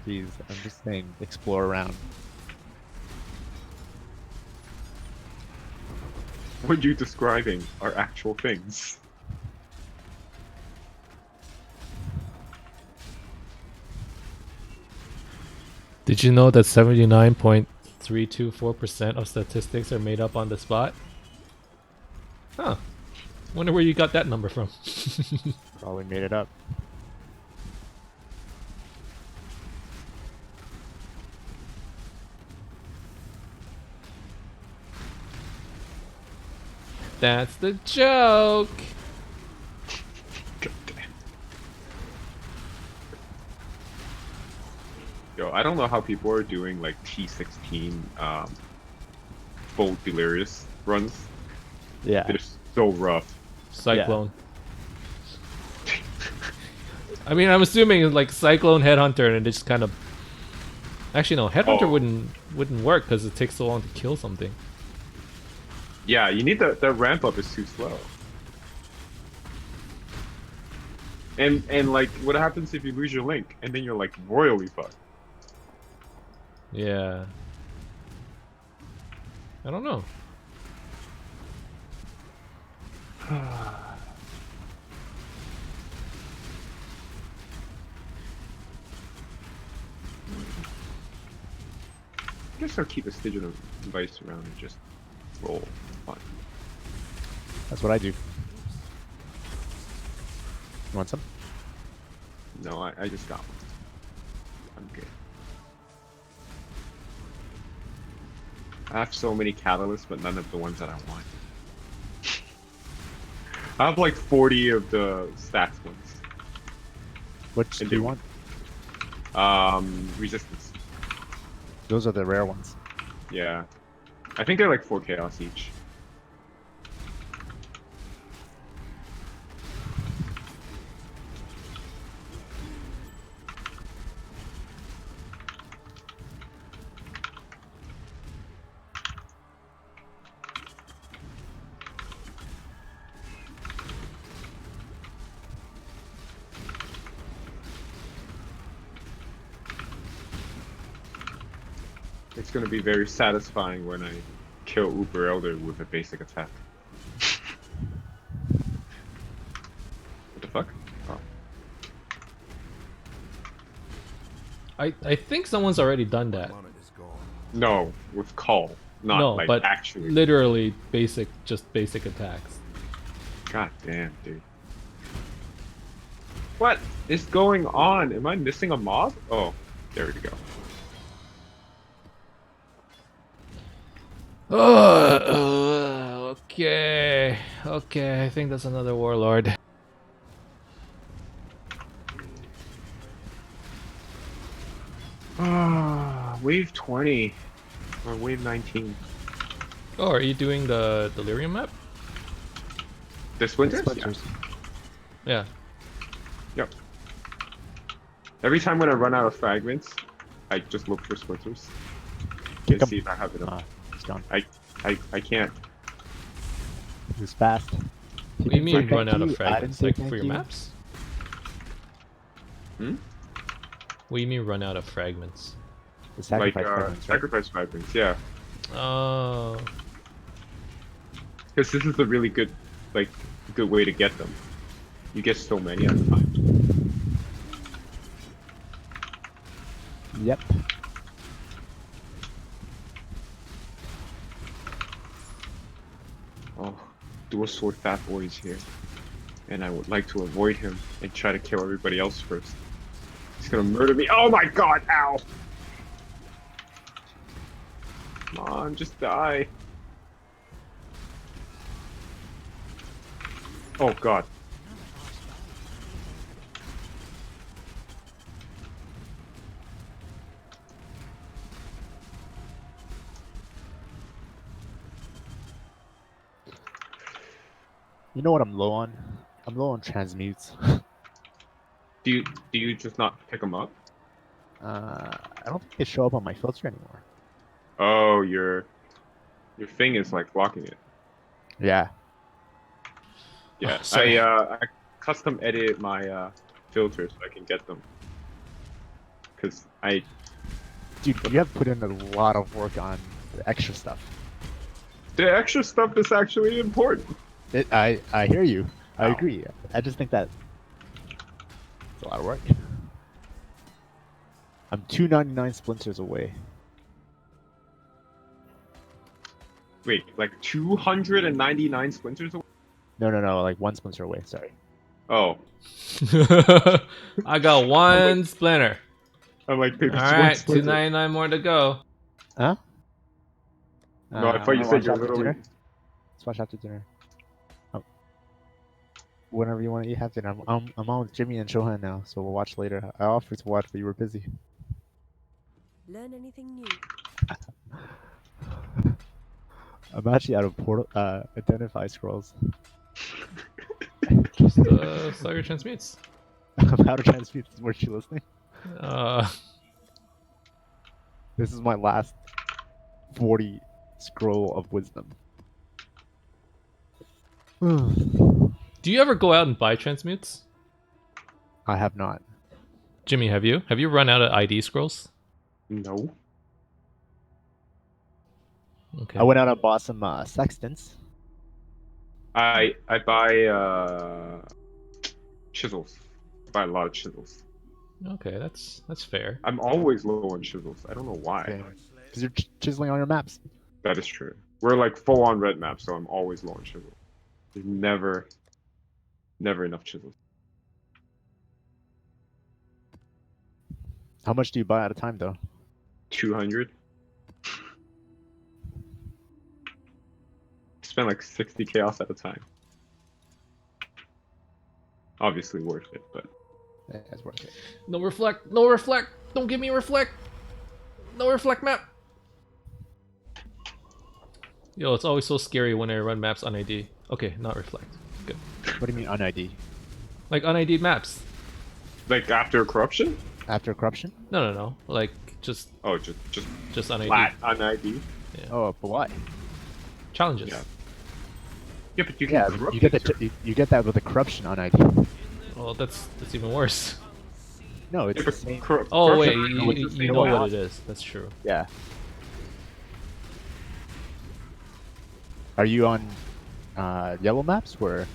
Jeez, I'm just saying, explore around. What you're describing are actual things. Did you know that 79.324% of statistics are made up on the spot? Huh. Wonder where you got that number from. Probably made it up. That's the joke. God damn. Yo, I don't know how people are doing like T16 full Delirious runs. Yeah. They're so rough. Cyclone. I mean, I'm assuming it's like Cyclone, Headhunter, and it just kind of. Actually, no. Headhunter Oh. wouldn't work because it takes so long to kill something. Yeah, you need the ramp up is too slow. And like, what happens if you lose your link and then you're like royally fucked? Yeah. I don't know. guess I'll keep a Stygian of Vice around and just roll. Fun. That's what I do. You want some? No, I just got one. I'm good. I have so many catalysts, but none of the ones that I want. I have like 40 of the stacks ones. Which do you want? Resistance. Those are the rare ones. Yeah. I think they're like 4 chaos each. It's gonna be very satisfying when I kill Uber Elder with a basic attack. What the fuck? Oh. I think someone's already done that. Mana is gone. No, with call, not No, like but actually. literally just basic attacks. God damn, dude. What is going on? Am I missing a mob? Oh, there we go. Okay. Okay, I think that's another warlord. Wave 20 or wave 19. Oh, are you doing the Delirium map? The splinters? Splinters. Yeah. Yep. Every time when I run out of fragments, I just look for splinters. Kick And 'em. see if I have enough. It's gone. I can't. It was fast. What do you mean run out of I fragments? didn't Like say for thank your you. maps? Hmm? What do you mean run out of fragments? The Like sacrifice fragments, right? sacrifice fragments, yeah. Oh. Because this is a really good, like, good way to get them. You get so many at a time. Yep. Oh, dual sword fat boy is here. And I would like to avoid him and try to kill everybody else first. He's gonna murder me. Oh my god, ow! Come on, just die. Oh god. You know what I'm low on? I'm low on transmutes. Do you just not pick them up? I don't think they show up on my filter anymore. Oh, your thing is like blocking it. Yeah. Yeah, sorry. I custom edit my filters so I can get them. Cause Dude, you have put in a lot of work on the extra stuff. the extra stuff is actually important. I hear you. I Ow. agree. I just think that it's a lot of work. I'm 299 splinters away. Wait, like 299 splinters away? No, like one splinter away. Sorry. Oh, I got one splinter. I'm like, dude, that's one Alright, splinter. 299 more to go. Huh? No, I thought you wanna said watch you're after literally. dinner? Let's watch after dinner. Oh. Whenever you want to eat after dinner. I'm on with Jimmy and Shohan now, so we'll watch later. I offered to watch, but you were busy. Learn anything new? I'm actually out of portal identify scrolls. Just saw your transmutes. I'm out of transmute. Were you listening? This is my last 40 scroll of wisdom. Do you ever go out and buy transmutes? I have not. Jimmy, have you? Have you run out of ID scrolls? No. Okay. I went out and bought some sextants. I buy chisels. I buy a lot of chisels. Okay, that's fair. I'm always low on chisels. I don't know why. Okay. because you're chiseling on your maps. That is true. We're like full on red map, so I'm always low on chisel. There's never enough chisels. How much do you buy at a time, though? 200. Spend like 60 chaos at a time. Obviously worth it, but Yeah, it's worth it. No reflect. No reflect. Don't give me reflect. No reflect map. Yo, it's always so scary when I run maps on ID. Okay, not reflect. Good. What do you mean on ID? Like unID'd maps. like after corruption? After corruption? No. Like just Oh, just unID'd. flat on ID. Oh, but why? Challenges. Yeah. Yeah, but you can Yeah, corrupt you get it, that. sir. You get that with a corruption on ID. Well, that's even worse. No, it's Yeah, the but same. Oh wait, corruption you, with the you same know amount. what it is. That's true. Yeah. Are you on yellow maps or?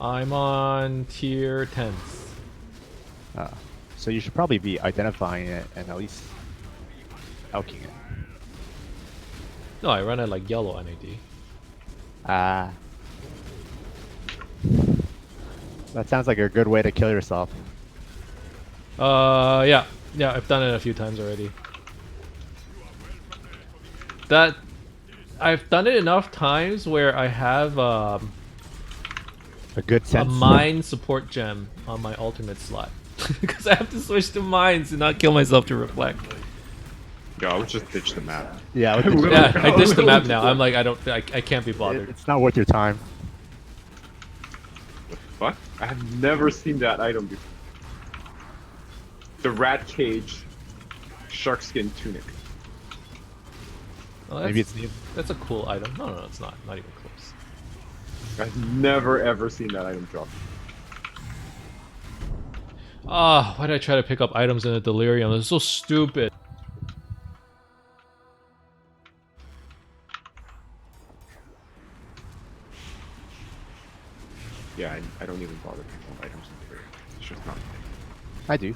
I'm on tier 10s. So you should probably be identifying it and at least elking it. No, I run it like yellow on ID. Ah. That sounds like a good way to kill yourself. Yeah, I've done it a few times already. I've done it enough times where I have A good a sense. mine support gem on my ultimate slot. Because I have to switch to mines and not kill myself to reflect. Yo, I would just ditch the map. Yeah, with the- Yeah, I ditched the map now. I'm like, I can't be bothered. it's not worth your time. What? I have never seen that item before. The rat cage shark skin tunic. Well, Maybe that's, it's new. that's a cool item. No, it's not. Not even close. I've never ever seen that item drop. Ah, why did I try to pick up items in a Delirium? It's so stupid. Yeah, I don't even bother picking up items in here. It's just not. I do.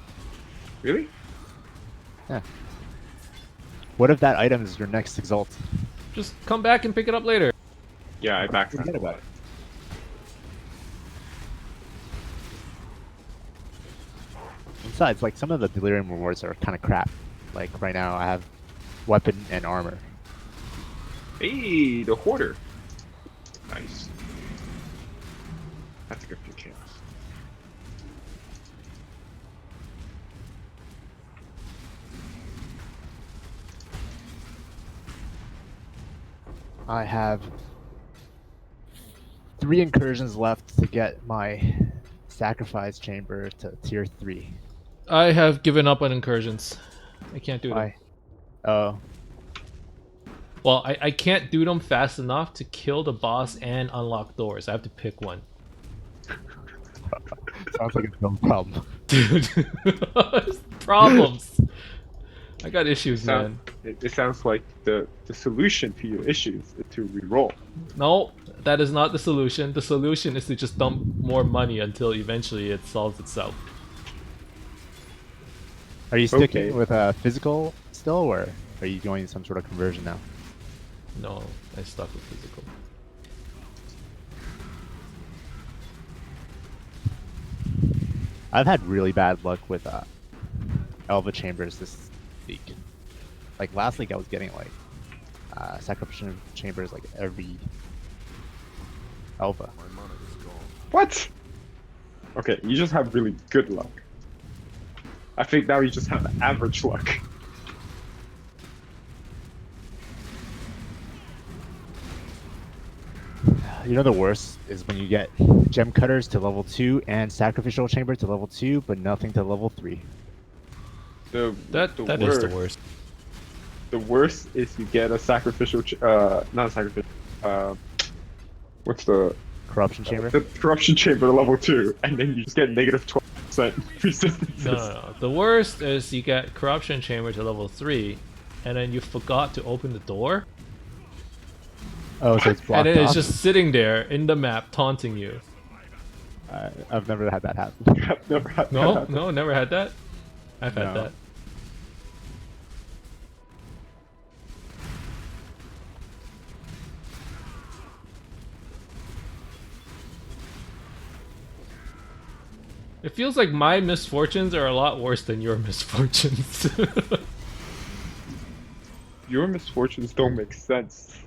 Really? Yeah. What if that item is your next exalt? Just come back and pick it up later. Yeah, I backtracked. Forget about it. Besides, like some of the Delirium rewards are kind of crap. Like right now, I have weapon and armor. Hey, the hoarder. Nice. That's a good few kills. I have 3 incursions left to get my sacrifice chamber to tier 3. I have given up on incursions. I can't do them. Why? Oh, Well, I can't do them fast enough to kill the boss and unlock doors. I have to pick one. sounds like a no problem. Dude, problems. I got issues, man. It sounds like the solution to your issues is to reroll. No, that is not the solution. The solution is to just dump more money until eventually it solves itself. Are you sticking Okay. with physical still, or are you doing some sort of conversion now? No, I stuck with physical. I've had really bad luck with Elva chambers this week. Like last week, I was getting like sacrificial chambers like every Elva. My mana is gone. What? Okay, you just have really good luck. I think now you just have average luck. You know the worst is when you get gem cutters to level 2 and sacrificial chamber to level 2, but nothing to level 3. That is the worst. The worst is you get a sacrificial, not a sacrificial, what's the Corruption chamber. the corruption chamber to level 2, and then you just get negative 12% resistance. No. The worst is you get corruption chamber to level 3, and then you forgot to open the door, Oh, so it's blocked and then it's off? just sitting there in the map taunting you. I've never had that happen. I've never had that No, happen. no, never had that. I've had No. that. It feels like my misfortunes are a lot worse than your misfortunes. Your misfortunes don't make sense.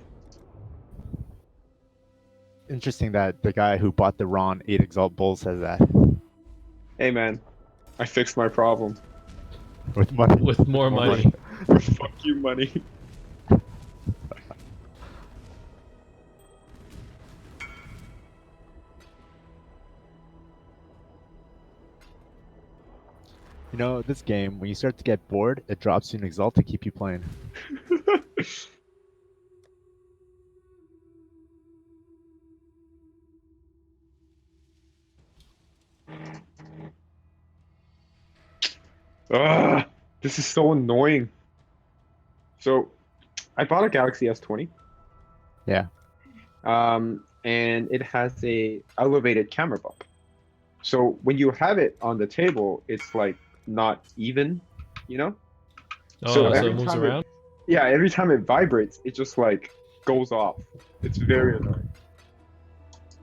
Interesting that the guy who bought the Ron 8 Exalt Bull says that. Hey man, I fixed my problem. With money. With more money. Fuck you, money. You know, this game, when you start to get bored, it drops you an Exalt to keep you playing. Ugh, this is so annoying. So, I bought a Galaxy S20. Yeah. And it has a elevated camera bump. So when you have it on the table, it's like not even, you know? Oh, so every it moves time around? Yeah, every time it vibrates, it just like goes off. It's very annoying.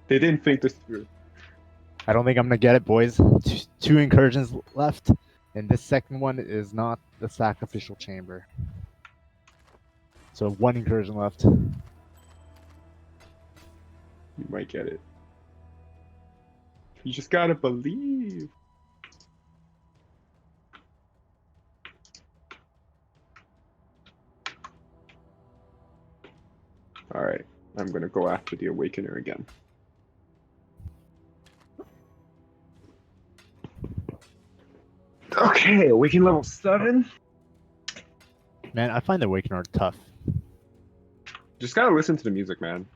They didn't think this through. I don't think I'm gonna get it, boys. Two incursions left, and this second one is not the sacrificial chamber. So 1 incursion left. You might get it. You just gotta believe. Alright, I'm gonna go after the Awakener again. Okay, Awaken level 7. Man, I find the Awakener tough. Just gotta listen to the music, man.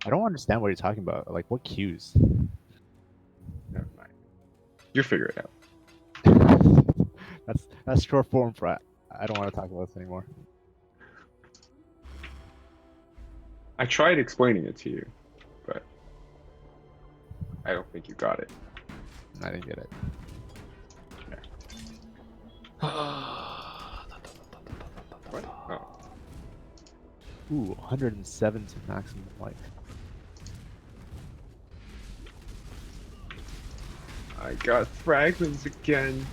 I don't understand what you're talking about. Like, what cues? Never mind. You'll figure it out. That's short form for I don't want to talk about this anymore. I tried explaining it to you, but I don't think you got it. I didn't get it. What? Oh. Ooh, 107 to maximum life. I got fragments again.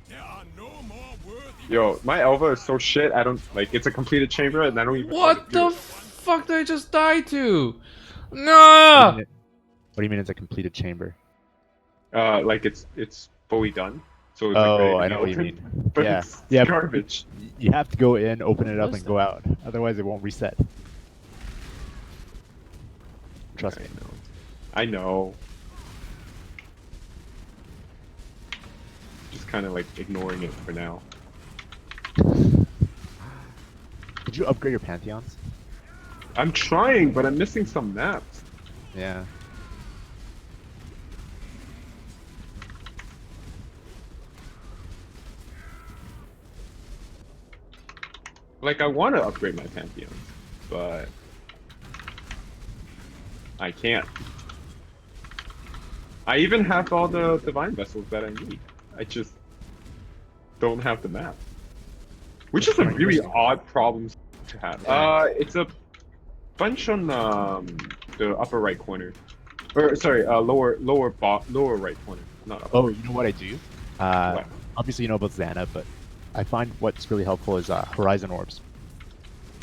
There are no more worthy. Yo, my Elva is so shit. I don't like. It's a completed chamber, and I don't even. What the do it. fuck did I just die to? No! What do you mean it's a completed chamber? Like it's fully done. So it's like Oh, ready to I be know what you opened, mean. But Yeah, it's yeah. garbage. You have to go in, open it up, What is and go out. Otherwise, it won't reset. Trust me. I know. Just kind of like ignoring it for now. Did you upgrade your Pantheons? I'm trying, but I'm missing some maps. Yeah. Like, I want to upgrade my Pantheons, but I can't. I even have all the Divine Vessels that I need. I just don't have the map. Which is a really odd problem to have. It's a bunch on the upper right corner. Or, sorry, lower right corner. Not upper. Oh, you know what I do? What? Obviously you know about Xana, but I find what's really helpful is Horizon Orbs.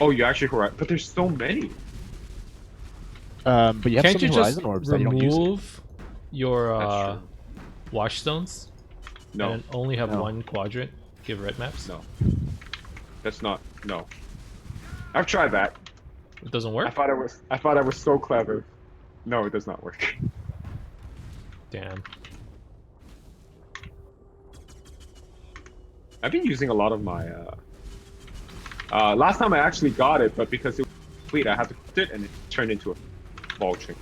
Oh, you actually correct. But there's so many. But you have Can't some you just Horizon Orbs that you don't use. remove your That's wash stones No, and only have No. one quadrant? Give red maps? no. That's not. No. I've tried that. It doesn't work? I thought I was so clever. No, it does not work. Damn. I've been using a lot of my last time I actually got it, but because it was complete, I had to quit it and it turned into a vulture.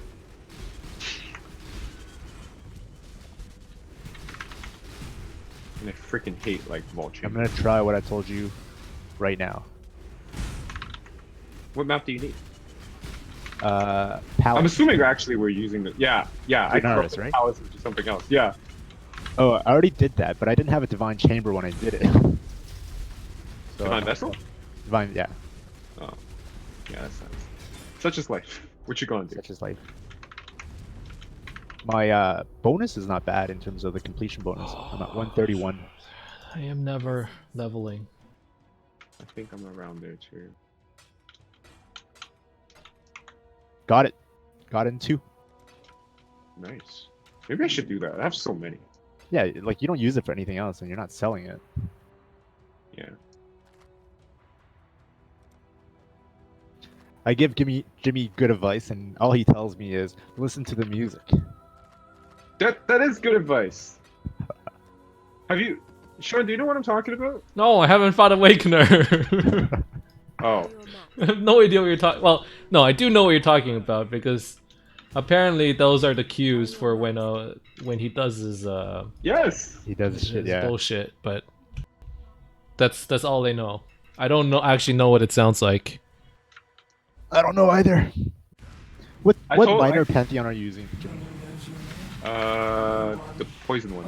And I freaking hate like vulture. I'm gonna try what I told you right now. What map do you need? Palace. I'm assuming actually we're using the yeah. I Lunaris, corrupted right? Palace into something else. Yeah. Oh, I already did that, but I didn't have a Divine Chamber when I did it. So, Divine Vessel? Divine, yeah. Oh. Yeah, that's nice. Such is life. What you gonna do? Such is life. my bonus is not bad in terms of the completion bonus. I'm at 131. I am never leveling. I think I'm around there too. Got it. Got it in 2. Nice. Maybe I should do that. I have so many. Yeah, like you don't use it for anything else, and you're not selling it. Yeah. I give Jimmy good advice, and all he tells me is listen to the music. That is good advice. Have you, Sean? Do you know what I'm talking about? No, I haven't fought Awakener. Oh, I have no idea what you're talking. Well, no, I do know what you're talking about because apparently those are the cues for when he does his yes. He does this shit, his yeah. bullshit. But that's all they know. I don't actually know what it sounds like. I don't know either. What I what told- minor I- pantheon are you using, Jimmy? The poison one,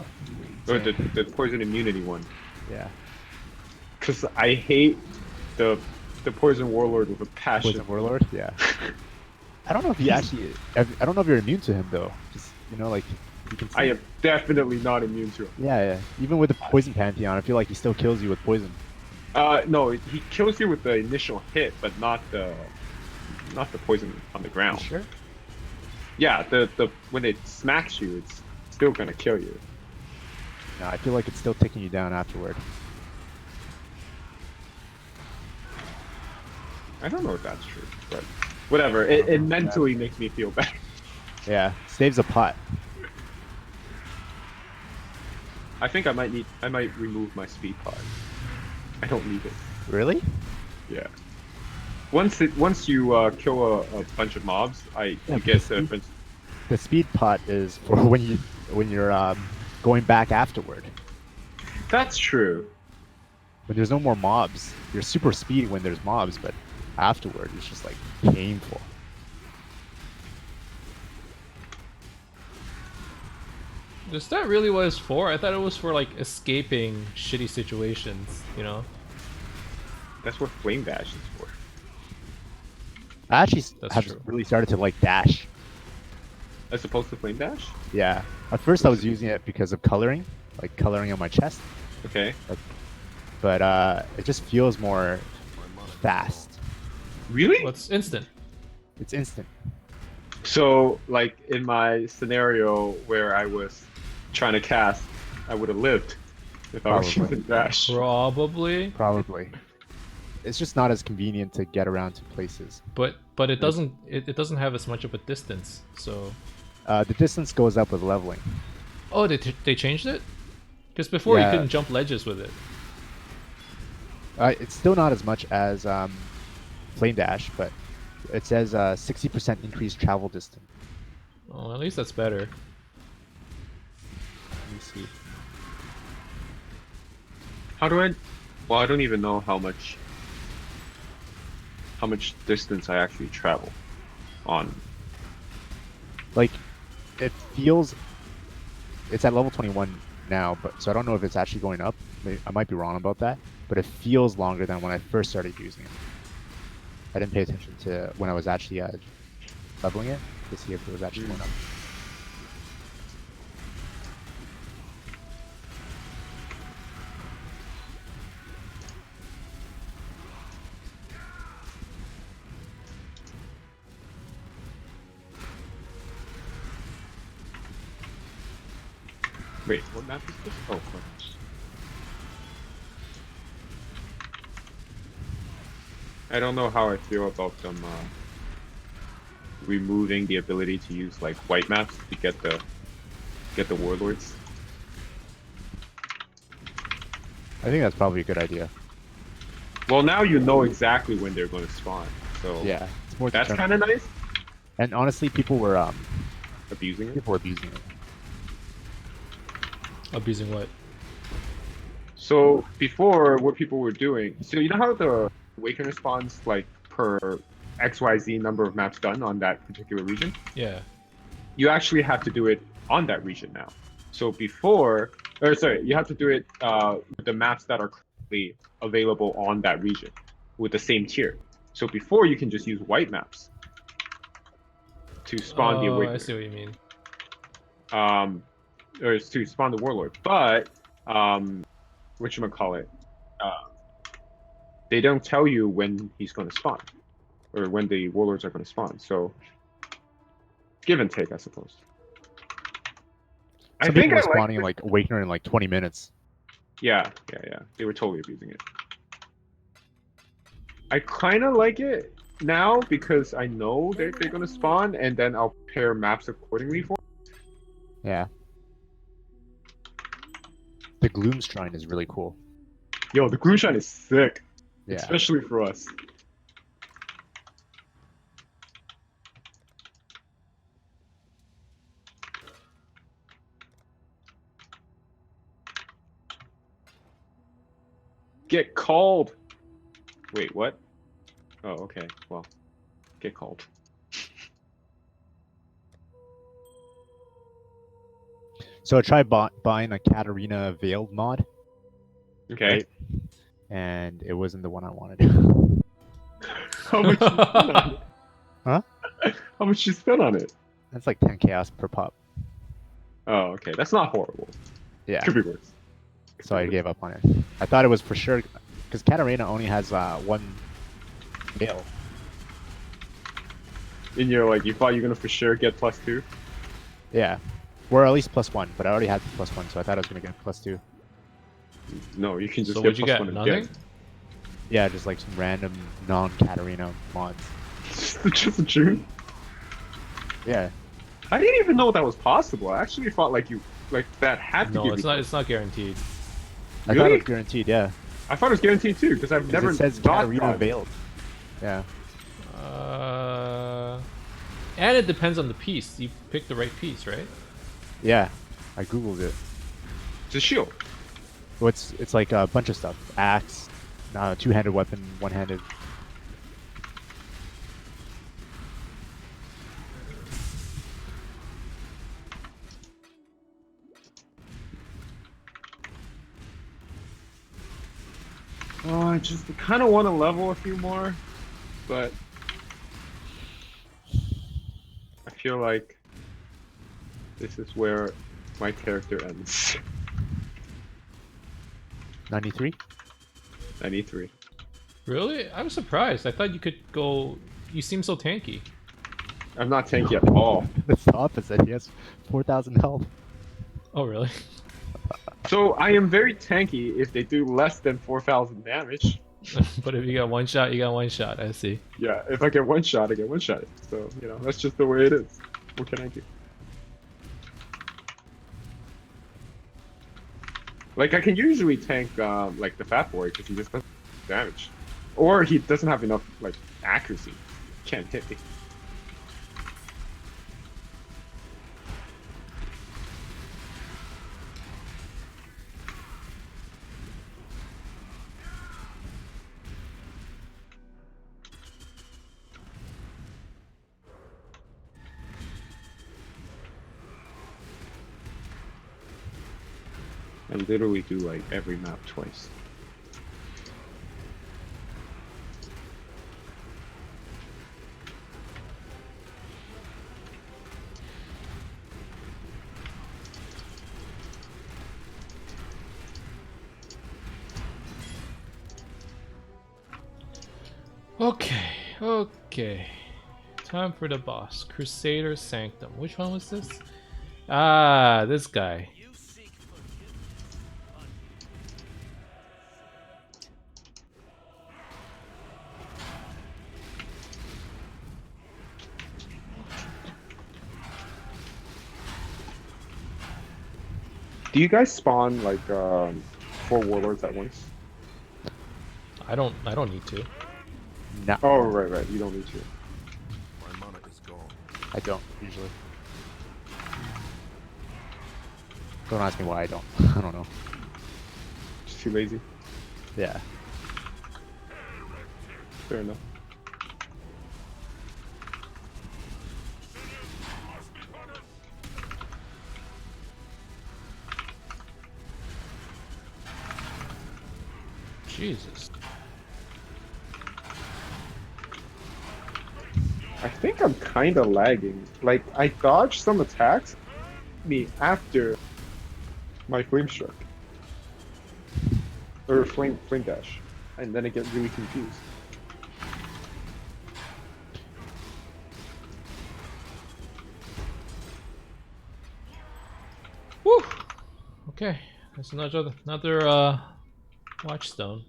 or the poison immunity one. Yeah, Cause I hate the poison warlord with a passion. Poison Warlord. Yeah. I don't know if he actually. I don't know if you're immune to him though. Just like you can. I am definitely not immune to him. Yeah. Even with the poison pantheon, I feel like he still kills you with poison. No, he kills you with the initial hit, but not the poison on the ground. Sure. Yeah, the when it smacks you, it's still gonna kill you. No, I feel like it's still taking you down afterward. I don't know if that's true, but whatever. It mentally makes me feel better. Yeah, saves a pot. I think I might remove my speed pod. I don't need it. Really? Yeah. Once you kill a bunch of mobs, you get the The speed pot is for when you're going back afterward. That's true. When there's no more mobs, you're super speedy when there's mobs, but afterward it's just like painful. Is that really what it's for? I thought it was for like escaping shitty situations, you know? That's what flame dash is for. I actually That's have true. really started to like dash. As opposed to flame dash? Yeah. At first I was using it because of coloring, like coloring on my chest, Okay. but it just feels more fast. Really? Well, it's instant. It's instant. So, like in my scenario where I was trying to cast, I would have lived if I was Probably. using dash. Probably, Probably. It's just not as convenient to get around to places. but it doesn't have as much of a distance. So The distance goes up with leveling. oh, they changed it? Because before you Yeah. couldn't jump ledges with it. It's still not as much as Flame Dash, but it says 60% increased travel distance. Oh, at least that's better. Let me see. How do I? Well, I don't even know how much distance I actually travel on. Like, it feels... It's at level 21 now, but so I don't know if it's actually going up. I might be wrong about that, but it feels longer than when I first started using it. I didn't pay attention to when I was actually leveling it to see if it was actually going up. Wait, what map is this? Oh, gosh. I don't know how I feel about them removing the ability to use like white maps to get the warlords. I think that's probably a good idea. Well, now you know exactly when they're going to spawn, so Yeah, it's more that's determined. kind of nice. And honestly, people were Abusing it. abusing it. Abusing what? So before, what people were doing, so you know how the Awakener spawns like per XYZ number of maps done on that particular region? Yeah. You actually have to do it on that region now. So before, or sorry, you have to do it with the maps that are currently available on that region with the same tier. So before, you can just use white maps to spawn the Oh, Awakener. I see what you mean. or it's to spawn the warlord. But whatchamacallit, they don't tell you when he's going to spawn, or when the warlords are going to spawn. So give and take, I suppose. Some people were spawning in like Awakener in like 20 minutes. Yeah. They were totally abusing it. I kind of like it now because I know they're going to spawn, and then I'll pair maps accordingly for it. Yeah. The Gloom Shrine is really cool. Yo, the Gloom Shrine is sick. Yeah. Especially for us. Get called! Wait, what? Oh, okay. Well, get called. So I tried buying a Katarina Veiled mod. Okay. Right? And it wasn't the one I wanted. How much you spent on it? Huh? How much you spent on it? That's like 10 chaos per pop. Oh, okay. That's not horrible. Yeah. Could be worse. So I gave up on it. I thought it was for sure, because Katarina only has one veil. And you're like, you thought you're gonna for sure get +2? Yeah. Or at least +1, but I already had the +1, so I thought I was gonna get +2. No, you can just So get what'd you get? +1 Nothing? again. Yeah, just like some random non-Katarina mods. Just a June? Yeah. I didn't even know that was possible. I actually thought like that had to No, give it's you not. It's not guaranteed. I thought it Really? was guaranteed, yeah. I thought it was guaranteed too, because I've 'Cause never it says not Katarina gotten- Veiled. Yeah. And it depends on the piece. You picked the right piece, right? Yeah. I googled it. It's a shield. Well, it's like a bunch of stuff. Axe, two-handed weapon, one-handed. Oh, I just kind of want to level a few more, but I feel like this is where my character ends. 93? 93. Really? I'm surprised. I thought you could go. You seem so tanky. I'm not tanky at all. That's the opposite. He has 4,000 health. Oh, really? So I am very tanky if they do less than 4,000 damage. But if you got one shot, you got one shot. I see. Yeah, if I get one shot, I get one shot. So, you know, that's just the way it is. What can I do? Like, I can usually tank, like, the Fat Boy, because he just doesn't damage. Or he doesn't have enough, like, accuracy. Can't hit me. I literally do, like, every map twice. Okay. Time for the boss. Crusader Sanctum. Which one was this? Ah, this guy. Do you guys spawn, like, 4 warlords at once? I don't need to. No, Oh, right. You don't need to. My mana is gone. I don't, usually. Don't ask me why I don't. I don't know. Just too lazy. Yeah. Fair enough. Jesus. I think I'm kind of lagging. Like, I dodged some attacks, me after my flame struck. Or flame dash. And then I get really confused. Woo! Okay, that's another watchstone.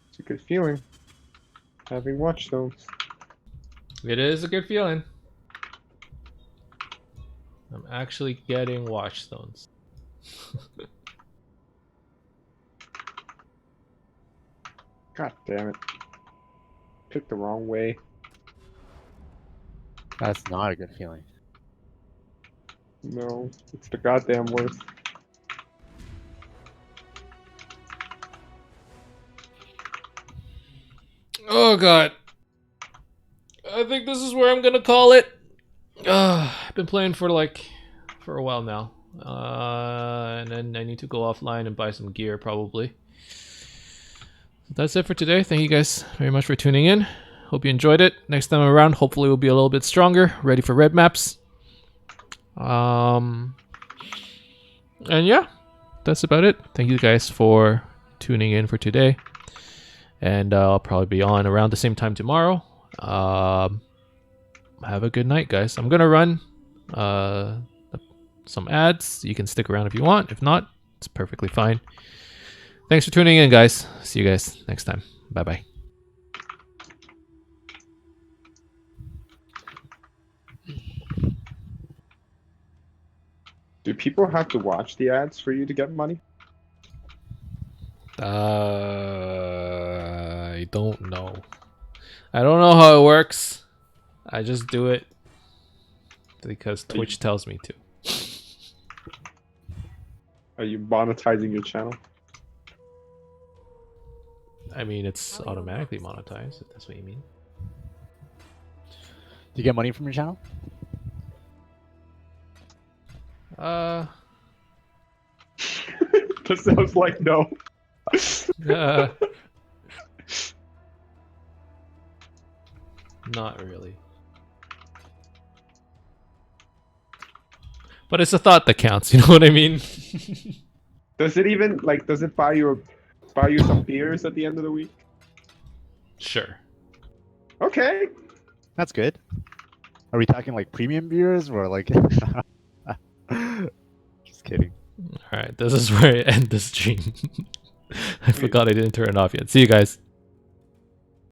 It's a good feeling. Having watchstones. It is a good feeling. I'm actually getting watchstones. God damn it. Picked the wrong way. That's not a good feeling. No, it's the goddamn worst. Oh god. I think this is where I'm gonna call it. I've been playing for a while now. And then I need to go offline and buy some gear probably. That's it for today. Thank you guys very much for tuning in. Hope you enjoyed it. Next time around, hopefully we'll be a little bit stronger, ready for red maps. And yeah, that's about it. Thank you guys for tuning in for today. And I'll probably be on around the same time tomorrow. Have a good night, guys. I'm gonna run some ads. You can stick around if you want. If not, it's perfectly fine. Thanks for tuning in, guys. See you guys next time. Bye-bye. Do people have to watch the ads for you to get money? I don't know. I don't know how it works. I just do it because Twitch tells me to. Are you monetizing your channel? I mean, it's automatically monetized, if that's what you mean. Do you get money from your channel? That sounds like no. Not really. But it's a thought that counts, you know what I mean? Does it even does it buy you some beers at the end of the week? Sure. Okay. That's good. Are we talking like premium beers or like? Just kidding. Alright, this is where I end the stream. I forgot I didn't turn it off yet. See you guys.